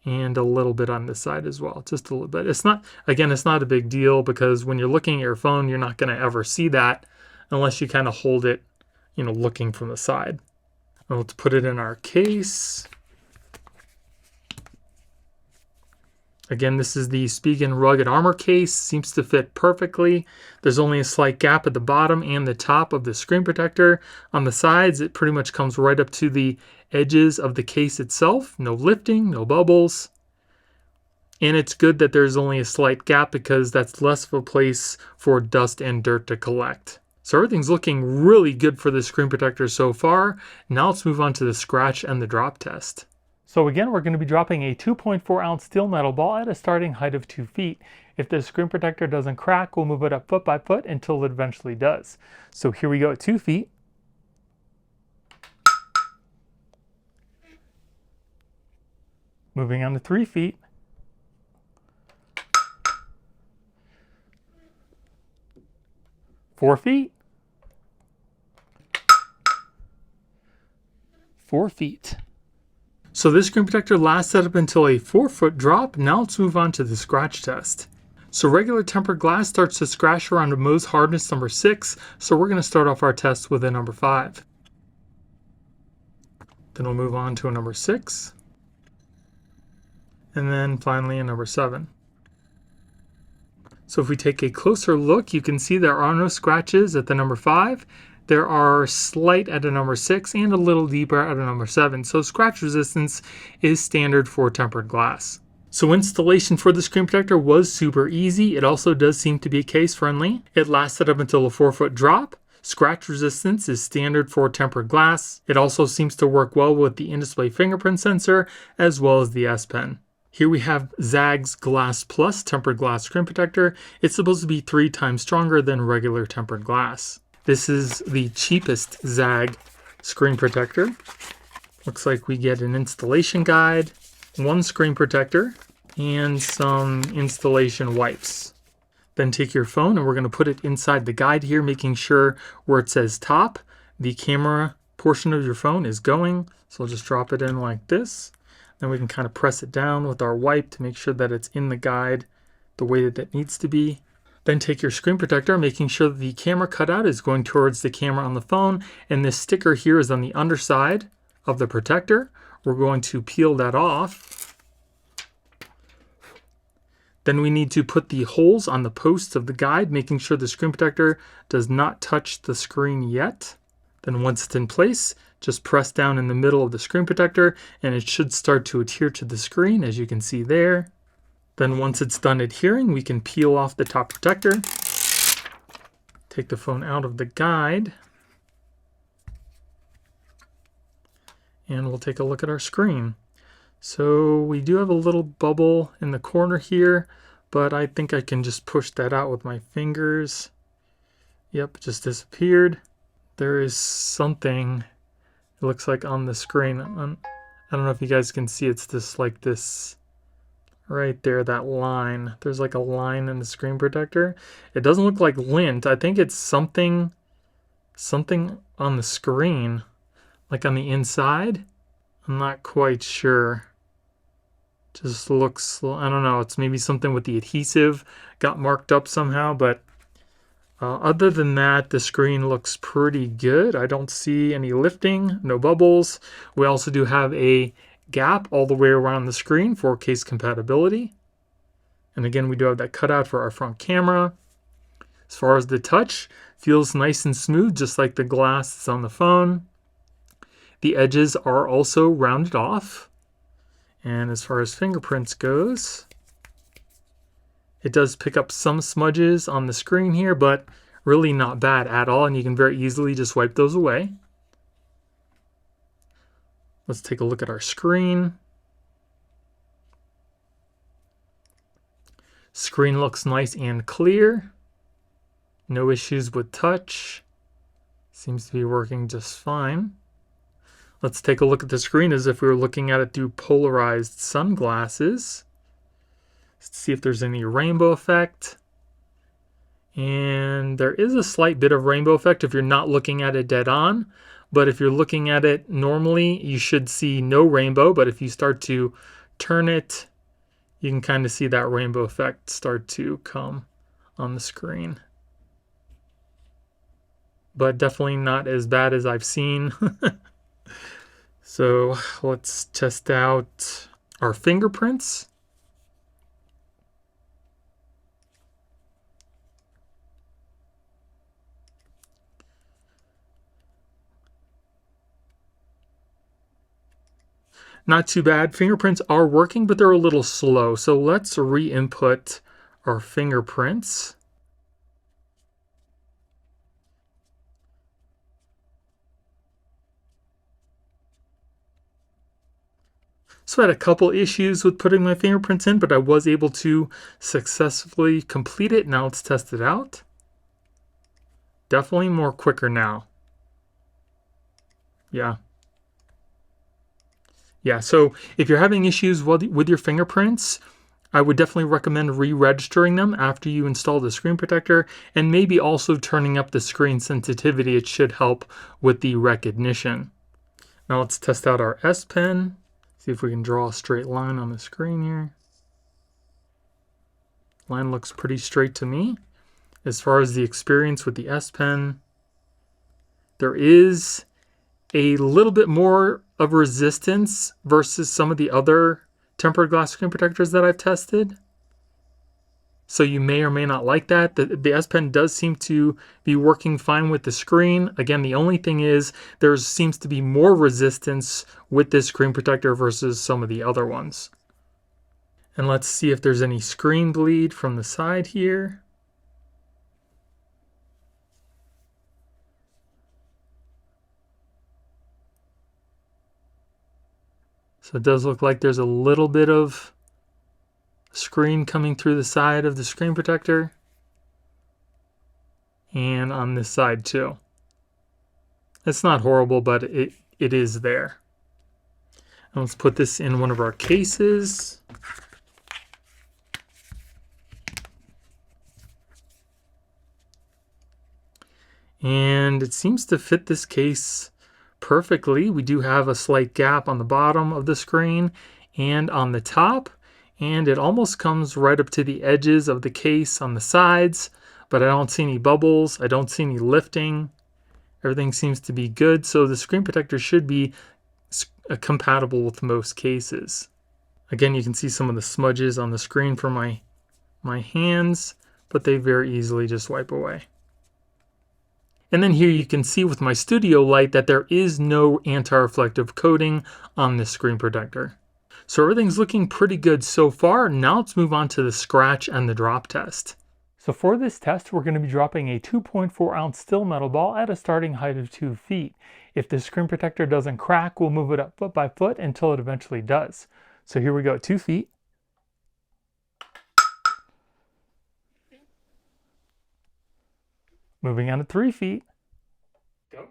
and a little bit on this side as well, just a little bit. It's not, again, it's not a big deal because when you're looking at your phone, you're not going to ever see that unless you kind of hold it, you know, looking from the side. Now let's put it in our case. Again, this is the SPIGEN Rugged Armor case. Seems to fit perfectly. There's only a slight gap at the bottom and the top of the screen protector. On the sides, it pretty much comes right up to the edges of the case itself. No lifting, no bubbles. And it's good that there's only a slight gap because that's less of a place for dust and dirt to collect. So everything's looking really good for the screen protector so far. Now let's move on to the scratch and the drop test. So again, we're going to be dropping a 2.4 ounce steel metal ball at a starting height of 2 feet. If the screen protector doesn't crack, we'll move it up foot by foot until it eventually does. So here we go at 2 feet. Moving on to 3 feet. 4 feet. 4 feet. So this screen protector lasted up until a 4-foot drop. Now let's move on to the scratch test. So regular tempered glass starts to scratch around a Mohs hardness number 6, so we're going to start off our test with a number 5. Then we'll move on to a number 6, and then finally a number 7. So if we take a closer look, you can see there are no scratches at the number 5. There are slight at a number 6 and a little deeper at a number 7. So scratch resistance is standard for tempered glass. So installation for the screen protector was super easy. It also does seem to be case friendly. It lasted up until a 4-foot drop. Scratch resistance is standard for tempered glass. It also seems to work well with the in-display fingerprint sensor as well as the S Pen. Here we have ZAGG's Glass Plus tempered glass screen protector. It's supposed to be 3 times stronger than regular tempered glass. This is the cheapest ZAGG screen protector. Looks like we get an installation guide, 1 screen protector, and some installation wipes. Then take your phone and we're going to put it inside the guide here, making sure where it says top, the camera portion of your phone is going. So I'll just drop it in like this. Then we can kind of press it down with our wipe to make sure that it's in the guide the way that it needs to be. Then take your screen protector, making sure that the camera cutout is going towards the camera on the phone, and this sticker here is on the underside of the protector. We're going to peel that off. Then we need to put the holes on the posts of the guide, making sure the screen protector does not touch the screen yet. Then once it's in place, just press down in the middle of the screen protector and it should start to adhere to the screen, as you can see there. Then once it's done adhering, we can peel off the top protector, take the phone out of the guide, and we'll take a look at our screen. So we do have a little bubble in the corner here, but I think I can just push that out with my fingers. Yep, it just disappeared. There is something, it looks like on the screen. I don't know if you guys can see, it's just like this right there, that line. There's like a line in the screen protector. It doesn't look like lint. I think it's something on the screen, like on the inside. I'm not quite sure. Just looks, I don't know, it's maybe something with the adhesive got marked up somehow, but other than that, the screen looks pretty good. I don't see any lifting, no bubbles. We also do have a gap all the way around the screen for case compatibility. And again, we do have that cutout for our front camera. As far as the touch, feels nice and smooth, just like the glass that's on the phone. The edges are also rounded off. And as far as fingerprints goes, it does pick up some smudges on the screen here, but really not bad at all, and you can very easily just wipe those away. Let's take a look at our screen. Screen looks nice and clear. No issues with touch. Seems to be working just fine. Let's take a look at the screen as if we were looking at it through polarized sunglasses. Let's see if there's any rainbow effect. And there is a slight bit of rainbow effect if you're not looking at it dead on. But if you're looking at it normally, you should see no rainbow. But if you start to turn it, you can kind of see that rainbow effect start to come on the screen. But definitely not as bad as I've seen. So let's test out our fingerprints. Not too bad. Fingerprints are working, but they're a little slow. So let's re-input our fingerprints. So I had a couple issues with putting my fingerprints in, but I was able to successfully complete it. Now let's test it out. Definitely more quicker now. Yeah, so if you're having issues with your fingerprints, I would definitely recommend re-registering them after you install the screen protector, and maybe also turning up the screen sensitivity. It should help with the recognition. Now let's test out our S Pen. See if we can draw a straight line on the screen here. Line looks pretty straight to me. As far as the experience with the S Pen, there is a little bit more of resistance versus some of the other tempered glass screen protectors that I've tested. So you may or may not like that. The S Pen does seem to be working fine with the screen. Again, the only thing is there seems to be more resistance with this screen protector versus some of the other ones. And let's see if there's any screen bleed from the side here. So it does look like there's a little bit of screen coming through the side of the screen protector. And on this side too. It's not horrible, but it is there. And let's put this in one of our cases. And it seems to fit this case perfectly. We do have a slight gap on the bottom of the screen and on the top, and it almost comes right up to the edges of the case on the sides, but I don't see any bubbles. I don't see any lifting. Everything seems to be good, so the screen protector should be compatible with most cases. Again, you can see some of the smudges on the screen from my hands, but they very easily just wipe away. And then here you can see with my studio light that there is no anti-reflective coating on this screen protector. So everything's looking pretty good so far. Now let's move on to the scratch and the drop test. So for this test, we're going to be dropping a 2.4 ounce steel metal ball at a starting height of 2 feet. If the screen protector doesn't crack, we'll move it up foot by foot until it eventually does. So here we go, 2 feet. Moving on to 3 feet. Go.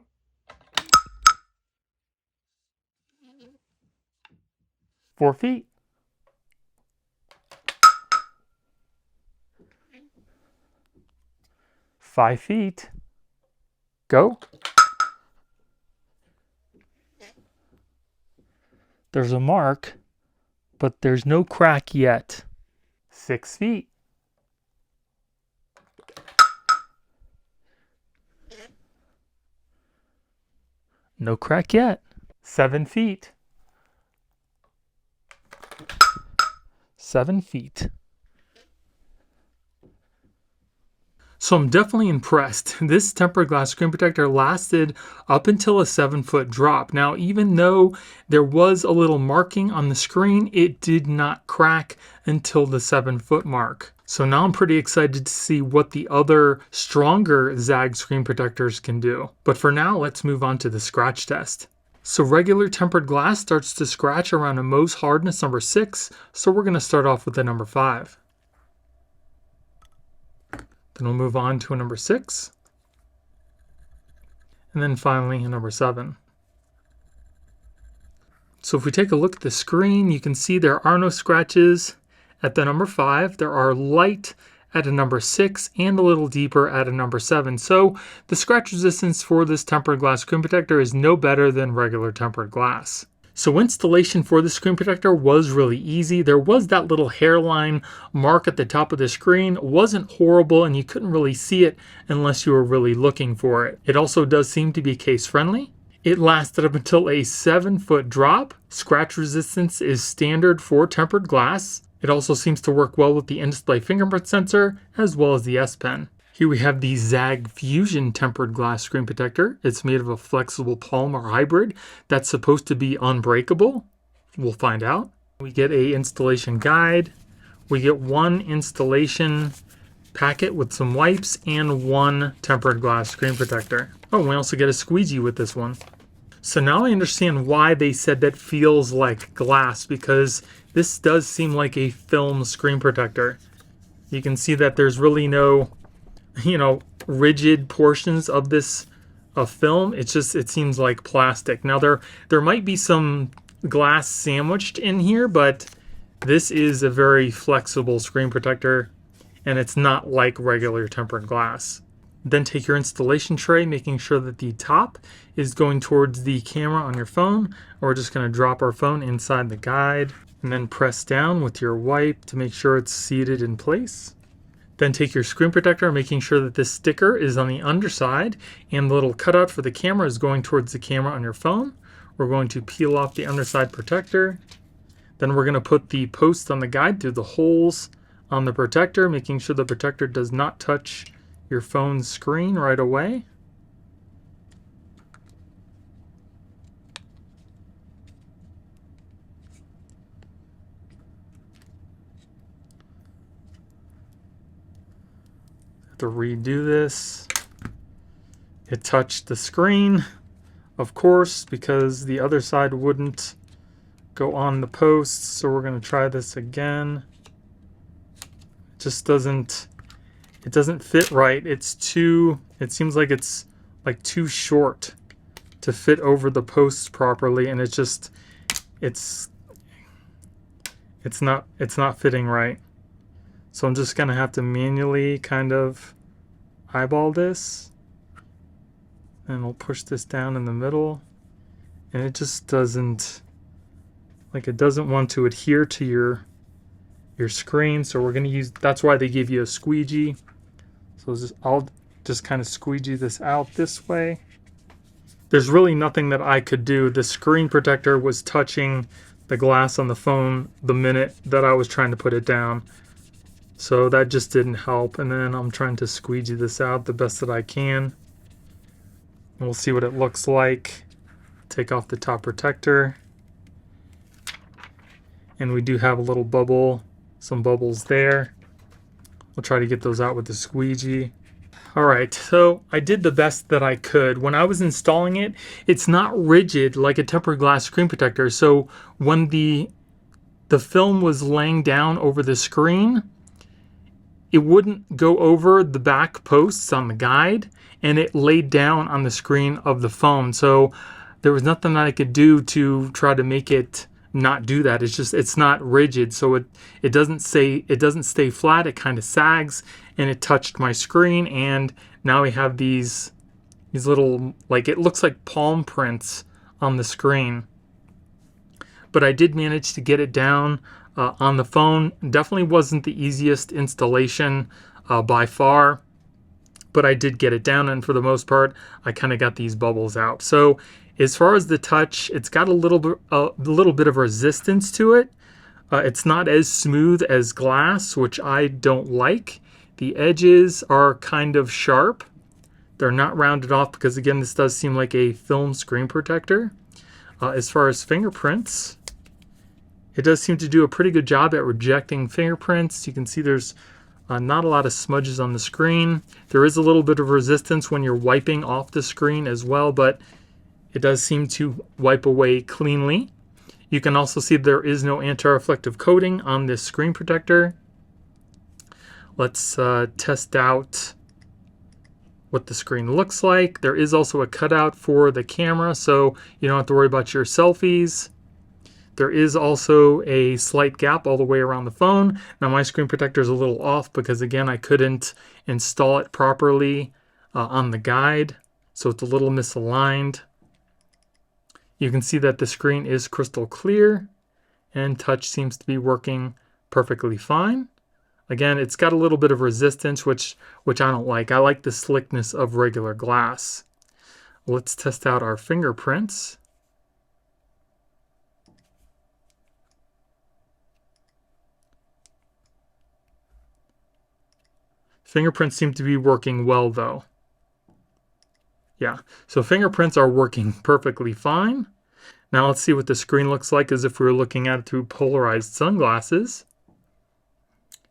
4 feet. 5 feet. Go. There's a mark, but there's no crack yet. 6 feet. 'No crack yet. 7 feet. 7 feet. So I'm definitely impressed. This tempered glass screen protector lasted up until a 7-foot drop. Now, even though there was a little marking on the screen, it did not crack until the 7-foot mark. So now I'm pretty excited to see what the other stronger ZAGG screen protectors can do. But for now, let's move on to the scratch test. So regular tempered glass starts to scratch around a Mohs hardness number 6. So we're going to start off with a number 5. Then we'll move on to a number 6. And then finally a number 7. So if we take a look at the screen, you can see there are no scratches at the number 5. There are light at a number 6 and a little deeper at a number 7. So the scratch resistance for this tempered glass screen protector is no better than regular tempered glass. So installation for the screen protector was really easy. There was that little hairline mark at the top of the screen. It wasn't horrible and you couldn't really see it unless you were really looking for it. It also does seem to be case friendly. It lasted up until a 7-foot drop. Scratch resistance is standard for tempered glass. It also seems to work well with the in-display fingerprint sensor as well as the S Pen. Here we have the ZAGG Fusion tempered glass screen protector. It's made of a flexible polymer hybrid that's supposed to be unbreakable. We'll find out. We get an installation guide. We get one installation packet with some wipes and one tempered glass screen protector. Oh, we also get a squeegee with this one. So now I understand why they said that feels like glass, because this does seem like a film screen protector. You can see that there's really no, rigid portions of this film. It seems like plastic. Now there might be some glass sandwiched in here, but this is a very flexible screen protector and it's not like regular tempered glass. Then take your installation tray, making sure that the top is going towards the camera on your phone. We're just going to drop our phone inside the guide and then press down with your wipe to make sure it's seated in place. Then take your screen protector, making sure that this sticker is on the underside and the little cutout for the camera is going towards the camera on your phone. We're going to peel off the underside protector. Then we're going to put the post on the guide through the holes on the protector, making sure the protector does not touch your phone's screen right away. To redo this. It touched the screen, of course, because the other side wouldn't go on the posts. So we're going to try this again. It just doesn't fit right. It seems like it's like too short to fit over the posts properly, and it's not fitting right. So I'm just going to have to manually kind of eyeball this. And we'll push this down in the middle. And it just doesn't, like, it doesn't want to adhere to your screen. So we're going to use, that's why they give you a squeegee. So I'll just kind of squeegee this out this way. There's really nothing that I could do. The screen protector was touching the glass on the phone the minute that I was trying to put it down. So that just didn't help. And then I'm trying to squeegee this out the best that I can. And we'll see what it looks like. Take off the top protector. And we do have a little bubble, some bubbles there. We'll try to get those out with the squeegee. Alright, so I did the best that I could. When I was installing it, it's not rigid like a tempered glass screen protector. So when the film was laying down over the screen, it wouldn't go over the back posts on the guide, and it laid down on the screen of the phone. So there was nothing that I could do to try to make it not do that. It's not rigid, so it doesn't stay flat. It kind of sags, and it touched my screen, and now we have these little, like, it looks like palm prints on the screen. But I did manage to get it down on the phone. Definitely wasn't the easiest installation by far, but I did get it down, and for the most part I kind of got these bubbles out. So as far as the touch, it's got a little bit of resistance to it. It's not as smooth as glass, which I don't like. The edges are kind of sharp. They're not rounded off because, again, this does seem like a film screen protector. As far as fingerprints, it does seem to do a pretty good job at rejecting fingerprints. You can see there's not a lot of smudges on the screen. There is a little bit of resistance when you're wiping off the screen as well, but it does seem to wipe away cleanly. You can also see there is no anti-reflective coating on this screen protector. Let's test out what the screen looks like. There is also a cutout for the camera, so you don't have to worry about your selfies. There is also a slight gap all the way around the phone. Now my screen protector is a little off because, again, I couldn't install it properly on the guide, so it's a little misaligned. You can see that the screen is crystal clear, and touch seems to be working perfectly fine. Again, it's got a little bit of resistance, which I don't like. I like the slickness of regular glass. Let's test out our fingerprints. Fingerprints seem to be working well, though. Yeah, so fingerprints are working perfectly fine. Now let's see what the screen looks like as if we were looking at it through polarized sunglasses.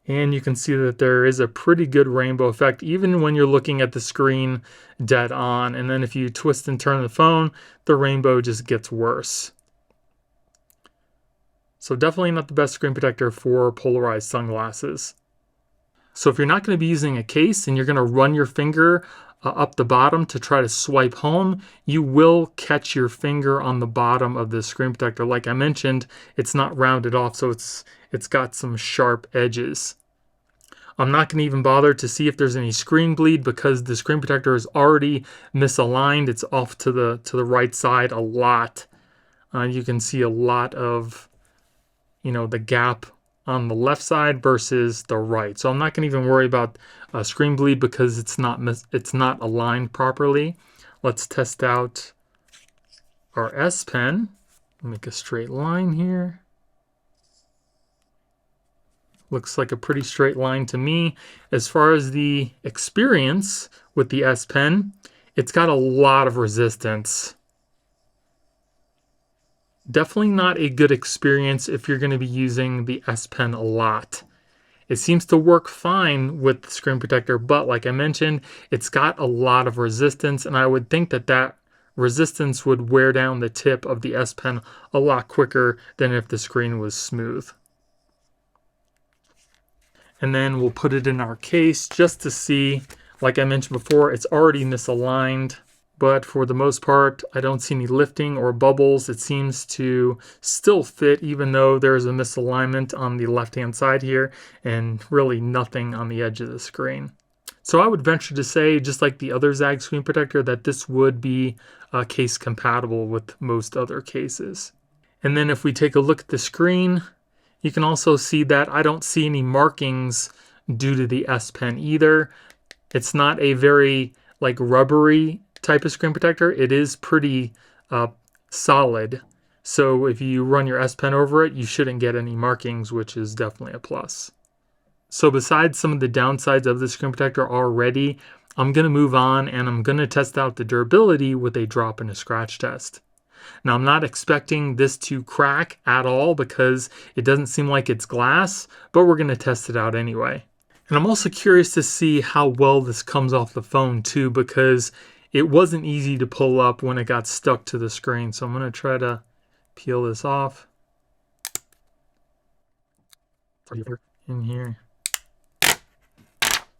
And you can see that there is a pretty good rainbow effect even when you're looking at the screen dead on. And then if you twist and turn the phone, the rainbow just gets worse. So definitely not the best screen protector for polarized sunglasses. So if you're not going to be using a case and you're going to run your finger up the bottom to try to swipe home, you will catch your finger on the bottom of the screen protector. Like I mentioned, it's not rounded off, so it's got some sharp edges. I'm not going to even bother to see if there's any screen bleed because the screen protector is already misaligned. It's off to the right side a lot. You can see a lot of, the gap on the left side versus the right. So I'm not going to even worry about screen bleed because it's not aligned properly. Let's test out our S Pen. Make a straight line here. Looks like a pretty straight line to me. As far as the experience with the S Pen, it's got a lot of resistance. Definitely not a good experience if you're going to be using the S Pen a lot. It seems to work fine with the screen protector, but like I mentioned, it's got a lot of resistance, and I would think that that resistance would wear down the tip of the S Pen a lot quicker than if the screen was smooth. And then we'll put it in our case just to see. Like I mentioned before, it's already misaligned, but for the most part, I don't see any lifting or bubbles. It seems to still fit, even though there's a misalignment on the left-hand side here and really nothing on the edge of the screen. So I would venture to say, just like the other ZAGG screen protector, that this would be case compatible with most other cases. And then if we take a look at the screen, you can also see that I don't see any markings due to the S Pen either. It's not a very like rubbery type of screen protector. It is pretty solid. So if you run your S Pen over it, you shouldn't get any markings, which is definitely a plus. So besides some of the downsides of the screen protector already, I'm going to move on and I'm going to test out the durability with a drop and a scratch test. Now, I'm not expecting this to crack at all because it doesn't seem like it's glass, but we're going to test it out anyway. And I'm also curious to see how well this comes off the phone too, because it wasn't easy to pull up when it got stuck to the screen. So I'm going to try to peel this off. In here.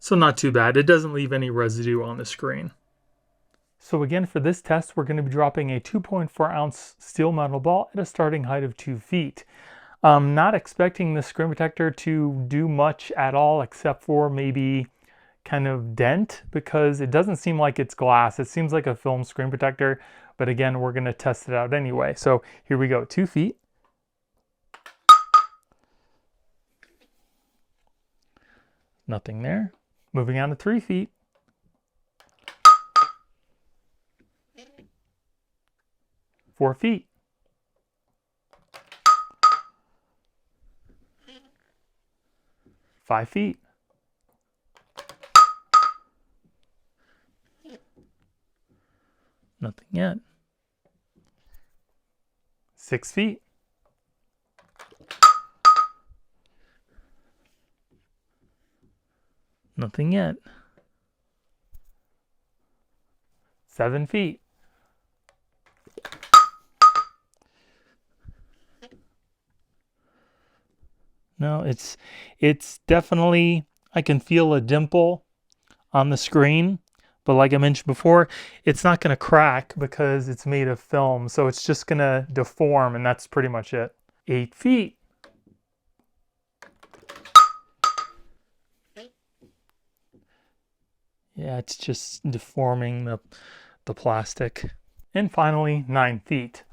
So not too bad. It doesn't leave any residue on the screen. So again, for this test, we're going to be dropping a 2.4 ounce steel metal ball at a starting height of 2 feet. I'm not expecting the screen protector to do much at all except for maybe kind of dent, because it doesn't seem like it's glass. It seems like a film screen protector, but again, we're going to test it out anyway. So here we go, 2 feet. Nothing there. Moving on to 3 feet. 4 feet. 5 feet. 'Nothing yet. 6 feet. 'Nothing yet. 7 feet. 'No, it's definitely, I can feel a dimple on the screen, but like I mentioned before, it's not going to crack because it's made of film, so it's just going to deform, and that's pretty much it. 8 feet. 'Yeah, it's just deforming the plastic. And finally, 9 feet.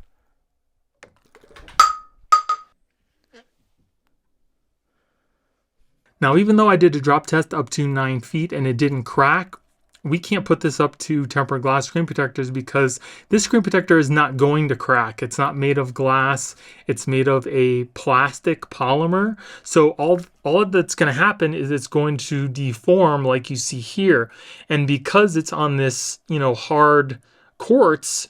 Now, even though I did a drop test up to 9 feet and it didn't crack, we can't put this up to tempered glass screen protectors because this screen protector is not going to crack. It's not made of glass. It's made of a plastic polymer. So all that's going to happen is it's going to deform like you see here. And because it's on this, hard quartz,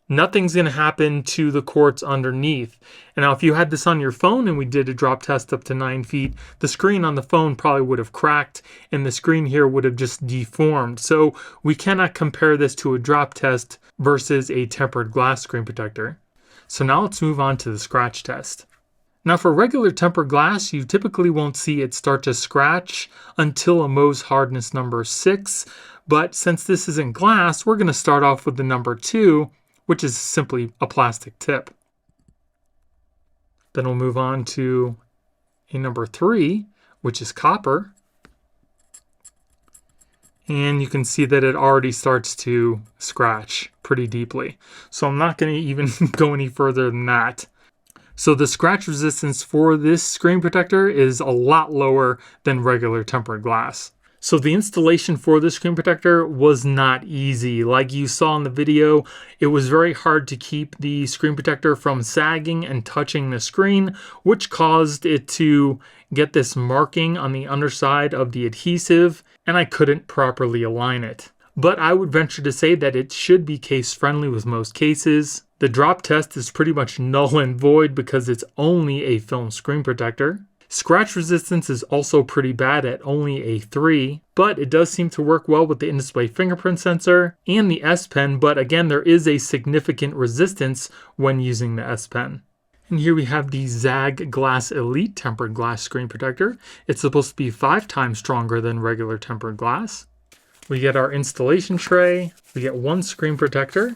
nothing's going to happen to the quartz underneath. And now if you had this on your phone and we did a drop test up to 9 feet, the screen on the phone probably would have cracked and the screen here would have just deformed. So we cannot compare this to a drop test versus a tempered glass screen protector. So now let's move on to the scratch test. Now for regular tempered glass, you typically won't see it start to scratch until a Mohs hardness number 6. But since this isn't glass, we're going to start off with the number 2, which is simply a plastic tip. Then we'll move on to a number 3, which is copper. And you can see that it already starts to scratch pretty deeply. So I'm not going to even go any further than that. So the scratch resistance for this screen protector is a lot lower than regular tempered glass. So the installation for this screen protector was not easy. Like you saw in the video, it was very hard to keep the screen protector from sagging and touching the screen, which caused it to get this marking on the underside of the adhesive, and I couldn't properly align it. But I would venture to say that it should be case friendly with most cases. The drop test is pretty much null and void because it's only a film screen protector. Scratch resistance is also pretty bad at only a 3, but it does seem to work well with the in-display fingerprint sensor and the S Pen, but again, there is a significant resistance when using the S Pen. And here we have the ZAGG Glass Elite tempered glass screen protector. It's supposed to be 5 times stronger than regular tempered glass. We get our installation tray, we get 1 screen protector,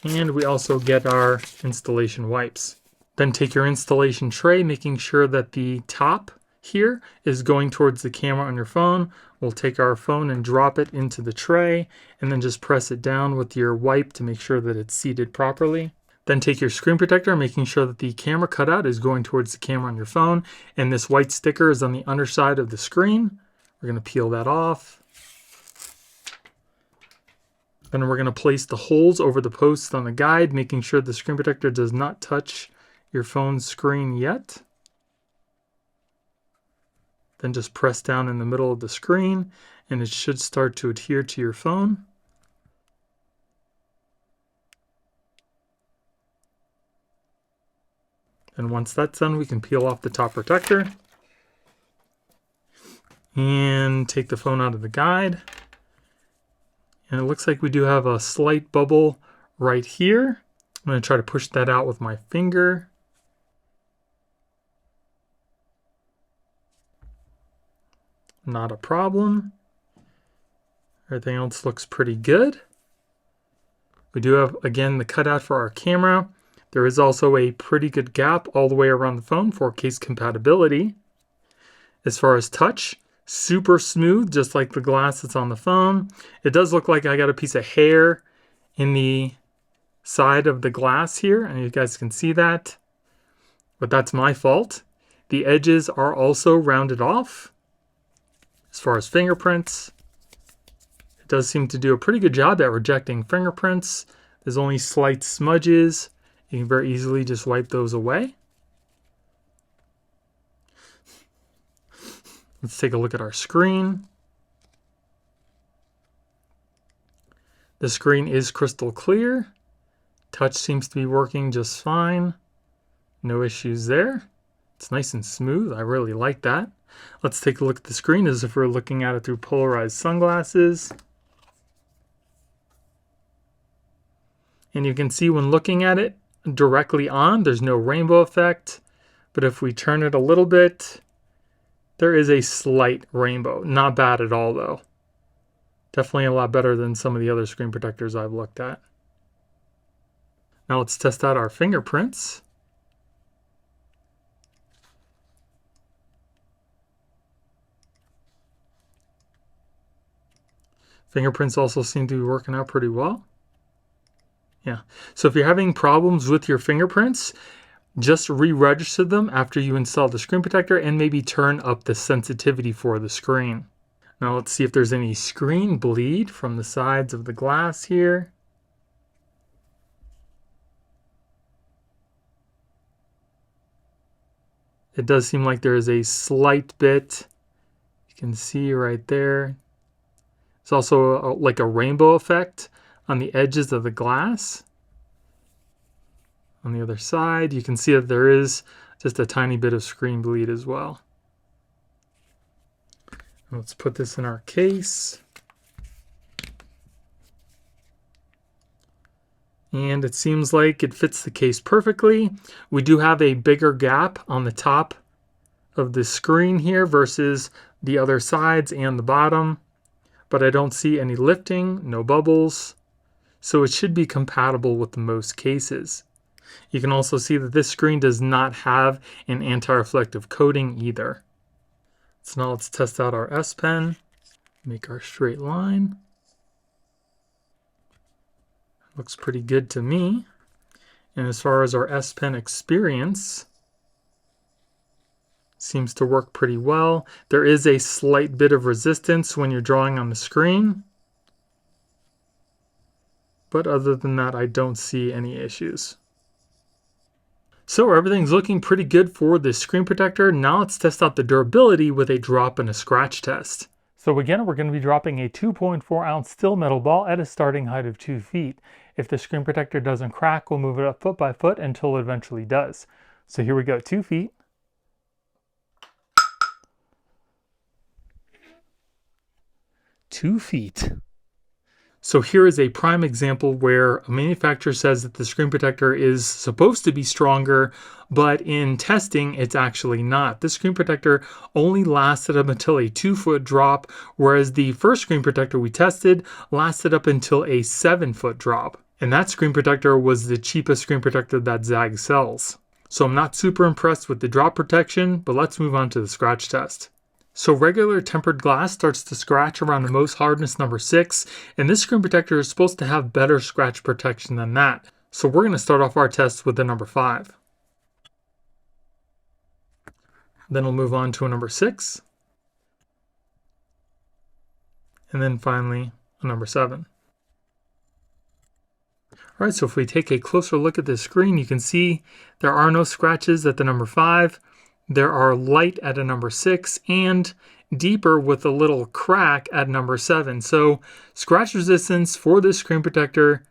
and we also get our installation wipes. Then take your installation tray, making sure that the top here is going towards the camera on your phone. We'll take our phone and drop it into the tray, and then just press it down with your wipe to make sure that it's seated properly. Then take your screen protector, making sure that the camera cutout is going towards the camera on your phone, and this white sticker is on the underside of the screen. We're going to peel that off. Then we're going to place the holes over the posts on the guide, making sure the screen protector does not touch your phone's screen yet. Then just press down in the middle of the screen and it should start to adhere to your phone. And once that's done, we can peel off the top protector and take the phone out of the guide. And it looks like we do have a slight bubble right here. I'm going to try to push that out with my finger. Not a problem. Everything else looks pretty good. We do have, again, the cutout for our camera. There is also a pretty good gap all the way around the phone for case compatibility. As far as touch, super smooth, just like the glass that's on the phone. It does look like I got a piece of hair in the side of the glass here, and you guys can see that, but that's my fault. The edges are also rounded off. As far as fingerprints, it does seem to do a pretty good job at rejecting fingerprints. There's only slight smudges. You can very easily just wipe those away. Let's take a look at our screen. The screen is crystal clear. Touch seems to be working just fine. No issues there. It's nice and smooth. I really like that. Let's take a look at the screen as if we're looking at it through polarized sunglasses. And you can see when looking at it directly on, there's no rainbow effect. But if we turn it a little bit, there is a slight rainbow. Not bad at all, though. Definitely a lot better than some of the other screen protectors I've looked at. Now let's test out our fingerprints. Fingerprints also seem to be working out pretty well. Yeah, so if you're having problems with your fingerprints, just re-register them after you install the screen protector and maybe turn up the sensitivity for the screen. Now let's see if there's any screen bleed from the sides of the glass here. It does seem like there is a slight bit. You can see right there. It's also like a rainbow effect on the edges of the glass. On the other side, you can see that there is just a tiny bit of screen bleed as well. Let's put this in our case. And it seems like it fits the case perfectly. We do have a bigger gap on the top of the screen here versus the other sides and the bottom. But I don't see any lifting, no bubbles. So it should be compatible with most cases. You can also see that this screen does not have an anti-reflective coating either. So now let's test out our S Pen, make our straight line. Looks pretty good to me. And as far as our S Pen experience, seems to work pretty well. There is a slight bit of resistance when you're drawing on the screen, but other than that, I don't see any issues. So everything's looking pretty good for this screen protector. Now let's test out the durability with a drop and a scratch test. So again, we're going to be dropping a 2.4 ounce steel metal ball at a starting height of 2 feet. If the screen protector doesn't crack, we'll move it up foot by foot until it eventually does. So here we go, 2 feet. 2 feet. So here is a prime example where a manufacturer says that the screen protector is supposed to be stronger, but in testing, it's actually not. This screen protector only lasted up until a 2-foot drop, whereas the first screen protector we tested lasted up until a 7-foot drop. And that screen protector was the cheapest screen protector that ZAGG sells. So I'm not super impressed with the drop protection, but let's move on to the scratch test. So regular tempered glass starts to scratch around the most hardness number 6, and this screen protector is supposed to have better scratch protection than that. So we're going to start off our test with the number 5. Then we'll move on to a number 6. And then finally a number 7. Alright, so if we take a closer look at this screen, you can see there are no scratches at the number 5. There are light at a number 6 and deeper with a little crack at number 7. So scratch resistance for this screen protector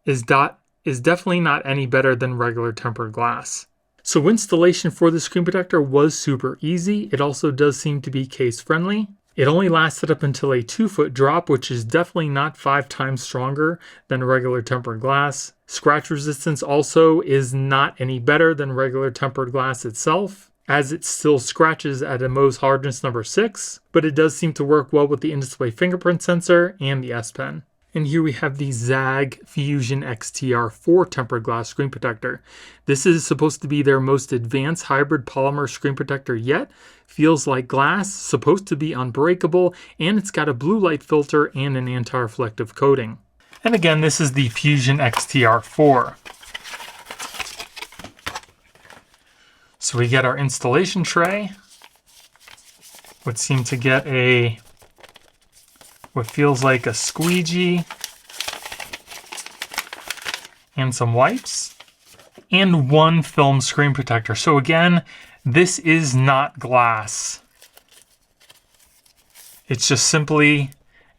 is definitely not any better than regular tempered glass. So installation for the screen protector was super easy. It also does seem to be case friendly. It only lasted up until a 2-foot drop, which is definitely not 5 times stronger than regular tempered glass. Scratch resistance also is not any better than regular tempered glass itself, as it still scratches at a Mohs hardness number 6, but it does seem to work well with the in-display fingerprint sensor and the S Pen. And here we have the ZAGG Fusion XTR4 tempered glass screen protector. This is supposed to be their most advanced hybrid polymer screen protector yet. Feels like glass, supposed to be unbreakable, and it's got a blue light filter and an anti-reflective coating. And again, this is the Fusion XTR4. So we get our installation tray. Would seem to get what feels like a squeegee and some wipes and one film screen protector. So again, this is not glass. It's just simply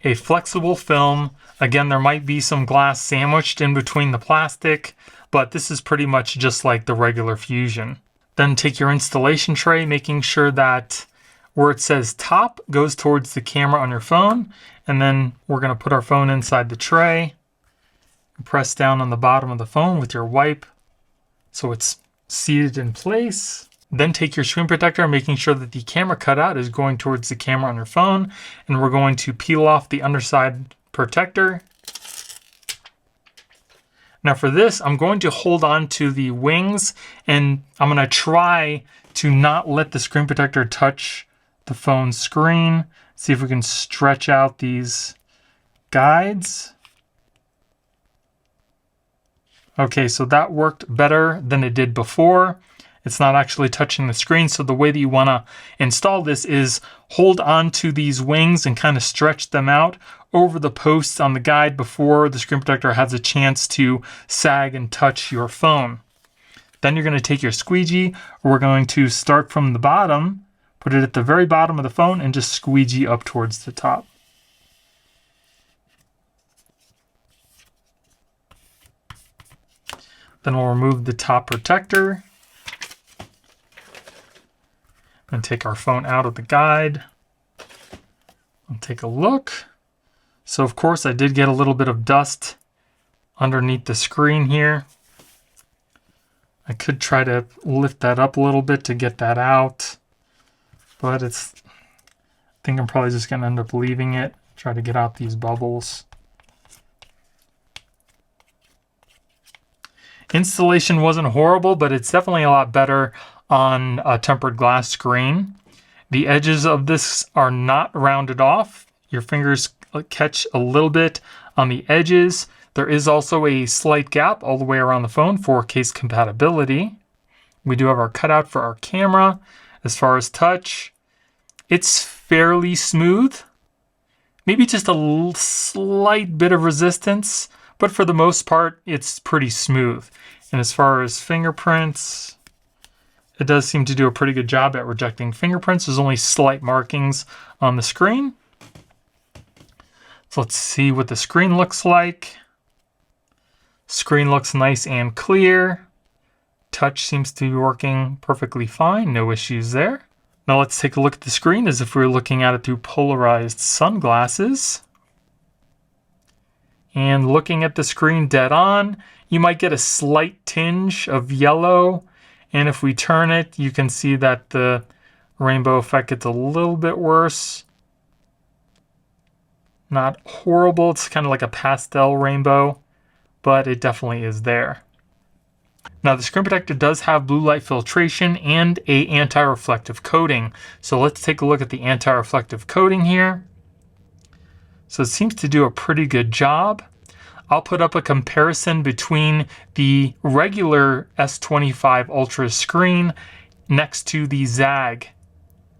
a flexible film. Again, there might be some glass sandwiched in between the plastic, but this is pretty much just like the regular Fusion. Then take your installation tray, making sure that where it says top goes towards the camera on your phone. And then we're going to put our phone inside the tray. Press down on the bottom of the phone with your wipe so it's seated in place. Then take your screen protector, making sure that the camera cutout is going towards the camera on your phone. And we're going to peel off the underside protector. Now for this, I'm going to hold on to the wings and I'm going to try to not let the screen protector touch the phone screen. See if we can stretch out these guides. Okay, so that worked better than it did before. It's not actually touching the screen. So the way that you want to install this is hold on to these wings and kind of stretch them out over the posts on the guide before the screen protector has a chance to sag and touch your phone. Then you're going to take your squeegee. We're going to start from the bottom, put it at the very bottom of the phone, and just squeegee up towards the top. Then we'll remove the top protector and take our phone out of the guide and take a look. So of course I did get a little bit of dust underneath the screen here. I could try to lift that up a little bit to get that out, but I think I'm probably just going to end up leaving it, try to get out these bubbles. Installation wasn't horrible, but it's definitely a lot better on a tempered glass screen. The edges of this are not rounded off. Your fingers catch a little bit on the edges. There is also a slight gap all the way around the phone for case compatibility. We do have our cutout for our camera. As far as touch, it's fairly smooth. Maybe just a slight bit of resistance, but for the most part, it's pretty smooth. And as far as fingerprints, it does seem to do a pretty good job at rejecting fingerprints. There's only slight markings on the screen. So let's see what the screen looks like. Screen looks nice and clear. Touch seems to be working perfectly fine. No issues there. Now let's take a look at the screen as if we were looking at it through polarized sunglasses. And looking at the screen dead on, you might get a slight tinge of yellow. And if we turn it, you can see that the rainbow effect gets a little bit worse. Not horrible, it's kind of like a pastel rainbow, but it definitely is there. Now the screen protector does have blue light filtration and a anti-reflective coating. So let's take a look at the anti-reflective coating here. So it seems to do a pretty good job. I'll put up a comparison between the regular S25 Ultra screen next to the ZAGG,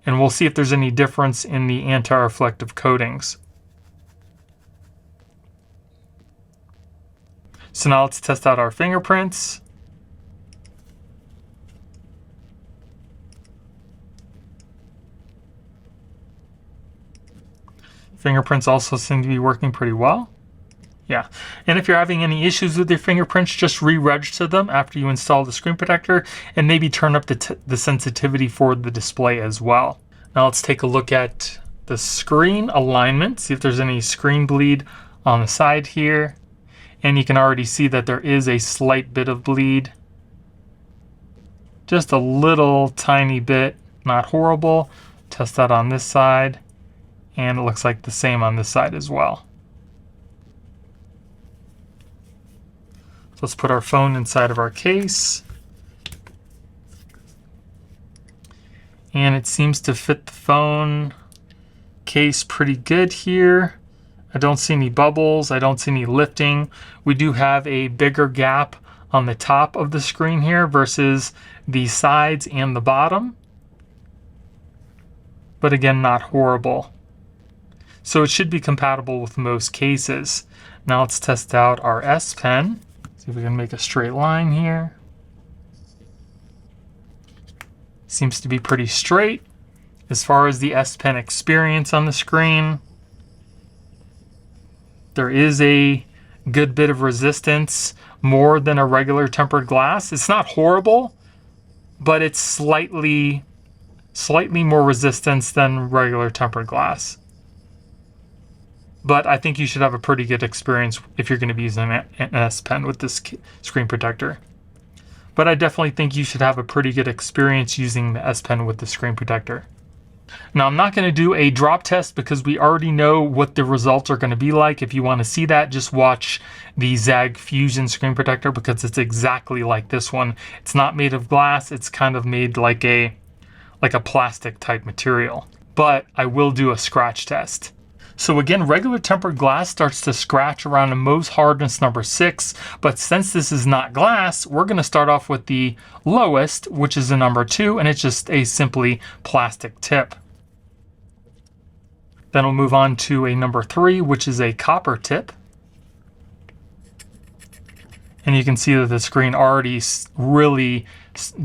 and we'll see if there's any difference in the anti-reflective coatings. So now let's test out our fingerprints. Fingerprints also seem to be working pretty well. Yeah, and if you're having any issues with your fingerprints, just re-register them after you install the screen protector and maybe turn up the sensitivity for the display as well. Now let's take a look at the screen alignment, see if there's any screen bleed on the side here. And you can already see that there is a slight bit of bleed. Just a little tiny bit, not horrible. Test that on this side. And it looks like the same on this side as well. So let's put our phone inside of our case. And it seems to fit the phone case pretty good here. I don't see any bubbles. I don't see any lifting. We do have a bigger gap on the top of the screen here versus the sides and the bottom. But again, not horrible. So it should be compatible with most cases. Now let's test out our S Pen. See if we can make a straight line here. Seems to be pretty straight. As far as the S Pen experience on the screen, there is a good bit of resistance, more than a regular tempered glass. It's not horrible, but it's slightly more resistance than regular tempered glass. But I think you should have a pretty good experience if you're going to be using an S Pen with this screen protector. But I definitely think you should have a pretty good experience using the S Pen with the screen protector. Now I'm not going to do a drop test because we already know what the results are going to be like. If you want to see that, just watch the ZAGG Fusion screen protector because it's exactly like this one. It's not made of glass, it's kind of made like a plastic type material. But I will do a scratch test. So again, regular tempered glass starts to scratch around a Mohs hardness number 6, but since this is not glass, we're going to start off with the lowest, which is a number 2, and it's just a simply plastic tip. Then we'll move on to a number 3, which is a copper tip. And you can see that the screen already really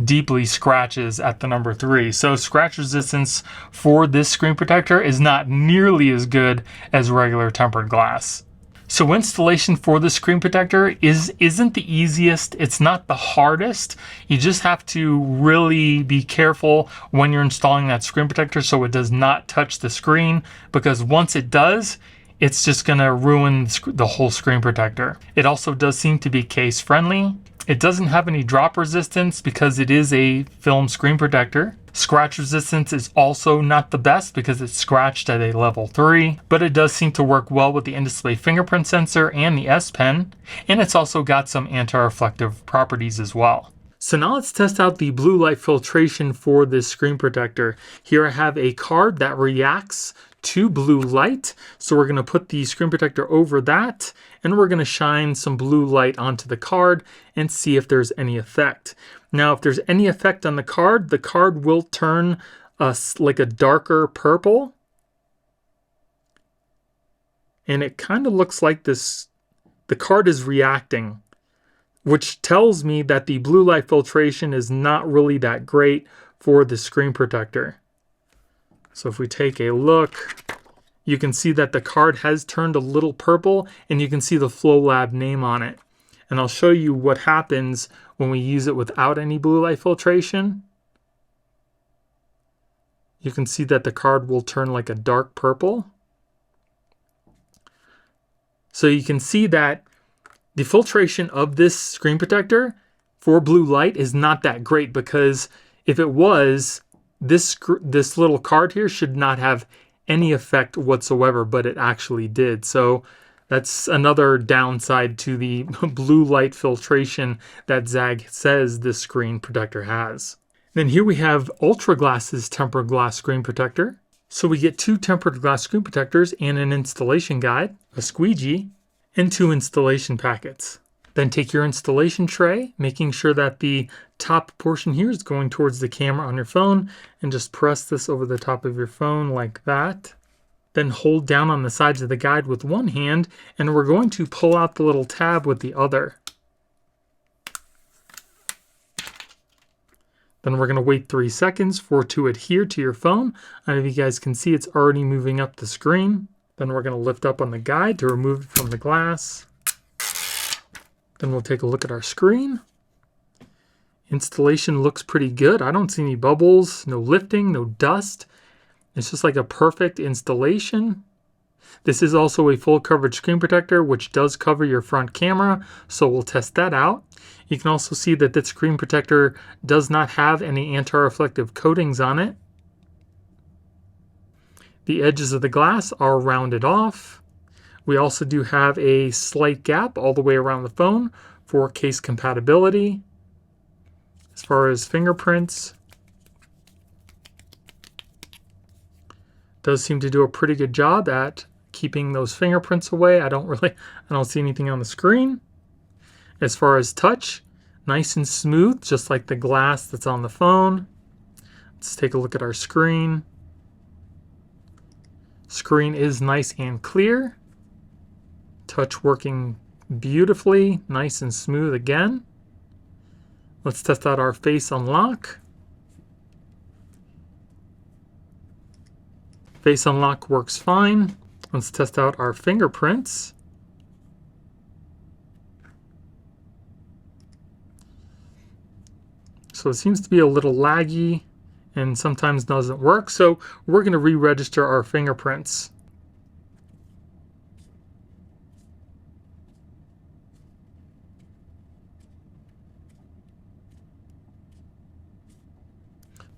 deeply scratches at the number 3. So scratch resistance for this screen protector is not nearly as good as regular tempered glass. So installation for the screen protector isn't the easiest. It's not the hardest. You just have to really be careful when you're installing that screen protector so it does not touch the screen, because once it does, it's just going to ruin the whole screen protector. It also does seem to be case friendly. It doesn't have any drop resistance because it is a film screen protector. Scratch resistance is also not the best because it's scratched at a level 3, but it does seem to work well with the in-display fingerprint sensor and the S Pen, and it's also got some anti-reflective properties as well. So now let's test out the blue light filtration for this screen protector. Here I have a card that reacts to blue light. So we're going to put the screen protector over that, and we're going to shine some blue light onto the card and see if there's any effect. Now, if there's any effect on the card will turn like a darker purple. And it kind of looks like this, the card is reacting, which tells me that the blue light filtration is not really that great for the screen protector. So if we take a look, you can see that the card has turned a little purple, and you can see the FLOLAB name on it. And I'll show you what happens when we use it without any blue light filtration. You can see that the card will turn like a dark purple. So you can see that the filtration of this screen protector for blue light is not that great, because if it was, this little card here should not have any effect whatsoever, but it actually did. So that's another downside to the blue light filtration that ZAGG says this screen protector has. Then here we have ULTRAGLASS's tempered glass screen protector. So we get 2 tempered glass screen protectors and an installation guide, a squeegee, and 2 installation packets. Then take your installation tray, making sure that the top portion here is going towards the camera on your phone, and just press this over the top of your phone like that. Then hold down on the sides of the guide with one hand, and we're going to pull out the little tab with the other. Then we're going to wait 3 seconds for it to adhere to your phone. And if you guys can see, it's already moving up the screen. Then we're going to lift up on the guide to remove it from the glass. Then we'll take a look at our screen. Installation looks pretty good. I don't see any bubbles, no lifting, no dust. It's just like a perfect installation. This is also a full coverage screen protector, which does cover your front camera, so we'll test that out. You can also see that this screen protector does not have any anti-reflective coatings on it. The edges of the glass are rounded off. We also do have a slight gap all the way around the phone for case compatibility. As far as fingerprints, does seem to do a pretty good job at keeping those fingerprints away. I don't see anything on the screen. As far as touch, nice and smooth, just like the glass that's on the phone. Let's take a look at our screen. Screen is nice and clear. Touch working beautifully, nice and smooth again. Let's test out our face unlock. Face unlock works fine. Let's test out our fingerprints. So it seems to be a little laggy and sometimes doesn't work. So we're going to re-register our fingerprints.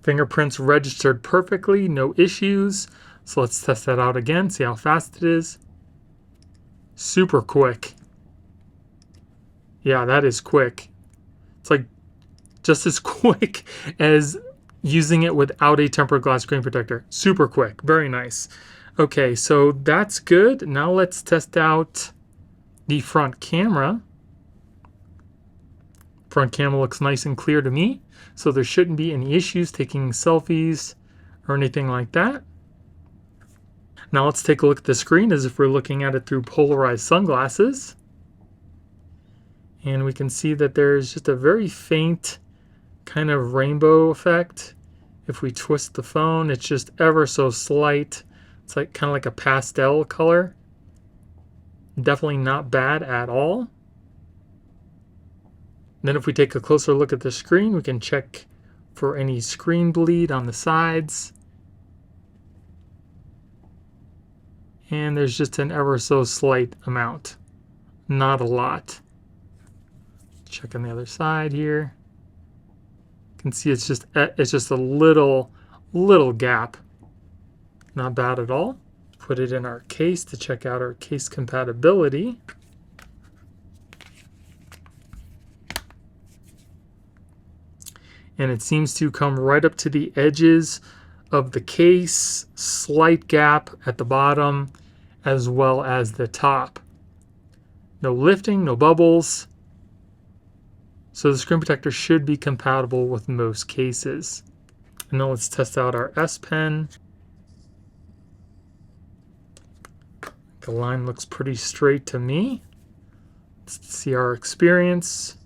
Fingerprints registered perfectly, no issues. So let's test that out again, see how fast it is. Super quick. Yeah, that is quick. It's like just as quick as using it without a tempered glass screen protector. Super quick, very nice. Okay, so that's good. Now let's test out the front camera. Front camera looks nice and clear to me, so there shouldn't be any issues taking selfies or anything like that. Now let's take a look at the screen as if we're looking at it through polarized sunglasses. And we can see that there's just a very faint kind of rainbow effect. If we twist the phone, it's just ever so slight. It's like kind of like a pastel color. Definitely not bad at all. And then if we take a closer look at the screen, we can check for any screen bleed on the sides. And there's just an ever so slight amount. Not a lot. Check on the other side here. You can see it's just a little gap. Not bad at all. Put it in our case to check out our case compatibility. And it seems to come right up to the edges of the case, slight gap at the bottom, as well as the top. No lifting, no bubbles. So the screen protector should be compatible with most cases. And now let's test out our S Pen. The line looks pretty straight to me. Let's see our experience.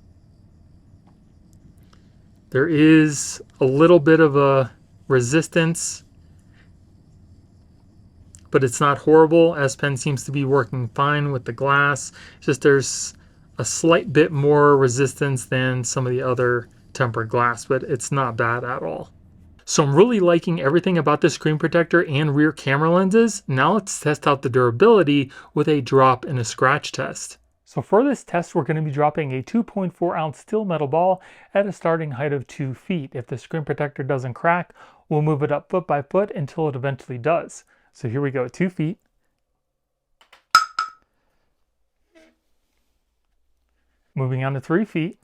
There is a little bit of a resistance, but it's not horrible. S Pen seems to be working fine with the glass. It's just there's a slight bit more resistance than some of the other tempered glass, but it's not bad at all. So I'm really liking everything about this screen protector and rear camera lenses. Now let's test out the durability with a drop and a scratch test. So for this test, we're going to be dropping a 2.4 ounce steel metal ball at a starting height of 2 feet. If the screen protector doesn't crack, we'll move it up foot by foot until it eventually does. So here we go, 2 feet. Moving on to 3 feet.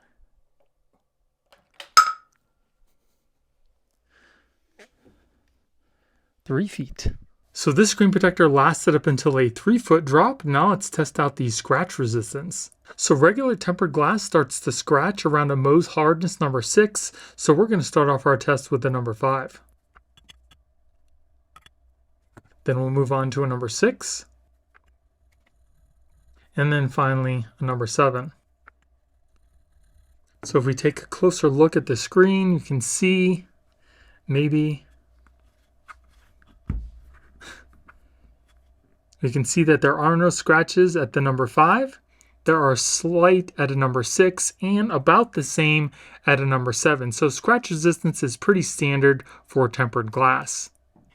3 feet. So this screen protector lasted up until a 3-foot drop. Now let's test out the scratch resistance. So regular tempered glass starts to scratch around a Mohs hardness number 6. So we're going to start off our test with the number 5. Then we'll move on to a number 6. And then finally a number 7. So if we take a closer look at the screen, you can see we can see that there are no scratches at the number 5. There are slight at a number 6 and about the same at a number 7. So scratch resistance is pretty standard for tempered glass.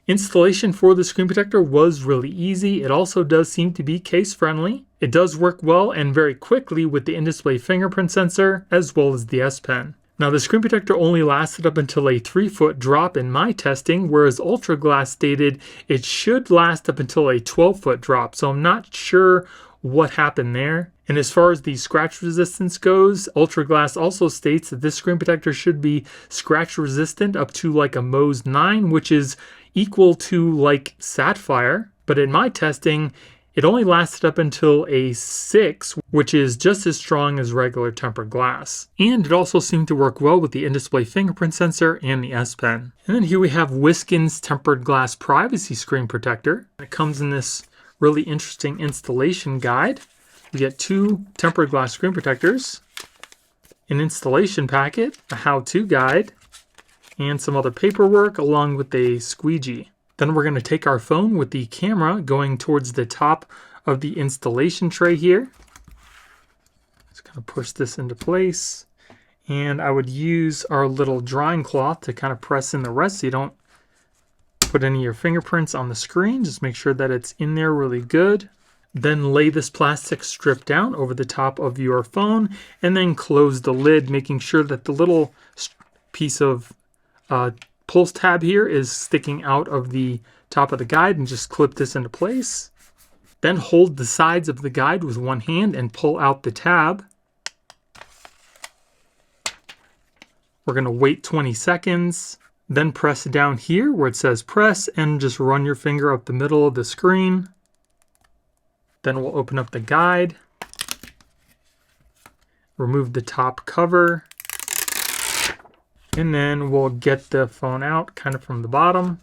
Installation for the screen protector was really easy. It also does seem to be case friendly. It does work well and very quickly with the in-display fingerprint sensor as well as the S Pen. Now the screen protector only lasted up until a 3-foot drop in my testing, whereas ULTRAGLASS stated it should last up until a 12-foot drop. So I'm not sure what happened there. And as far as the scratch resistance goes, ULTRAGLASS also states that this screen protector should be scratch resistant up to like a Mohs 9, which is equal to like Sapphire. But in my testing, it only lasted up until a 6, which is just as strong as regular tempered glass. And it also seemed to work well with the in-display fingerprint sensor and the S Pen. And then here we have WSKEN's tempered glass privacy screen protector. It comes in this really interesting installation guide. You get 2 tempered glass screen protectors, an installation packet, a how-to guide, and some other paperwork along with a squeegee. Then we're going to take our phone with the camera going towards the top of the installation tray here. Just kind of push this into place. And I would use our little drying cloth to kind of press in the rest so you don't put any of your fingerprints on the screen. Just make sure that it's in there really good. Then lay this plastic strip down over the top of your phone and then close the lid, making sure that the little piece of pulse tab here is sticking out of the top of the guide, and just clip this into place. Then hold the sides of the guide with one hand and pull out the tab. We're going to wait 20 seconds, then press down here where it says press and just run your finger up the middle of the screen. Then we'll open up the guide, remove the top cover, and then we'll get the phone out kind of from the bottom.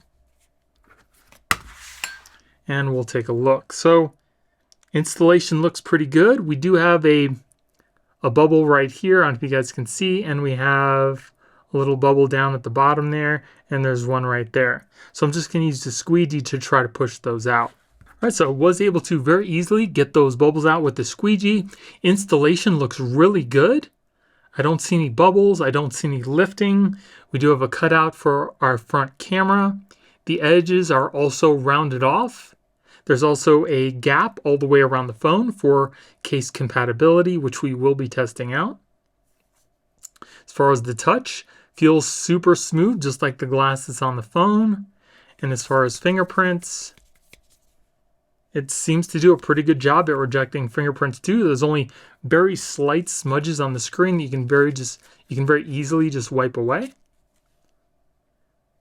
And we'll take a look. So installation looks pretty good. We do have a bubble right here, I don't know if you guys can see, and we have a little bubble down at the bottom there, and there's one right there. So I'm just going to use the squeegee to try to push those out. All right, so I was able to very easily get those bubbles out with the squeegee. Installation looks really good. I don't see any bubbles. I don't see any lifting. We do have a cutout for our front camera. The edges are also rounded off. There's also a gap all the way around the phone for case compatibility, which we will be testing out. As far as the touch, feels super smooth, just like the glass that's on the phone. And as far as fingerprints, it seems to do a pretty good job at rejecting fingerprints too. There's only very slight smudges on the screen that you can very easily just wipe away.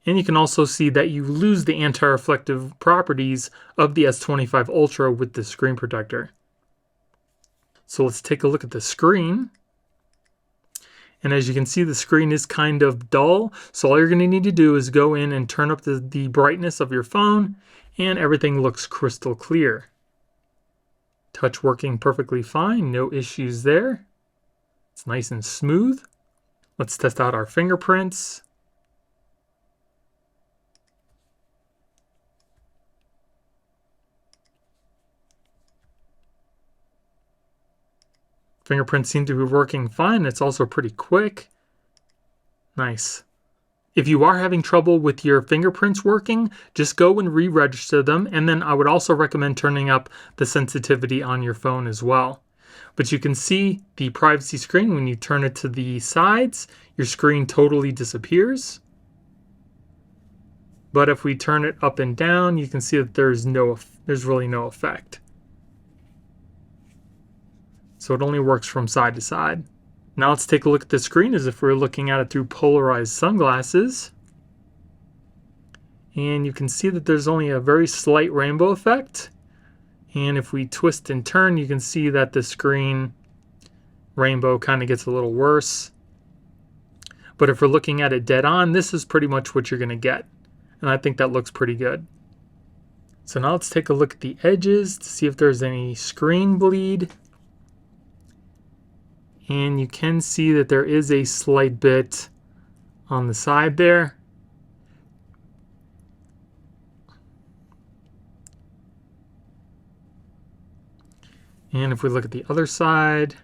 And you can also see that you lose the anti-reflective properties of the S25 Ultra with the screen protector. So let's take a look at the screen. And as you can see, the screen is kind of dull. So all you're going to need to do is go in and turn up the brightness of your phone, and everything looks crystal clear. Touch working perfectly fine, no issues there. It's nice and smooth. Let's test out our fingerprints. Fingerprints seem to be working fine. It's also pretty quick. Nice. If you are having trouble with your fingerprints working, just go and re-register them. And then I would also recommend turning up the sensitivity on your phone as well. But you can see the privacy screen when you turn it to the sides, your screen totally disappears. But if we turn it up and down, you can see that there's really no effect. So it only works from side to side. Now let's take a look at the screen as if we were looking at it through polarized sunglasses. And you can see that there's only a very slight rainbow effect. And if we twist and turn, you can see that the screen rainbow kind of gets a little worse. But if we're looking at it dead on, this is pretty much what you're going to get. And I think that looks pretty good. So now let's take a look at the edges to see if there's any screen bleed. And you can see that there is a slight bit on the side there. And if we look at the other side,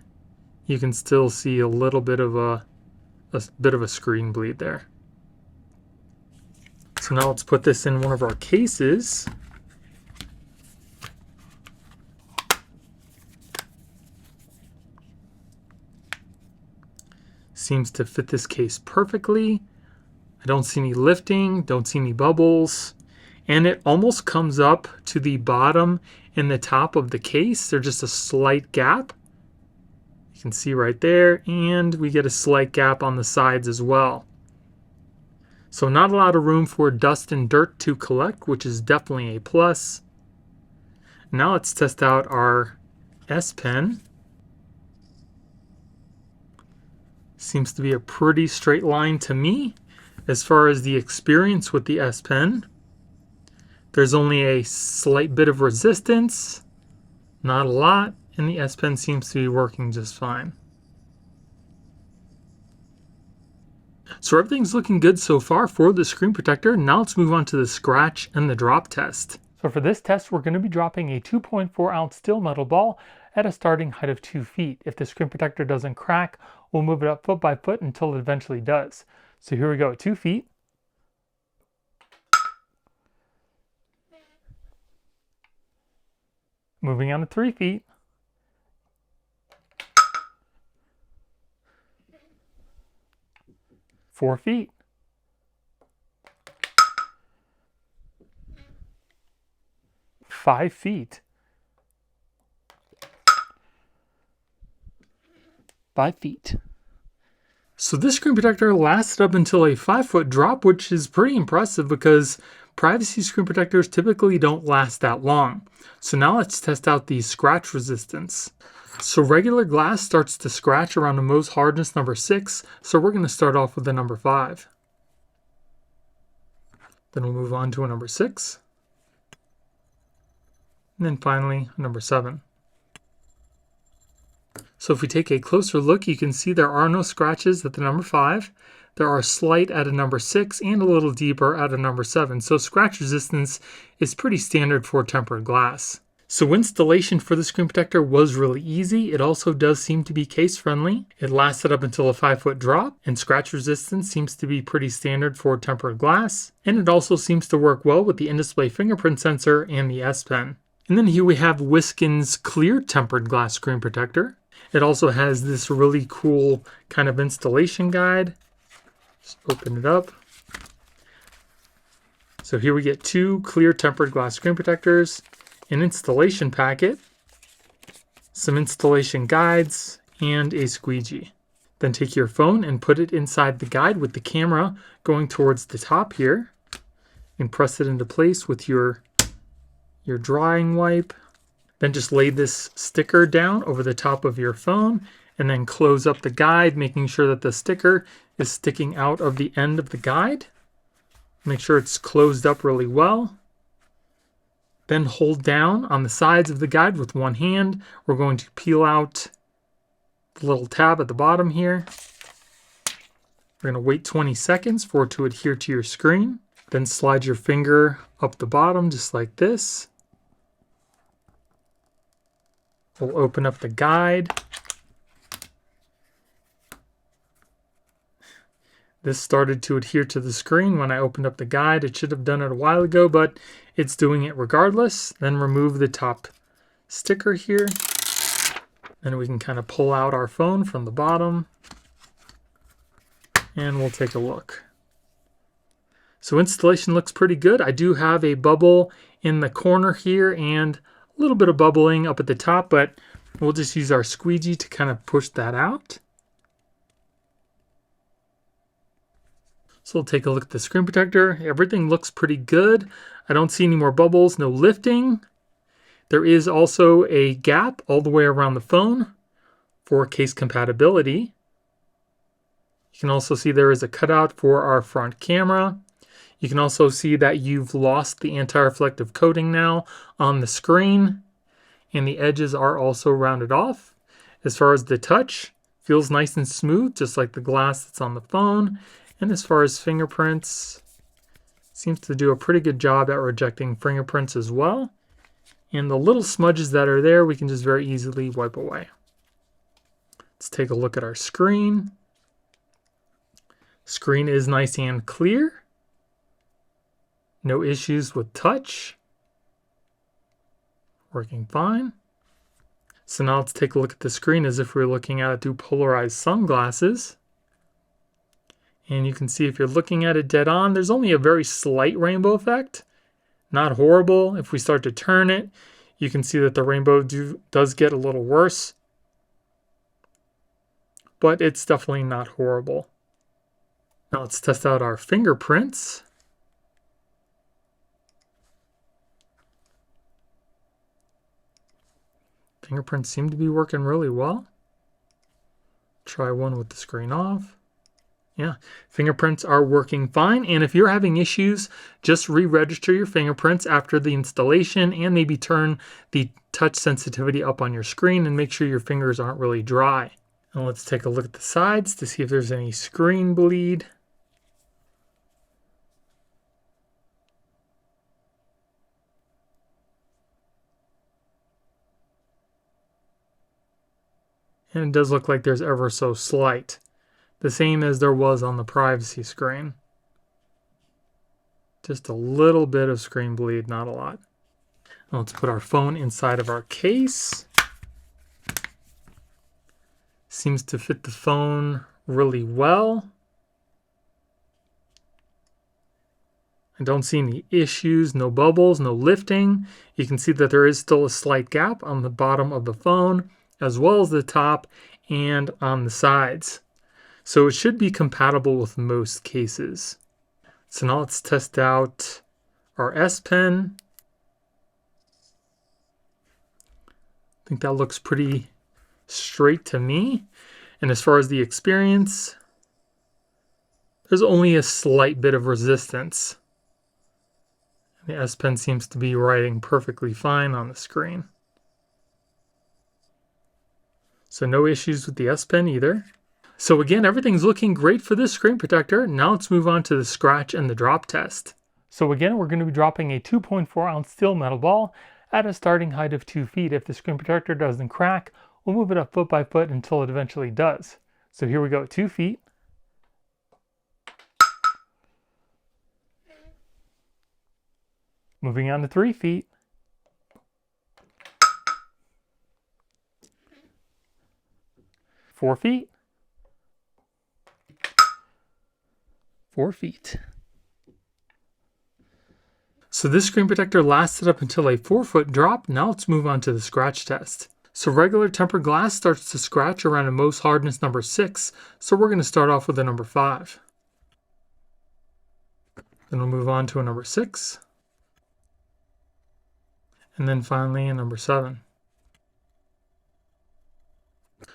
you can still see a little bit of a screen bleed there. So now let's put this in one of our cases. Seems to fit this case perfectly. I don't see any lifting, don't see any bubbles, and it almost comes up to the bottom and the top of the case. There's just a slight gap. You can see right there, and we get a slight gap on the sides as well. So not a lot of room for dust and dirt to collect, which is definitely a plus. Now let's test out our S Pen. Seems to be a pretty straight line to me as far as the experience with the S Pen. There's only a slight bit of resistance, not a lot, and the S Pen seems to be working just fine. So everything's looking good so far for the screen protector. Now let's move on to the scratch and the drop test. So for this test, we're going to be dropping a 2.4 ounce steel metal ball at a starting height of 2 feet. If the screen protector doesn't crack, we'll move it up foot by foot until it eventually does. So here we go at 2 feet. Moving on to 3 feet. 4 feet. 5 feet. 5 feet. So this screen protector lasted up until a 5-foot drop, which is pretty impressive because privacy screen protectors typically don't last that long. So now let's test out the scratch resistance. So regular glass starts to scratch around a Mohs hardness number 6, so we're going to start off with a number 5. Then we'll move on to a number 6. And then finally a number 7. So if we take a closer look, you can see there are no scratches at the number 5. There are slight at a number 6 and a little deeper at a number 7. So scratch resistance is pretty standard for tempered glass. So installation for the screen protector was really easy. It also does seem to be case friendly. It lasted up until a 5-foot drop, and scratch resistance seems to be pretty standard for tempered glass. And it also seems to work well with the in-display fingerprint sensor and the S Pen. And then here we have WSKEN's clear tempered glass screen protector. It also has this really cool kind of installation guide. Just open it up. So here we get 2 clear tempered glass screen protectors, an installation packet, some installation guides, and a squeegee. Then take your phone and put it inside the guide with the camera going towards the top here. and press it into place with your drying wipe. Then just lay this sticker down over the top of your phone and then close up the guide, making sure that the sticker is sticking out of the end of the guide. Make sure it's closed up really well. Then hold down on the sides of the guide with one hand. We're going to peel out the little tab at the bottom here. We're going to wait 20 seconds for it to adhere to your screen. Then slide your finger up the bottom just like this. We'll open up the guide. This started to adhere to the screen when I opened up the guide. It should have done it a while ago, but it's doing it regardless. Then remove the top sticker here. Then we can kind of pull out our phone from the bottom. And we'll take a look. So installation looks pretty good. I do have a bubble in the corner here and a little bit of bubbling up at the top, but we'll just use our squeegee to kind of push that out. So we'll take a look at the screen protector. Everything looks pretty good. I don't see any more bubbles, no lifting. There is also a gap all the way around the phone for case compatibility. You can also see there is a cutout for our front camera. You can also see that you've lost the anti-reflective coating now on the screen, and the edges are also rounded off. As far as the touch, feels nice and smooth, just like the glass that's on the phone. And as far as fingerprints, seems to do a pretty good job at rejecting fingerprints as well. And the little smudges that are there, we can just very easily wipe away. Let's take a look at our screen. Screen is nice and clear. No issues with touch. Working fine. So now let's take a look at the screen as if we were looking at it through polarized sunglasses. And you can see if you're looking at it dead on, there's only a very slight rainbow effect. Not horrible. If we start to turn it, you can see that the rainbow does get a little worse. But it's definitely not horrible. Now let's test out our fingerprints. Fingerprints seem to be working really well. Try one with the screen off. Yeah, fingerprints are working fine. And if you're having issues, just re-register your fingerprints after the installation and maybe turn the touch sensitivity up on your screen and make sure your fingers aren't really dry. And let's take a look at the sides to see if there's any screen bleed. And it does look like there's ever so slight. The same as there was on the privacy screen. Just a little bit of screen bleed, not a lot. Now let's put our phone inside of our case. Seems to fit the phone really well. I don't see any issues, no bubbles, no lifting. You can see that there is still a slight gap on the bottom of the phone, as well as the top and on the sides. So it should be compatible with most cases. So now let's test out our S Pen. I think that looks pretty straight to me. And as far as the experience, there's only a slight bit of resistance. The S Pen seems to be writing perfectly fine on the screen. So no issues with the S Pen either. So again, everything's looking great for this screen protector. Now let's move on to the scratch and the drop test. So again, we're going to be dropping a 2.4 ounce steel metal ball at a starting height of 2 feet. If the screen protector doesn't crack, we'll move it up foot by foot until it eventually does. So here we go, 2 feet. Moving on to 3 feet. 4 feet. 4 feet. So this screen protector lasted up until a 4-foot drop. Now let's move on to the scratch test. So regular tempered glass starts to scratch around a Mohs hardness number 6. So we're going to start off with a number 5. Then we'll move on to a number 6. And then finally a number 7.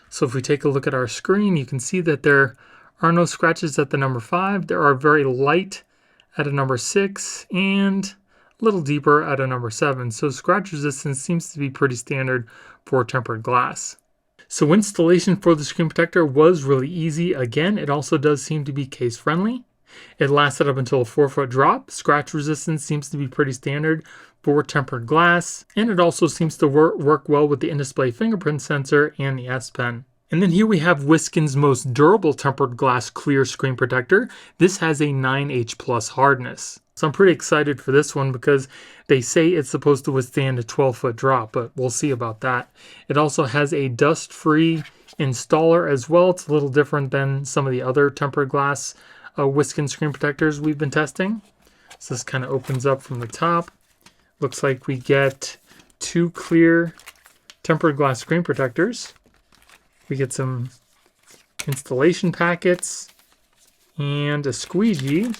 So if we take a look at our screen, you can see that there are no scratches at the number 5. There are very light at a number 6 and a little deeper at a number 7. So scratch resistance seems to be pretty standard for tempered glass. So installation for the screen protector was really easy. Again, it also does seem to be case friendly. It lasted up until a 4-foot drop. Scratch resistance seems to be pretty standard for tempered glass. And it also seems to work well with the in-display fingerprint sensor and the S Pen. And then here we have WSKEN's most durable tempered glass clear screen protector. This has a 9H plus hardness. So I'm pretty excited for this one because they say it's supposed to withstand a 12-foot drop, but we'll see about that. It also has a dust-free installer as well. It's a little different than some of the other tempered glass WSKEN screen protectors we've been testing. So this kind of opens up from the top. Looks like we get 2 clear tempered glass screen protectors. We get some installation packets and a squeegee, and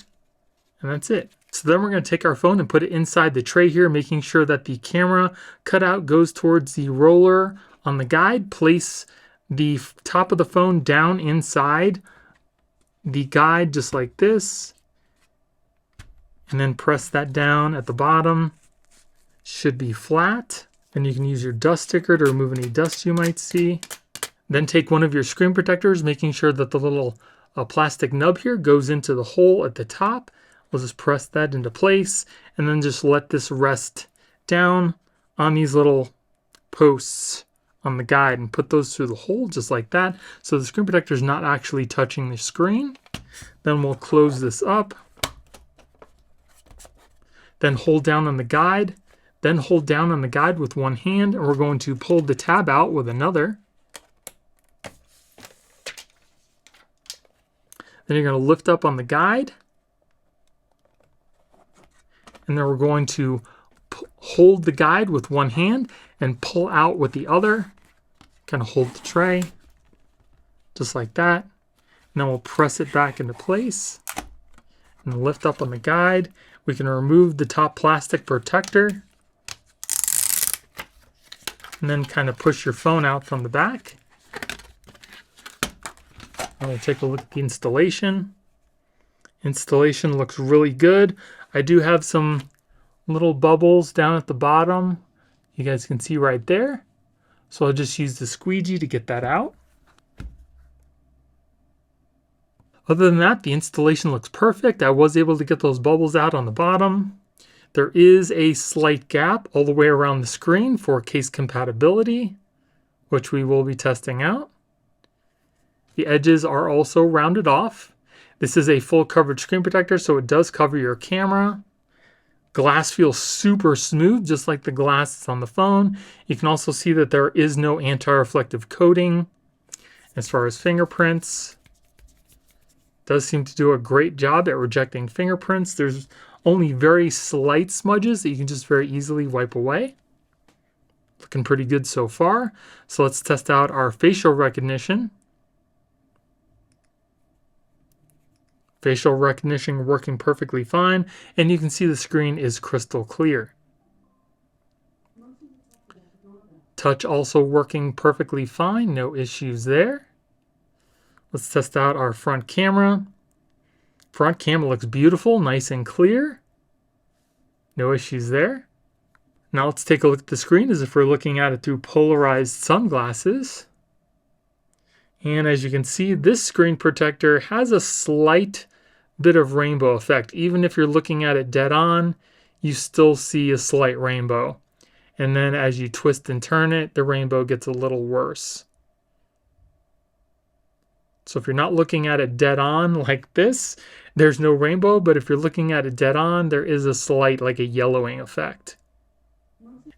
that's it. So then we're going to take our phone and put it inside the tray here, making sure that the camera cutout goes towards the roller on the guide. Place the top of the phone down inside the guide just like this, and then press that down at the bottom. Should be flat. Then you can use your dust sticker to remove any dust you might see. Then take one of your screen protectors, making sure that the little plastic nub here goes into the hole at the top. We'll just press that into place and then just let this rest down on these little posts on the guide and put those through the hole just like that. So the screen protector is not actually touching the screen. Then we'll close this up. Then hold down on the guide. Then hold down on the guide with one hand, and we're going to pull the tab out with another. Then you're going to lift up on the guide. And then we're going to hold the guide with one hand and pull out with the other. Kind of hold the tray. Just like that. And then we'll press it back into place. And lift up on the guide. We can remove the top plastic protector. And then kind of push your phone out from the back. We'll take a look at the installation. Installation looks really good. I do have some little bubbles down at the bottom. You guys can see right there. So I'll just use the squeegee to get that out. Other than that, the installation looks perfect. I was able to get those bubbles out on the bottom. There is a slight gap all the way around the screen for case compatibility, which we will be testing out. The edges are also rounded off. This is a full coverage screen protector, so it does cover your camera. Glass feels super smooth, just like the glass that's on the phone. You can also see that there is no anti-reflective coating. As far as fingerprints, it does seem to do a great job at rejecting fingerprints. There's only very slight smudges that you can just very easily wipe away. Looking pretty good so far. So let's test out our facial recognition. Facial recognition working perfectly fine, and you can see the screen is crystal clear. Touch also working perfectly fine, no issues there. Let's test out our front camera. Front camera looks beautiful, nice and clear. No issues there. Now let's take a look at the screen as if we're looking at it through polarized sunglasses. And as you can see, this screen protector has a slight bit of rainbow effect. Even if you're looking at it dead on, you still see a slight rainbow. And then as you twist and turn it, the rainbow gets a little worse. So if you're not looking at it dead on like this, there's no rainbow, but if you're looking at it dead on, there is a slight, like a yellowing effect.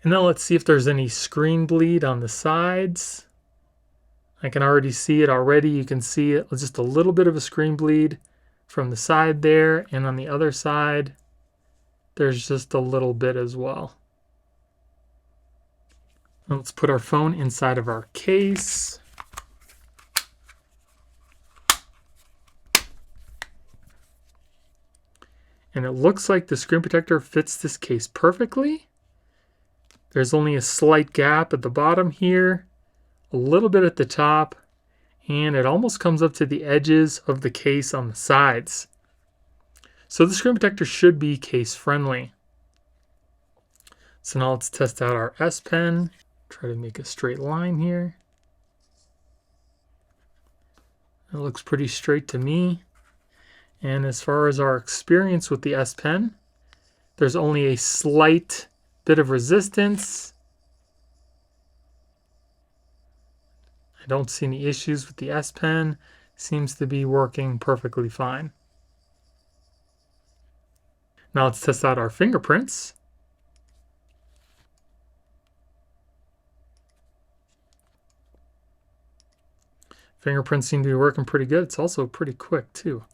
And now let's see if there's any screen bleed on the sides. I can already see it already. You can see it, just a little bit of a screen bleed from the side there, and on the other side, there's just a little bit as well. Now let's put our phone inside of our case. And it looks like the screen protector fits this case perfectly. There's only a slight gap at the bottom here, a little bit at the top, and it almost comes up to the edges of the case on the sides. So the screen protector should be case friendly. So now let's test out our S Pen. Try to make a straight line here. It looks pretty straight to me. And as far as our experience with the S Pen, there's only a slight bit of resistance. I don't see any issues with the S Pen. Seems to be working perfectly fine. Now let's test out our fingerprints. Fingerprints seem to be working pretty good. It's also pretty quick too.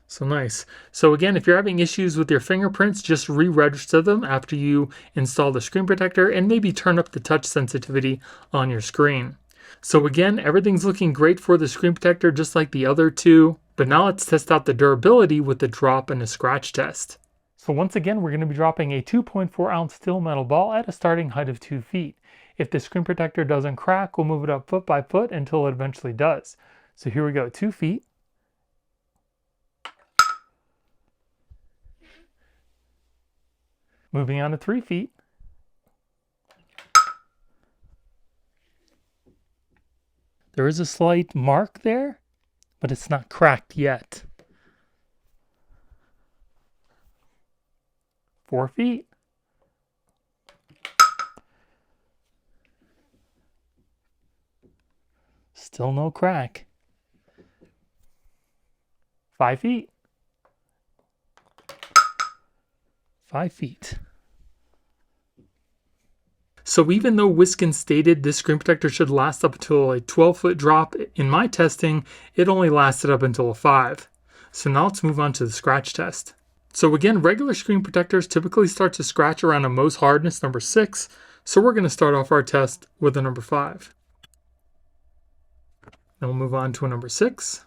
So nice. So again, if you're having issues with your fingerprints, just re-register them after you install the screen protector and maybe turn up the touch sensitivity on your screen. So again, everything's looking great for the screen protector just like the other two. But now let's test out the durability with the drop and a scratch test. So once again, we're going to be dropping a 2.4 ounce steel metal ball at a starting height of 2 feet. If the screen protector doesn't crack, we'll move it up foot by foot until it eventually does. So here we go, 2 feet. Moving on to 3 feet. There is a slight mark there, but it's not cracked yet. 4 feet. Still no crack. 5 feet. 5 feet. So even though WSKEN stated this screen protector should last up until a 12-foot drop, in my testing, it only lasted up until a 5. So now let's move on to the scratch test. So again, regular screen protectors typically start to scratch around a Mohs hardness number 6. So we're going to start off our test with a number 5. Then we'll move on to a number 6.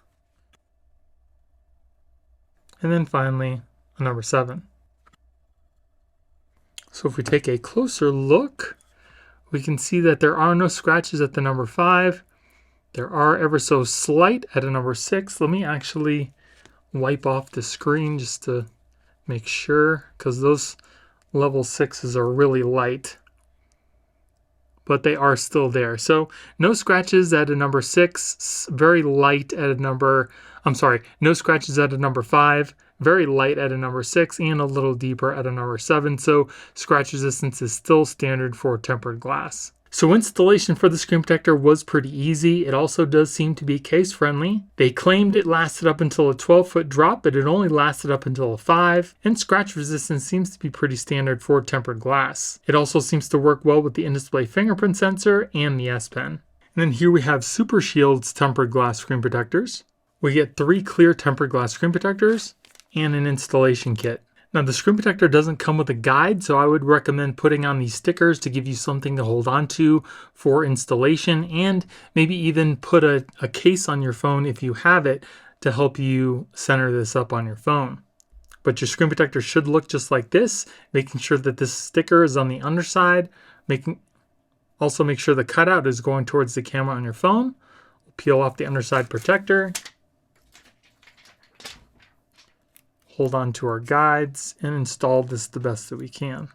And then finally, a number 7. So if we take a closer look, we can see that there are no scratches at the number 5. There are ever so slight at a number 6. Let me actually wipe off the screen just to make sure, because those level 6s are really light. But they are still there. So no scratches at a number 6, very light at a number, no scratches at a number 5, very light at a number 6, and a little deeper at a number 7. So scratch resistance is still standard for tempered glass. So installation for the screen protector was pretty easy. It also does seem to be case friendly. They claimed it lasted up until a 12-foot drop, but it only lasted up until a 5. And scratch resistance seems to be pretty standard for tempered glass. It also seems to work well with the in-display fingerprint sensor and the S Pen. And then here we have SUPERSHIELDZ tempered glass screen protectors. We get 3 clear tempered glass screen protectors and an installation kit. Now the screen protector doesn't come with a guide, so I would recommend putting on these stickers to give you something to hold on to for installation, and maybe even put a case on your phone if you have it to help you center this up on your phone. But your screen protector should look just like this, making sure that this sticker is on the underside, also make sure the cutout is going towards the camera on your phone. We'll peel off the underside protector. Hold on to our guides and install this the best that we can.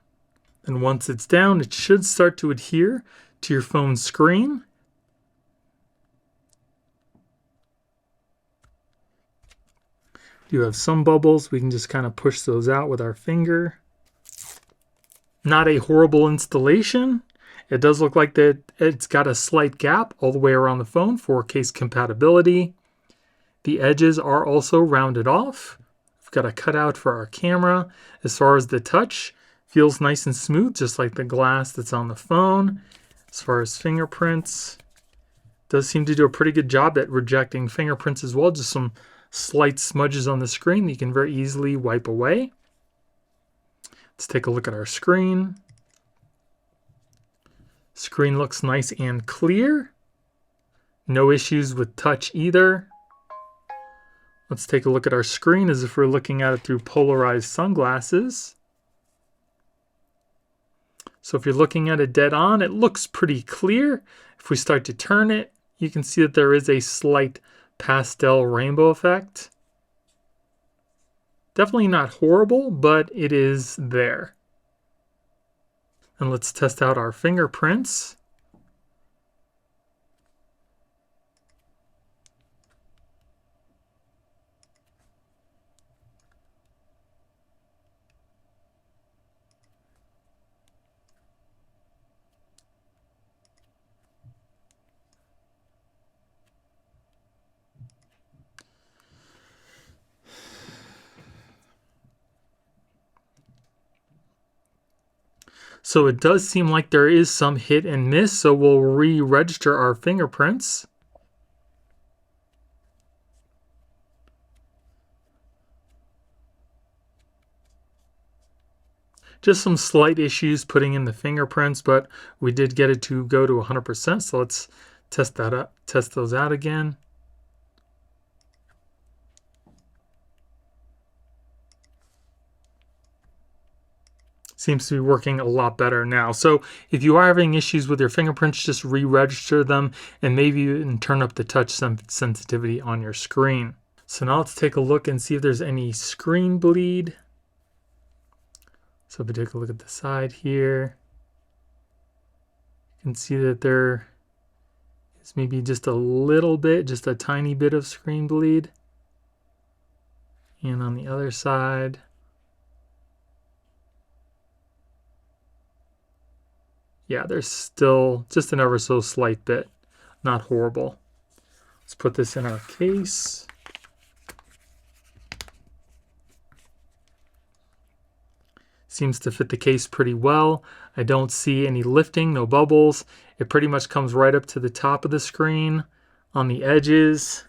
And once it's down, it should start to adhere to your phone's screen. You have some bubbles, we can just kind of push those out with our finger. Not a horrible installation. It does look like that it's got a slight gap all the way around the phone for case compatibility. The edges are also rounded off. Got a cutout for our camera. As far as the touch, feels nice and smooth, just like the glass that's on the phone. As far as fingerprints, does seem to do a pretty good job at rejecting fingerprints as well. Just some slight smudges on the screen that you can very easily wipe away. Let's take a look at our screen. Screen looks nice and clear. No issues with touch either. Let's take a look at our screen as if we're looking at it through polarized sunglasses. So if you're looking at it dead on, it looks pretty clear. If we start to turn it, you can see that there is a slight pastel rainbow effect. Definitely not horrible, but it is there. And let's test out our fingerprints. So it does seem like there is some hit and miss, so we'll re-register our fingerprints. Just some slight issues putting in the fingerprints, but we did get it to go to 100%, so let's test those out again. Seems to be working a lot better now. So if you are having issues with your fingerprints, just re-register them and maybe even turn up the touch sensitivity on your screen. So now let's take a look and see if there's any screen bleed. So if we take a look at the side here, you can see that there is maybe just a little bit, just a tiny bit of screen bleed. And on the other side, yeah, there's still just an ever so slight bit. Not horrible. Let's put this in our case. Seems to fit the case pretty well. I don't see any lifting, no bubbles. It pretty much comes right up to the top of the screen, on the edges,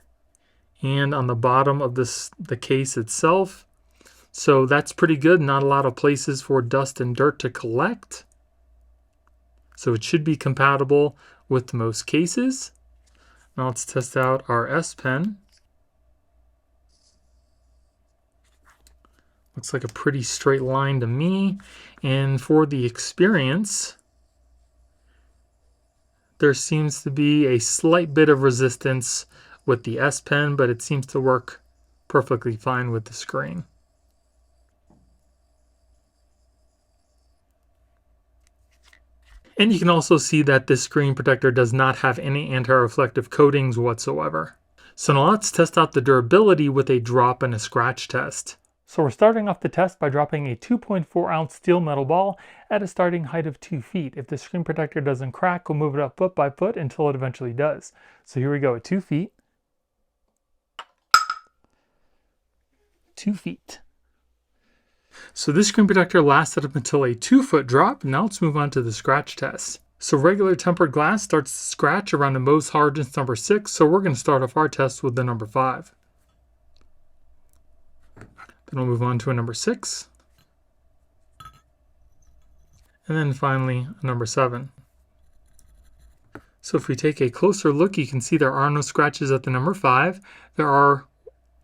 and on the bottom of the case itself. So that's pretty good. Not a lot of places for dust and dirt to collect. So it should be compatible with most cases. Now let's test out our S Pen. Looks like a pretty straight line to me. And for the experience, there seems to be a slight bit of resistance with the S Pen, but it seems to work perfectly fine with the screen. And you can also see that this screen protector does not have any anti-reflective coatings whatsoever. So now let's test out the durability with a drop and a scratch test. So we're starting off the test by dropping a 2.4 ounce steel metal ball at a starting height of 2 feet. If the screen protector doesn't crack, we'll move it up foot by foot until it eventually does. So here we go at 2 feet. 2 feet. So this screen protector lasted up until a 2-foot drop. Now let's move on to the scratch test. So regular tempered glass starts to scratch around the Mohs hardness number 6, so we're going to start off our test with the number 5. Then we'll move on to a number 6. And then finally a number 7. So if we take a closer look, you can see there are no scratches at the number 5. There are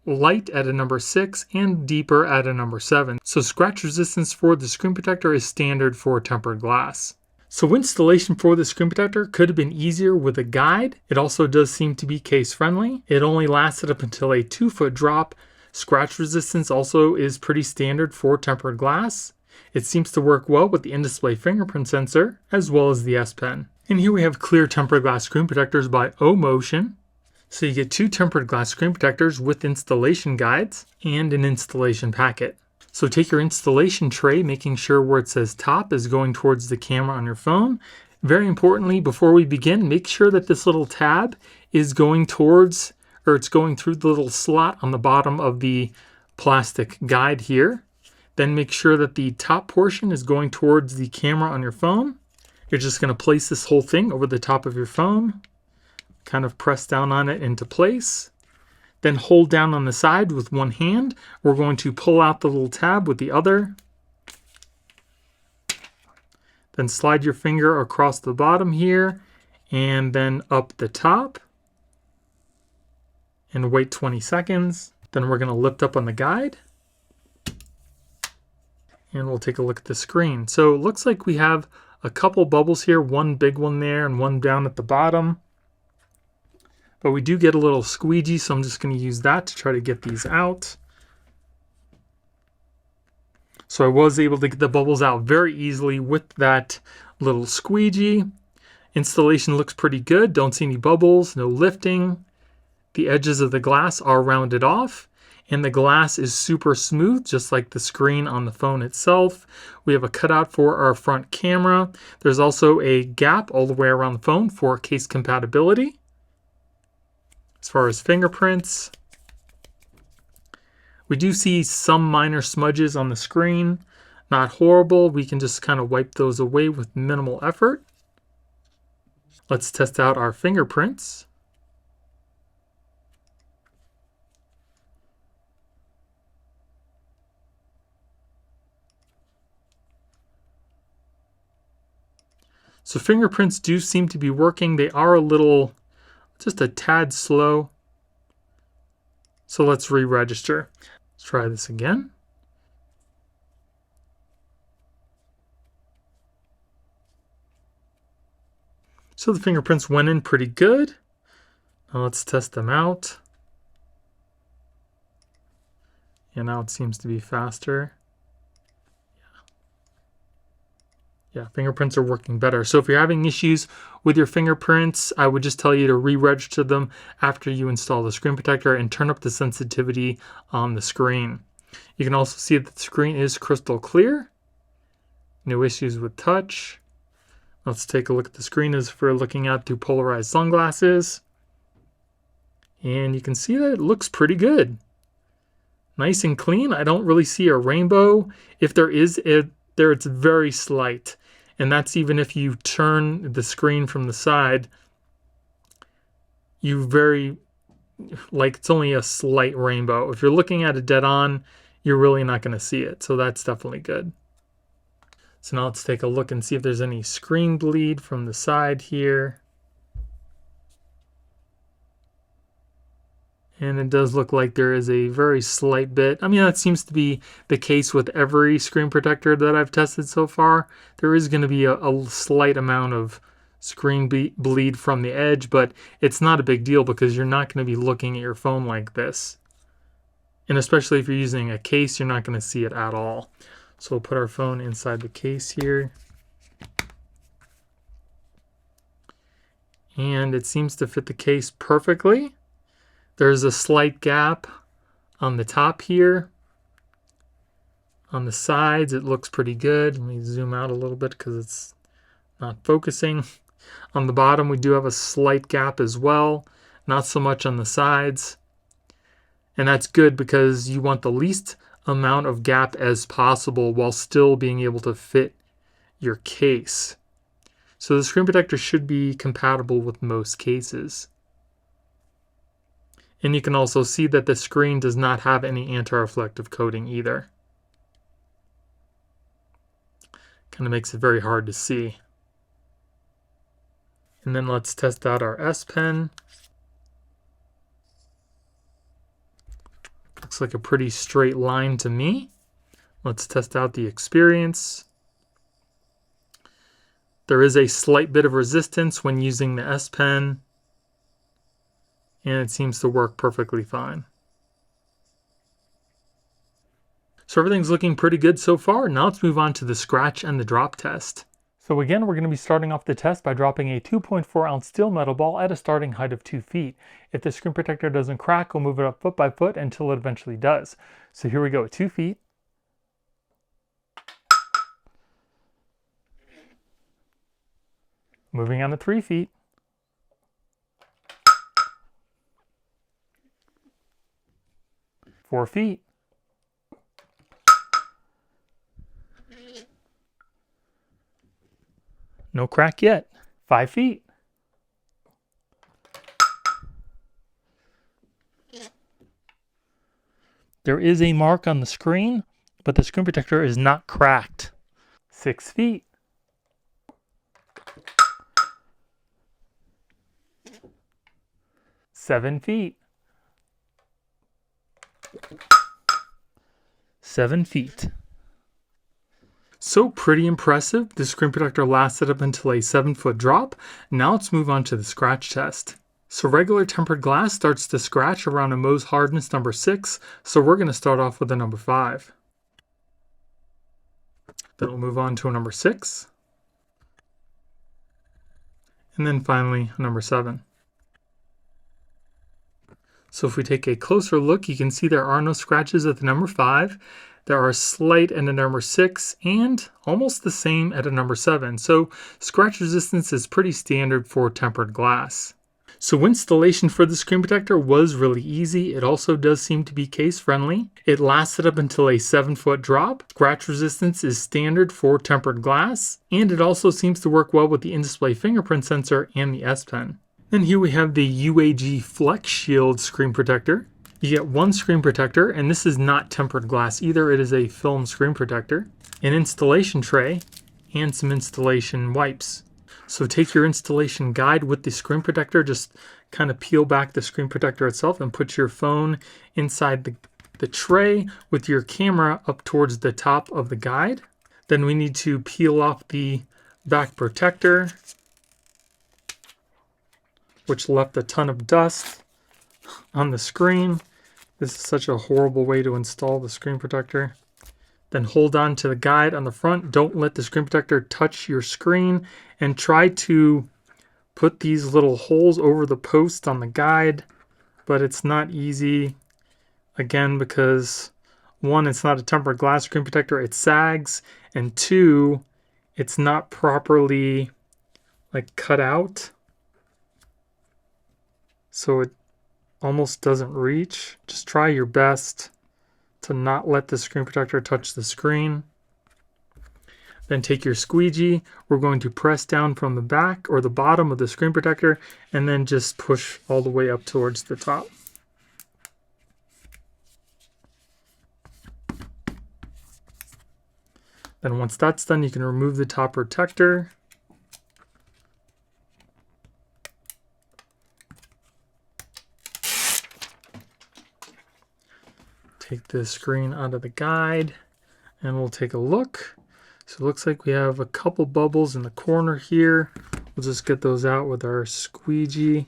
light at a number 6 and deeper at a number 7. So scratch resistance for the screen protector is standard for tempered glass. So installation for the screen protector could have been easier with a guide. It also does seem to be case friendly. It only lasted up until a 2-foot drop. Scratch resistance also is pretty standard for tempered glass. It seems to work well with the in-display fingerprint sensor as well as the S Pen. And here we have clear tempered glass screen protectors by OMOTON. So you get 2 tempered glass screen protectors with installation guides and an installation packet. So take your installation tray, making sure where it says top is going towards the camera on your phone. Very importantly, before we begin, make sure that this little tab is going towards, or it's going through the little slot on the bottom of the plastic guide here. Then make sure that the top portion is going towards the camera on your phone. You're just going to place this whole thing over the top of your phone. Kind of press down on it into place. Then hold down on the side with one hand. We're going to pull out the little tab with the other. Then slide your finger across the bottom here and then up the top. And wait 20 seconds. Then we're going to lift up on the guide. And we'll take a look at the screen. So it looks like we have a couple bubbles here, one big one there and one down at the bottom. But we do get a little squeegee, so I'm just going to use that to try to get these out. So I was able to get the bubbles out very easily with that little squeegee. Installation looks pretty good. Don't see any bubbles, no lifting. The edges of the glass are rounded off. And the glass is super smooth, just like the screen on the phone itself. We have a cutout for our front camera. There's also a gap all the way around the phone for case compatibility. As far as fingerprints, we do see some minor smudges on the screen. Not horrible. We can just kind of wipe those away with minimal effort. Let's test out our fingerprints. So fingerprints do seem to be working. They are a little, just a tad slow. So let's re-register. Let's try this again. So the fingerprints went in pretty good. Now let's test them out. And now it seems to be faster. Yeah, fingerprints are working better. So if you're having issues with your fingerprints, I would just tell you to re-register them after you install the screen protector and turn up the sensitivity on the screen. You can also see that the screen is crystal clear. No issues with touch. Let's take a look at the screen as if we're looking out through polarized sunglasses. And you can see that it looks pretty good. Nice and clean. I don't really see a rainbow. If there is there, it's very slight. And that's even if you turn the screen from the side, it's only a slight rainbow. If you're looking at it dead on, you're really not going to see it. So that's definitely good. So now let's take a look and see if there's any screen bleed from the side here. And it does look like there is a very slight bit. I mean, that seems to be the case with every screen protector that I've tested so far. There is going to be a slight amount of screen bleed from the edge, but it's not a big deal because you're not going to be looking at your phone like this. And especially if you're using a case, you're not going to see it at all. So we'll put our phone inside the case here. And it seems to fit the case perfectly. There's a slight gap on the top here. On the sides, it looks pretty good. Let me zoom out a little bit because it's not focusing. On the bottom, we do have a slight gap as well. Not so much on the sides. And that's good because you want the least amount of gap as possible while still being able to fit your case. So the screen protector should be compatible with most cases. And you can also see that the screen does not have any anti-reflective coating either. Kind of makes it very hard to see. And then let's test out our S Pen. Looks like a pretty straight line to me. Let's test out the experience. There is a slight bit of resistance when using the S Pen. And it seems to work perfectly fine. So everything's looking pretty good so far. Now let's move on to the scratch and the drop test. So again, we're going to be starting off the test by dropping a 2.4 ounce steel metal ball at a starting height of 2 feet. If the screen protector doesn't crack, we'll move it up foot by foot until it eventually does. So here we go, 2 feet. Moving on to 3 feet. 4 feet. 'No crack yet. 5 feet. 'There is a mark on the screen, but the screen protector is not cracked. 6 feet. 7 feet. 7 feet. So pretty impressive. The screen protector lasted up until a 7-foot drop. Now let's move on to the scratch test. So regular tempered glass starts to scratch around a Mohs hardness number 6. So we're going to start off with a number 5. Then we'll move on to a number 6. And then finally a number 7. So if we take a closer look, you can see there are no scratches at the number 5. There are slight at a number 6 and almost the same at a number 7. So scratch resistance is pretty standard for tempered glass. So installation for the screen protector was really easy. It also does seem to be case friendly. It lasted up until a 7-foot drop. Scratch resistance is standard for tempered glass. And it also seems to work well with the in-display fingerprint sensor and the S Pen. And here we have the UAG Flex Shield screen protector. You get one screen protector, and this is not tempered glass either. It is a film screen protector, an installation tray, and some installation wipes. So take your installation guide with the screen protector, just kind of peel back the screen protector itself and put your phone inside the tray with your camera up towards the top of the guide. Then we need to peel off the back protector, which left a ton of dust on the screen. This is such a horrible way to install the screen protector. Then hold on to the guide on the front. Don't let the screen protector touch your screen, and try to put these little holes over the post on the guide, but it's not easy, again, because 1, it's not a tempered glass screen protector, it sags, and 2, it's not properly cut out, so it almost doesn't reach. Just try your best to not let the screen protector touch the screen. Then take your squeegee. We're going to press down from the back or the bottom of the screen protector and then just push all the way up towards the top. Then once that's done, you can remove the top protector. Take the screen out of the guide and we'll take a look. So it looks like we have a couple bubbles in the corner here. We'll just get those out with our squeegee.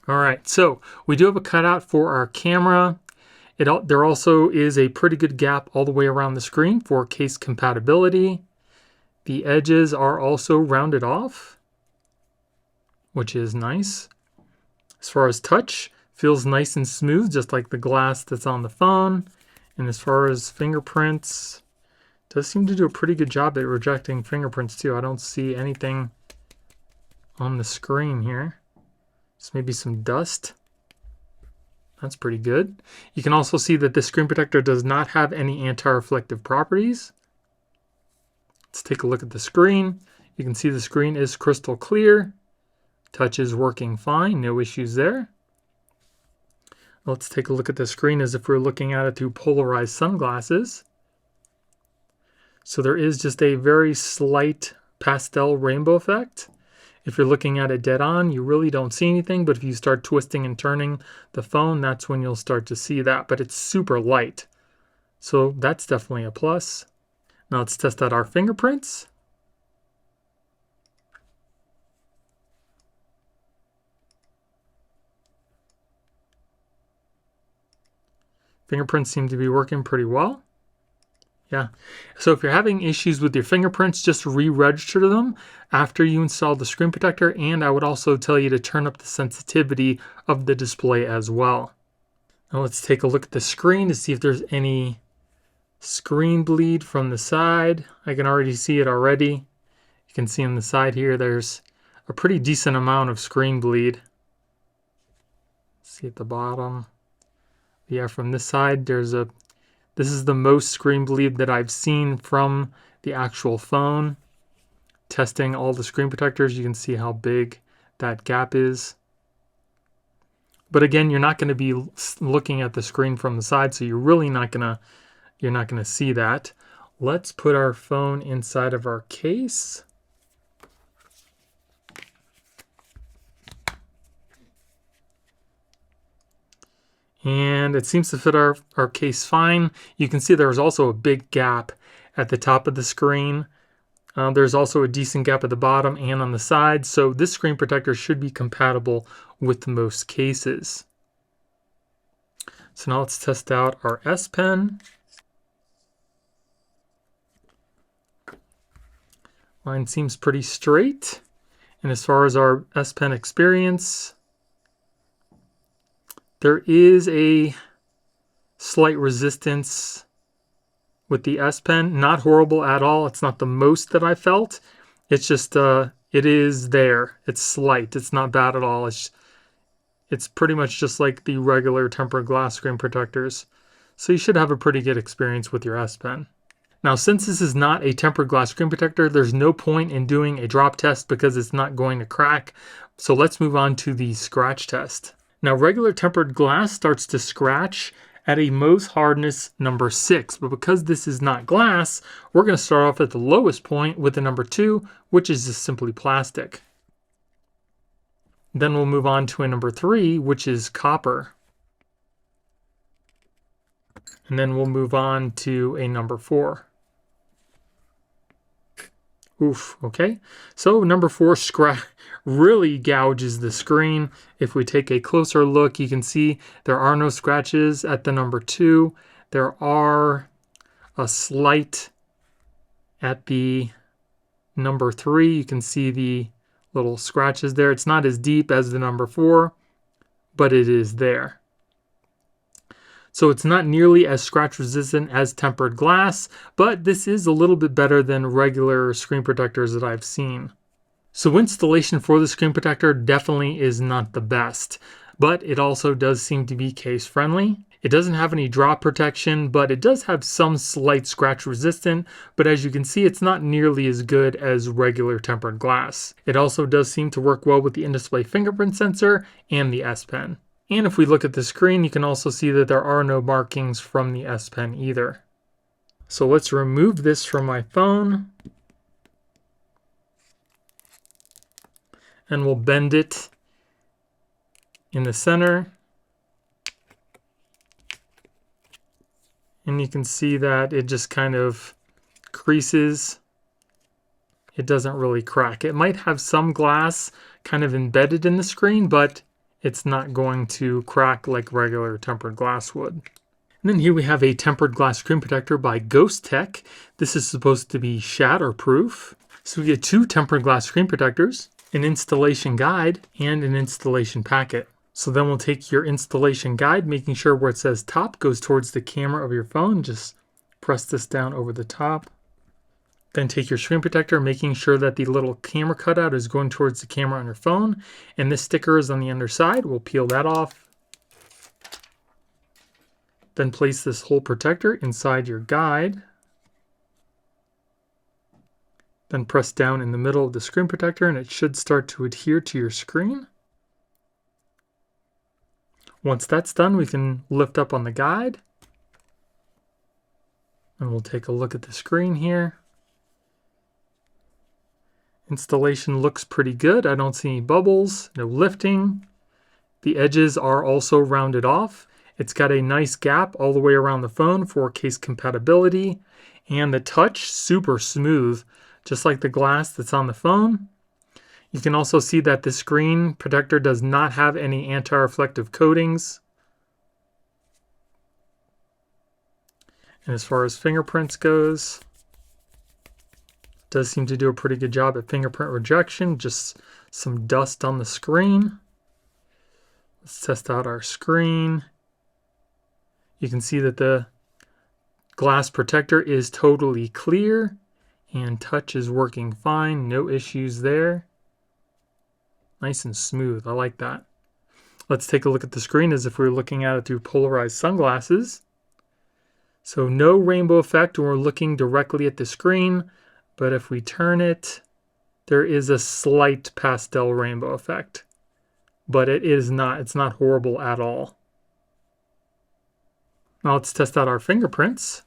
All right, so we do have a cutout for our camera. There also is a pretty good gap all the way around the screen for case compatibility. The edges are also rounded off, which is nice. As far as touch, feels nice and smooth, just like the glass that's on the phone. And as far as fingerprints, does seem to do a pretty good job at rejecting fingerprints too. I don't see anything on the screen here. Just maybe some dust. That's pretty good. You can also see that the screen protector does not have any anti-reflective properties. Let's take a look at the screen. You can see the screen is crystal clear. Touch is working fine, no issues there. Let's take a look at the screen as if we're looking at it through polarized sunglasses. So there is just a very slight pastel rainbow effect. If you're looking at it dead on, you really don't see anything, but if you start twisting and turning the phone, that's when you'll start to see that, but it's super light. So that's definitely a plus. Now let's test out our fingerprints. Fingerprints seem to be working pretty well. Yeah. So if you're having issues with your fingerprints, just re-register them after you install the screen protector. And I would also tell you to turn up the sensitivity of the display as well. Now let's take a look at the screen to see if there's any screen bleed from the side. I can already see it already. You can see on the side here, there's a pretty decent amount of screen bleed. See at the bottom. Yeah, from this side, this is the most screen bleed that I've seen from the actual phone. Testing all the screen protectors, you can see how big that gap is. But again, you're not going to be looking at the screen from the side, so you're really not going to see that. Let's put our phone inside of our case. And it seems to fit our case fine. You can see there's also a big gap at the top of the screen. There's also a decent gap at the bottom and on the side, so this screen protector should be compatible with most cases. So now let's test out our S Pen. Mine seems pretty straight. And as far as our S Pen experience, there is a slight resistance with the S Pen. Not horrible at all. It's not the most that I felt. It's just, it is there. It's slight. It's not bad at all. It's pretty much just like the regular tempered glass screen protectors. So you should have a pretty good experience with your S Pen. Now, since this is not a tempered glass screen protector, there's no point in doing a drop test because it's not going to crack. So let's move on to the scratch test. Now, regular tempered glass starts to scratch at a Mohs hardness number 6, but because this is not glass, we're going to start off at the lowest point with the number 2, which is just simply plastic. Then we'll move on to a number 3, which is copper. And then we'll move on to a number 4. Oof, okay. So number 4 really gouges the screen. If we take a closer look, you can see there are no scratches at the number 2. There are a slight at the number 3. You can see the little scratches there. It's not as deep as the number 4, but it is there. So it's not nearly as scratch resistant as tempered glass, but this is a little bit better than regular screen protectors that I've seen. So installation for the screen protector definitely is not the best, but it also does seem to be case friendly. It doesn't have any drop protection, but it does have some slight scratch resistant, but as you can see, it's not nearly as good as regular tempered glass. It also does seem to work well with the in-display fingerprint sensor and the S Pen. And if we look at the screen, you can also see that there are no markings from the S Pen either. So let's remove this from my phone. And we'll bend it in the center. And you can see that it just kind of creases. It doesn't really crack. It might have some glass kind of embedded in the screen, but it's not going to crack like regular tempered glass would. And then here we have a tempered glass screen protector by GHOSTEK. This is supposed to be shatterproof. So we get 2 tempered glass screen protectors, an installation guide, and an installation packet. So then we'll take your installation guide, making sure where it says top goes towards the camera of your phone. Just press this down over the top. Then take your screen protector, making sure that the little camera cutout is going towards the camera on your phone. And this sticker is on the underside. We'll peel that off. Then place this whole protector inside your guide. Then press down in the middle of the screen protector and it should start to adhere to your screen. Once that's done, we can lift up on the guide. And we'll take a look at the screen here. Installation looks pretty good. I don't see any bubbles, no lifting. The edges are also rounded off. It's got a nice gap all the way around the phone for case compatibility. And the touch, super smooth, just like the glass that's on the phone. You can also see that the screen protector does not have any anti-reflective coatings. And as far as fingerprints goes, does seem to do a pretty good job at fingerprint rejection. Just some dust on the screen. Let's test out our screen. You can see that the glass protector is totally clear and touch is working fine. No issues there. Nice and smooth. I like that. Let's take a look at the screen as if we were looking at it through polarized sunglasses. So no rainbow effect when we're looking directly at the screen. But if we turn it, there is a slight pastel rainbow effect. But it's not horrible at all. Now let's test out our fingerprints.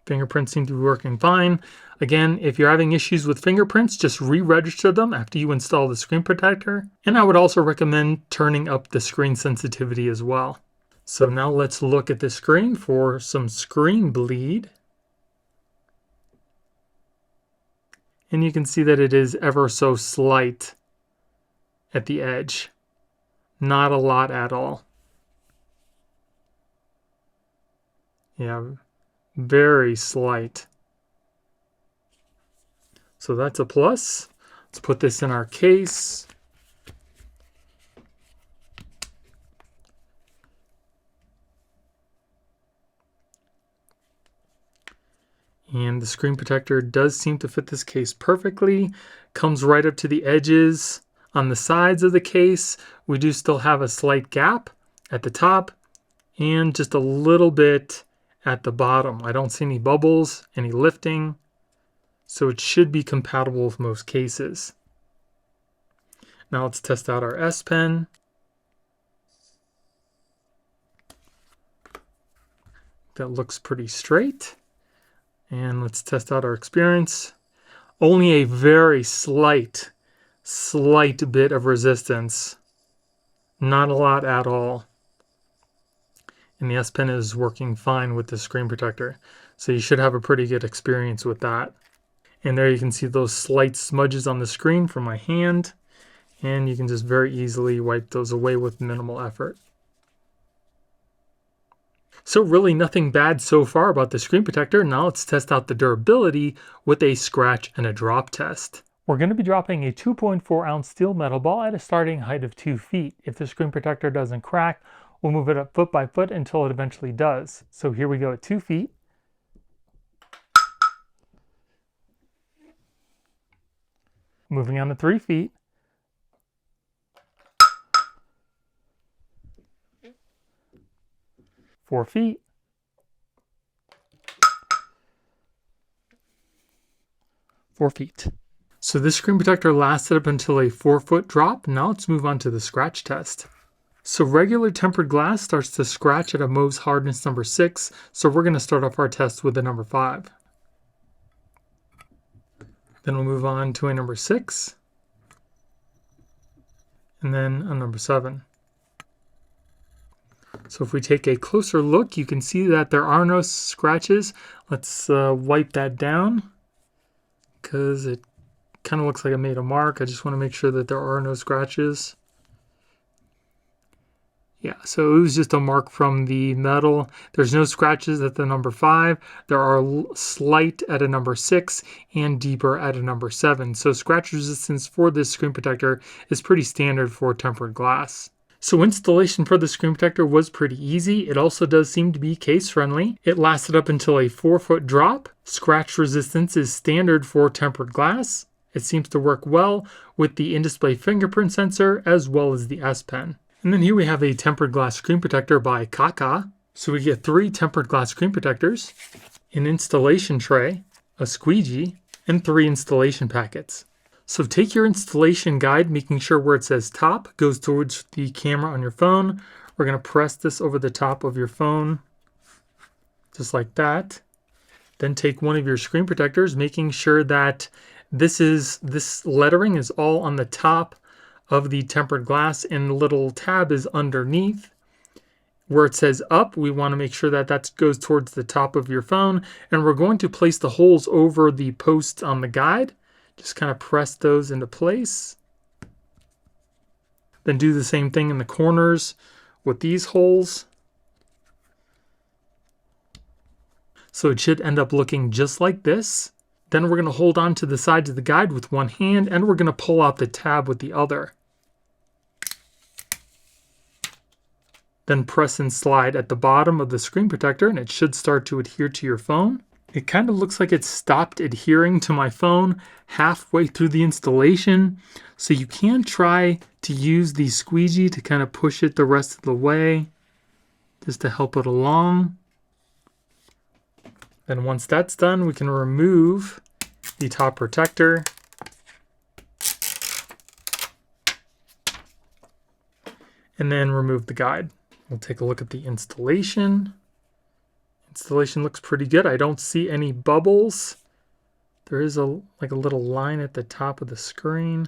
Fingerprints seem to be working fine. Again, if you're having issues with fingerprints, just re-register them after you install the screen protector. And I would also recommend turning up the screen sensitivity as well. So now let's look at the screen for some screen bleed. And you can see that it is ever so slight at the edge. Not a lot at all. Yeah, very slight. So that's a plus. Let's put this in our case. And the screen protector does seem to fit this case perfectly. Comes right up to the edges. On the sides of the case, we do still have a slight gap at the top and just a little bit at the bottom. I don't see any bubbles, any lifting, so it should be compatible with most cases. Now let's test out our S Pen. That looks pretty straight. And let's test out our experience. Only a very slight bit of resistance. Not a lot at all. And the S Pen is working fine with the screen protector. So you should have a pretty good experience with that. And there you can see those slight smudges on the screen from my hand. And you can just very easily wipe those away with minimal effort. So really nothing bad so far about the screen protector. Now let's test out the durability with a scratch and a drop test. We're going to be dropping a 2.4 ounce steel metal ball at a starting height of 2 feet. If the screen protector doesn't crack, we'll move it up foot by foot until it eventually does. So here we go at 2 feet. Moving on to 3 feet. 4 feet. 4 feet. So this screen protector lasted up until a 4-foot drop. Now let's move on to the scratch test. So regular tempered glass starts to scratch at a Mohs hardness number 6. So we're going to start off our test with a number 5. Then we'll move on to a number 6. And then a number 7. So if we take a closer look, you can see that there are no scratches. Let's wipe that down because it kind of looks like I made a mark. I just want to make sure that there are no scratches. Yeah, so it was just a mark from the metal. There's no scratches at the number 5. There are slight at a number 6 and deeper at a number 7. So scratch resistance for this screen protector is pretty standard for tempered glass. So installation for the screen protector was pretty easy. It also does seem to be case friendly. It lasted up until a 4-foot drop. Scratch resistance is standard for tempered glass. It seems to work well with the in-display fingerprint sensor as well as the S Pen. And then here we have a tempered glass screen protector by Kaka. So we get 3 tempered glass screen protectors, an installation tray, a squeegee, and 3 installation packets. So take your installation guide, making sure where it says top goes towards the camera on your phone. We're going to press this over the top of your phone, just like that. Then take one of your screen protectors, making sure that this lettering is all on the top of the tempered glass and the little tab is underneath. Where it says up, we want to make sure that that goes towards the top of your phone. And we're going to place the holes over the posts on the guide. Just kind of press those into place. Then do the same thing in the corners with these holes. So it should end up looking just like this. Then we're going to hold on to the sides of the guide with one hand and we're going to pull out the tab with the other. Then press and slide at the bottom of the screen protector and it should start to adhere to your phone. It kind of looks like it stopped adhering to my phone halfway through the installation. So you can try to use the squeegee to kind of push it the rest of the way, just to help it along. Then once that's done, we can remove the top protector. And then remove the guide. We'll take a look at the installation. Installation looks pretty good. I don't see any bubbles. There is like a little line at the top of the screen,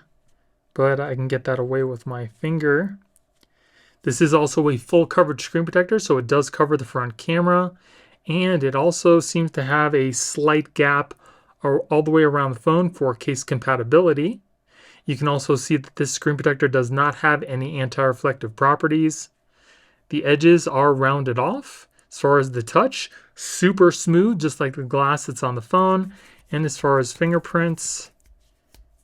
but I can get that away with my finger. This is also a full coverage screen protector, so it does cover the front camera, and it also seems to have a slight gap all the way around the phone for case compatibility. You can also see that this screen protector does not have any anti-reflective properties. The edges are rounded off. As far as the touch, super smooth, just like the glass that's on the phone. And as far as fingerprints,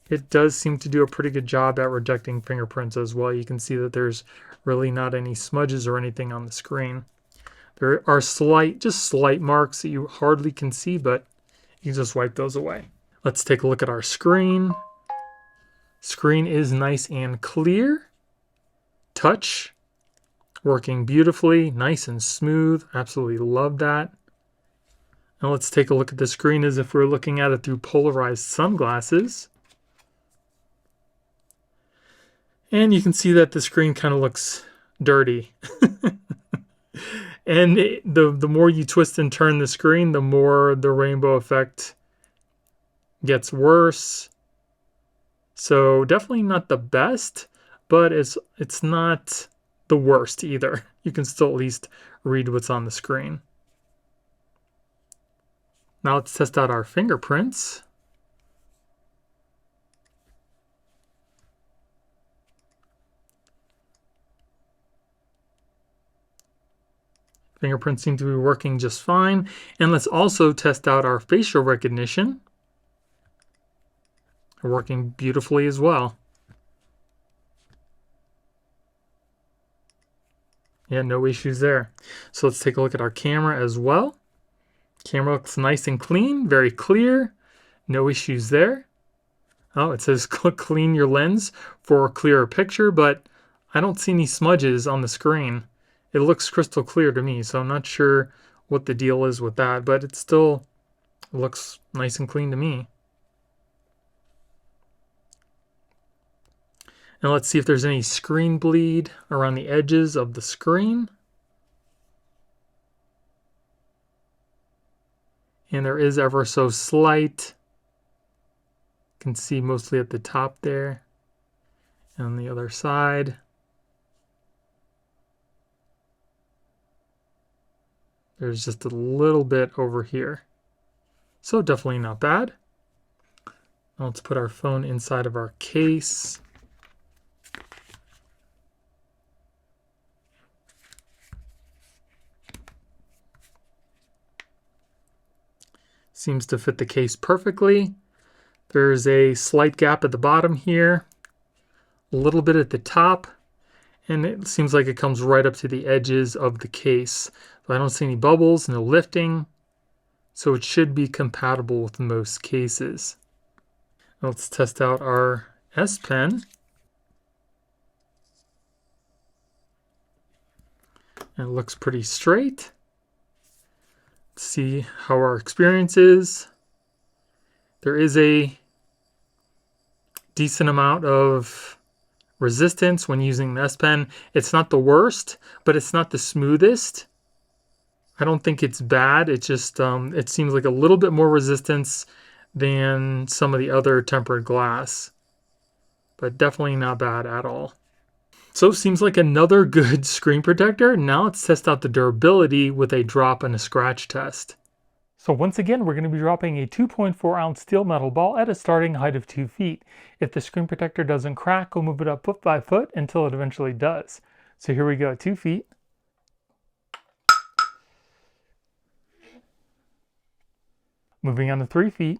it does seem to do a pretty good job at rejecting fingerprints as well. You can see that there's really not any smudges or anything on the screen. There are just slight marks that you hardly can see, but you can just wipe those away. Let's take a look at our screen. Screen is nice and clear. Touch, working beautifully, nice and smooth. Absolutely love that. Now let's take a look at the screen as if we're looking at it through polarized sunglasses. And you can see that the screen kind of looks dirty. And the more you twist and turn the screen, the more the rainbow effect gets worse. So definitely not the best, but it's not the worst either. You can still at least read what's on the screen. Now let's test out our fingerprints. Fingerprints seem to be working just fine. And let's also test out our facial recognition. Working beautifully as well. Yeah, no issues there. So let's take a look at our camera as well. Camera looks nice and clean, very clear. No issues there. Oh, it says clean your lens for a clearer picture, but I don't see any smudges on the screen. It looks crystal clear to me, so I'm not sure what the deal is with that, but it still looks nice and clean to me. Now let's see if there's any screen bleed around the edges of the screen. And there is ever so slight. You can see mostly at the top there and on the other side. There's just a little bit over here. So definitely not bad. Now let's put our phone inside of our case. Seems to fit the case perfectly. There's a slight gap at the bottom here, a little bit at the top, and it seems like it comes right up to the edges of the case. So I don't see any bubbles, no lifting, so it should be compatible with most cases. Now let's test out our S Pen. And it looks pretty straight. Let's see how our experience is. There is a decent amount of resistance when using the S Pen. It's not the worst, but it's not the smoothest. I don't think it's bad. It just it seems like a little bit more resistance than some of the other tempered glass, but definitely not bad at all. So seems like another good screen protector. Now let's test out the durability with a drop and a scratch test. So once again, we're going to be dropping a 2.4 ounce steel metal ball at a starting height of 2 feet. If the screen protector doesn't crack, we'll move it up foot by foot until it eventually does. So here we go, 2 feet. Moving on to 3 feet.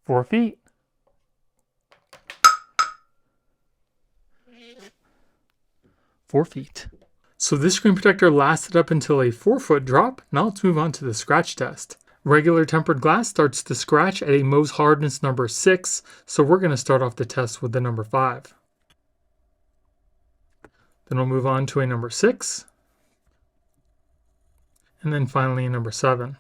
4 feet. 4 feet. So this screen protector lasted up until a 4-foot drop. Now let's move on to the scratch test. Regular tempered glass starts to scratch at a Mohs hardness number 6, so we're going to start off the test with the number 5. Then we'll move on to a number 6, and then finally a number 7.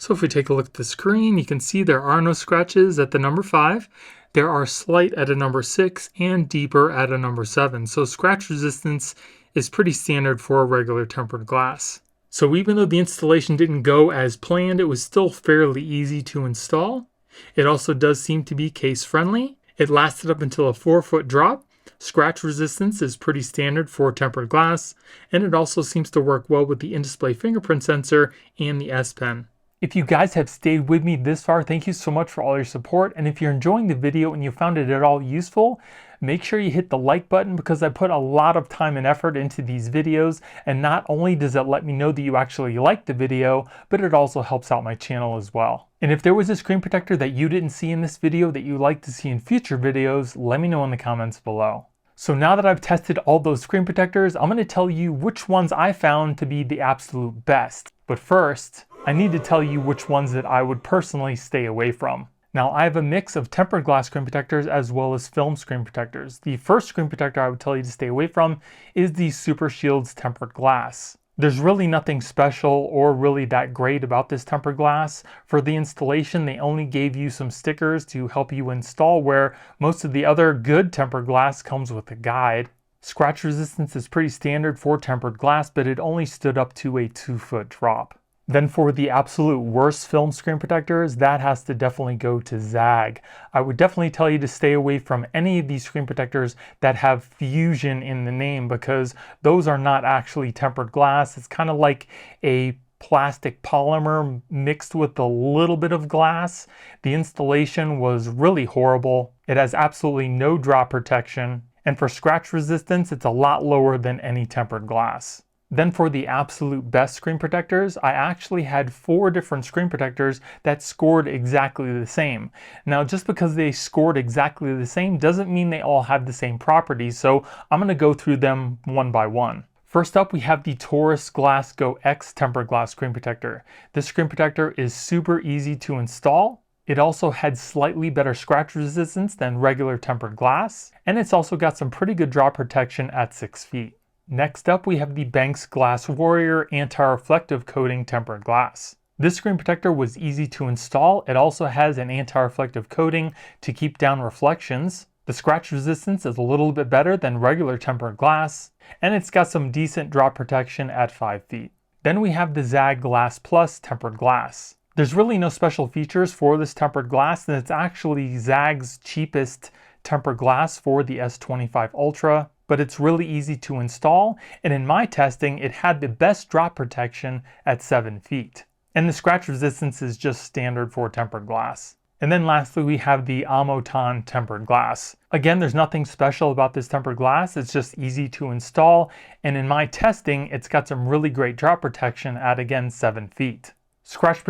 So if we take a look at the screen, you can see there are no scratches at the number 5. There are slight at a number 6 and deeper at a number 7. So scratch resistance is pretty standard for a regular tempered glass. So even though the installation didn't go as planned, it was still fairly easy to install. It also does seem to be case friendly. It lasted up until a 4-foot drop. Scratch resistance is pretty standard for tempered glass, and it also seems to work well with the in-display fingerprint sensor and the S Pen. If you guys have stayed with me this far, thank you so much for all your support. And if you're enjoying the video and you found it at all useful, make sure you hit the like button, because I put a lot of time and effort into these videos. And not only does it let me know that you actually like the video, but it also helps out my channel as well. And if there was a screen protector that you didn't see in this video that you'd like to see in future videos, let me know in the comments below. So now that I've tested all those screen protectors, I'm going to tell you which ones I found to be the absolute best. But first, I need to tell you which ones that I would personally stay away from. Now, I have a mix of tempered glass screen protectors as well as film screen protectors. The first screen protector I would tell you to stay away from is the SUPERSHIELDZ tempered glass. There's really nothing special or really that great about this tempered glass. For the installation, they only gave you some stickers to help you install, where most of the other good tempered glass comes with a guide. Scratch resistance is pretty standard for tempered glass, but it only stood up to a 2-foot drop. Then for the absolute worst film screen protectors, that has to definitely go to ZAGG. I would definitely tell you to stay away from any of these screen protectors that have Fusion in the name, because those are not actually tempered glass. It's kind of like a plastic polymer mixed with a little bit of glass. The installation was really horrible. It has absolutely no drop protection. And for scratch resistance, it's a lot lower than any tempered glass. Then for the absolute best screen protectors, I actually had 4 different screen protectors that scored exactly the same. Now, just because they scored exactly the same doesn't mean they all have the same properties, so I'm going to go through them one by one. First up, we have the TORRAS Glass Go X tempered glass screen protector. This screen protector is super easy to install. It also had slightly better scratch resistance than regular tempered glass, and it's also got some pretty good drop protection at 6 feet. Next up, we have the BENKS GlassWarrior anti-reflective coating tempered glass. This screen protector was easy to install. It also has an anti-reflective coating to keep down reflections. The scratch resistance is a little bit better than regular tempered glass, and it's got some decent drop protection at 5 feet. Then we have the ZAGG Glass Plus tempered glass. There's really no special features for this tempered glass, and it's actually ZAGG's cheapest tempered glass for the S25 Ultra. But it's really easy to install, and in my testing, it had the best drop protection at 7 feet. And the scratch resistance is just standard for tempered glass. And then lastly, we have the OMOTON tempered glass. Again, there's nothing special about this tempered glass, it's just easy to install, and in my testing, it's got some really great drop protection at, again, 7 feet. Scratch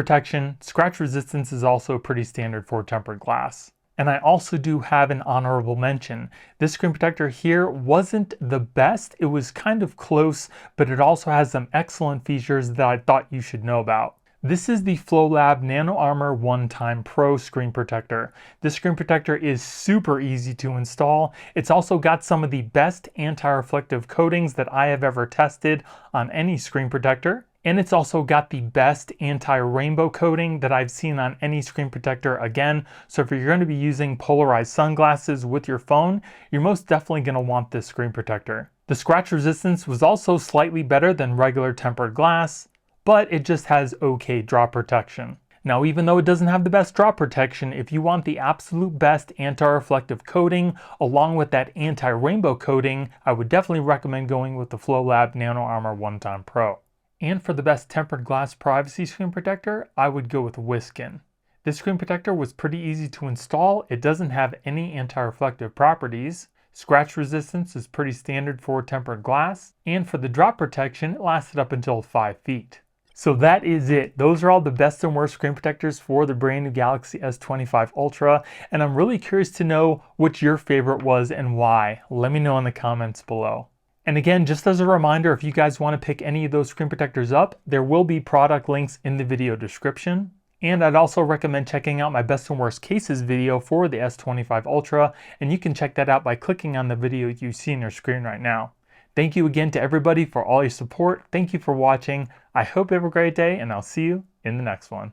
resistance is also pretty standard for tempered glass. And I also do have an honorable mention. This screen protector here wasn't the best. It was kind of close, but it also has some excellent features that I thought you should know about. This is the FLOLAB NanoArmour ONETIME Pro screen protector. This screen protector is super easy to install. It's also got some of the best anti-reflective coatings that I have ever tested on any screen protector. And it's also got the best anti-rainbow coating that I've seen on any screen protector again. So if you're going to be using polarized sunglasses with your phone, you're most definitely going to want this screen protector. The scratch resistance was also slightly better than regular tempered glass, but it just has okay drop protection. Now, even though it doesn't have the best drop protection, if you want the absolute best anti-reflective coating along with that anti-rainbow coating, I would definitely recommend going with the FLOLAB NanoArmour ONETIME Pro. And for the best tempered glass privacy screen protector, I would go with WSKEN. This screen protector was pretty easy to install. It doesn't have any anti-reflective properties. Scratch resistance is pretty standard for tempered glass. And for the drop protection, it lasted up until 5 feet. So that is it. Those are all the best and worst screen protectors for the brand new Galaxy S25 Ultra. And I'm really curious to know which your favorite was and why. Let me know in the comments below. And again, just as a reminder, if you guys want to pick any of those screen protectors up, there will be product links in the video description. And I'd also recommend checking out my best and worst cases video for the S25 Ultra, and you can check that out by clicking on the video you see on your screen right now. Thank you again to everybody for all your support. Thank you for watching. I hope you have a great day, and I'll see you in the next one.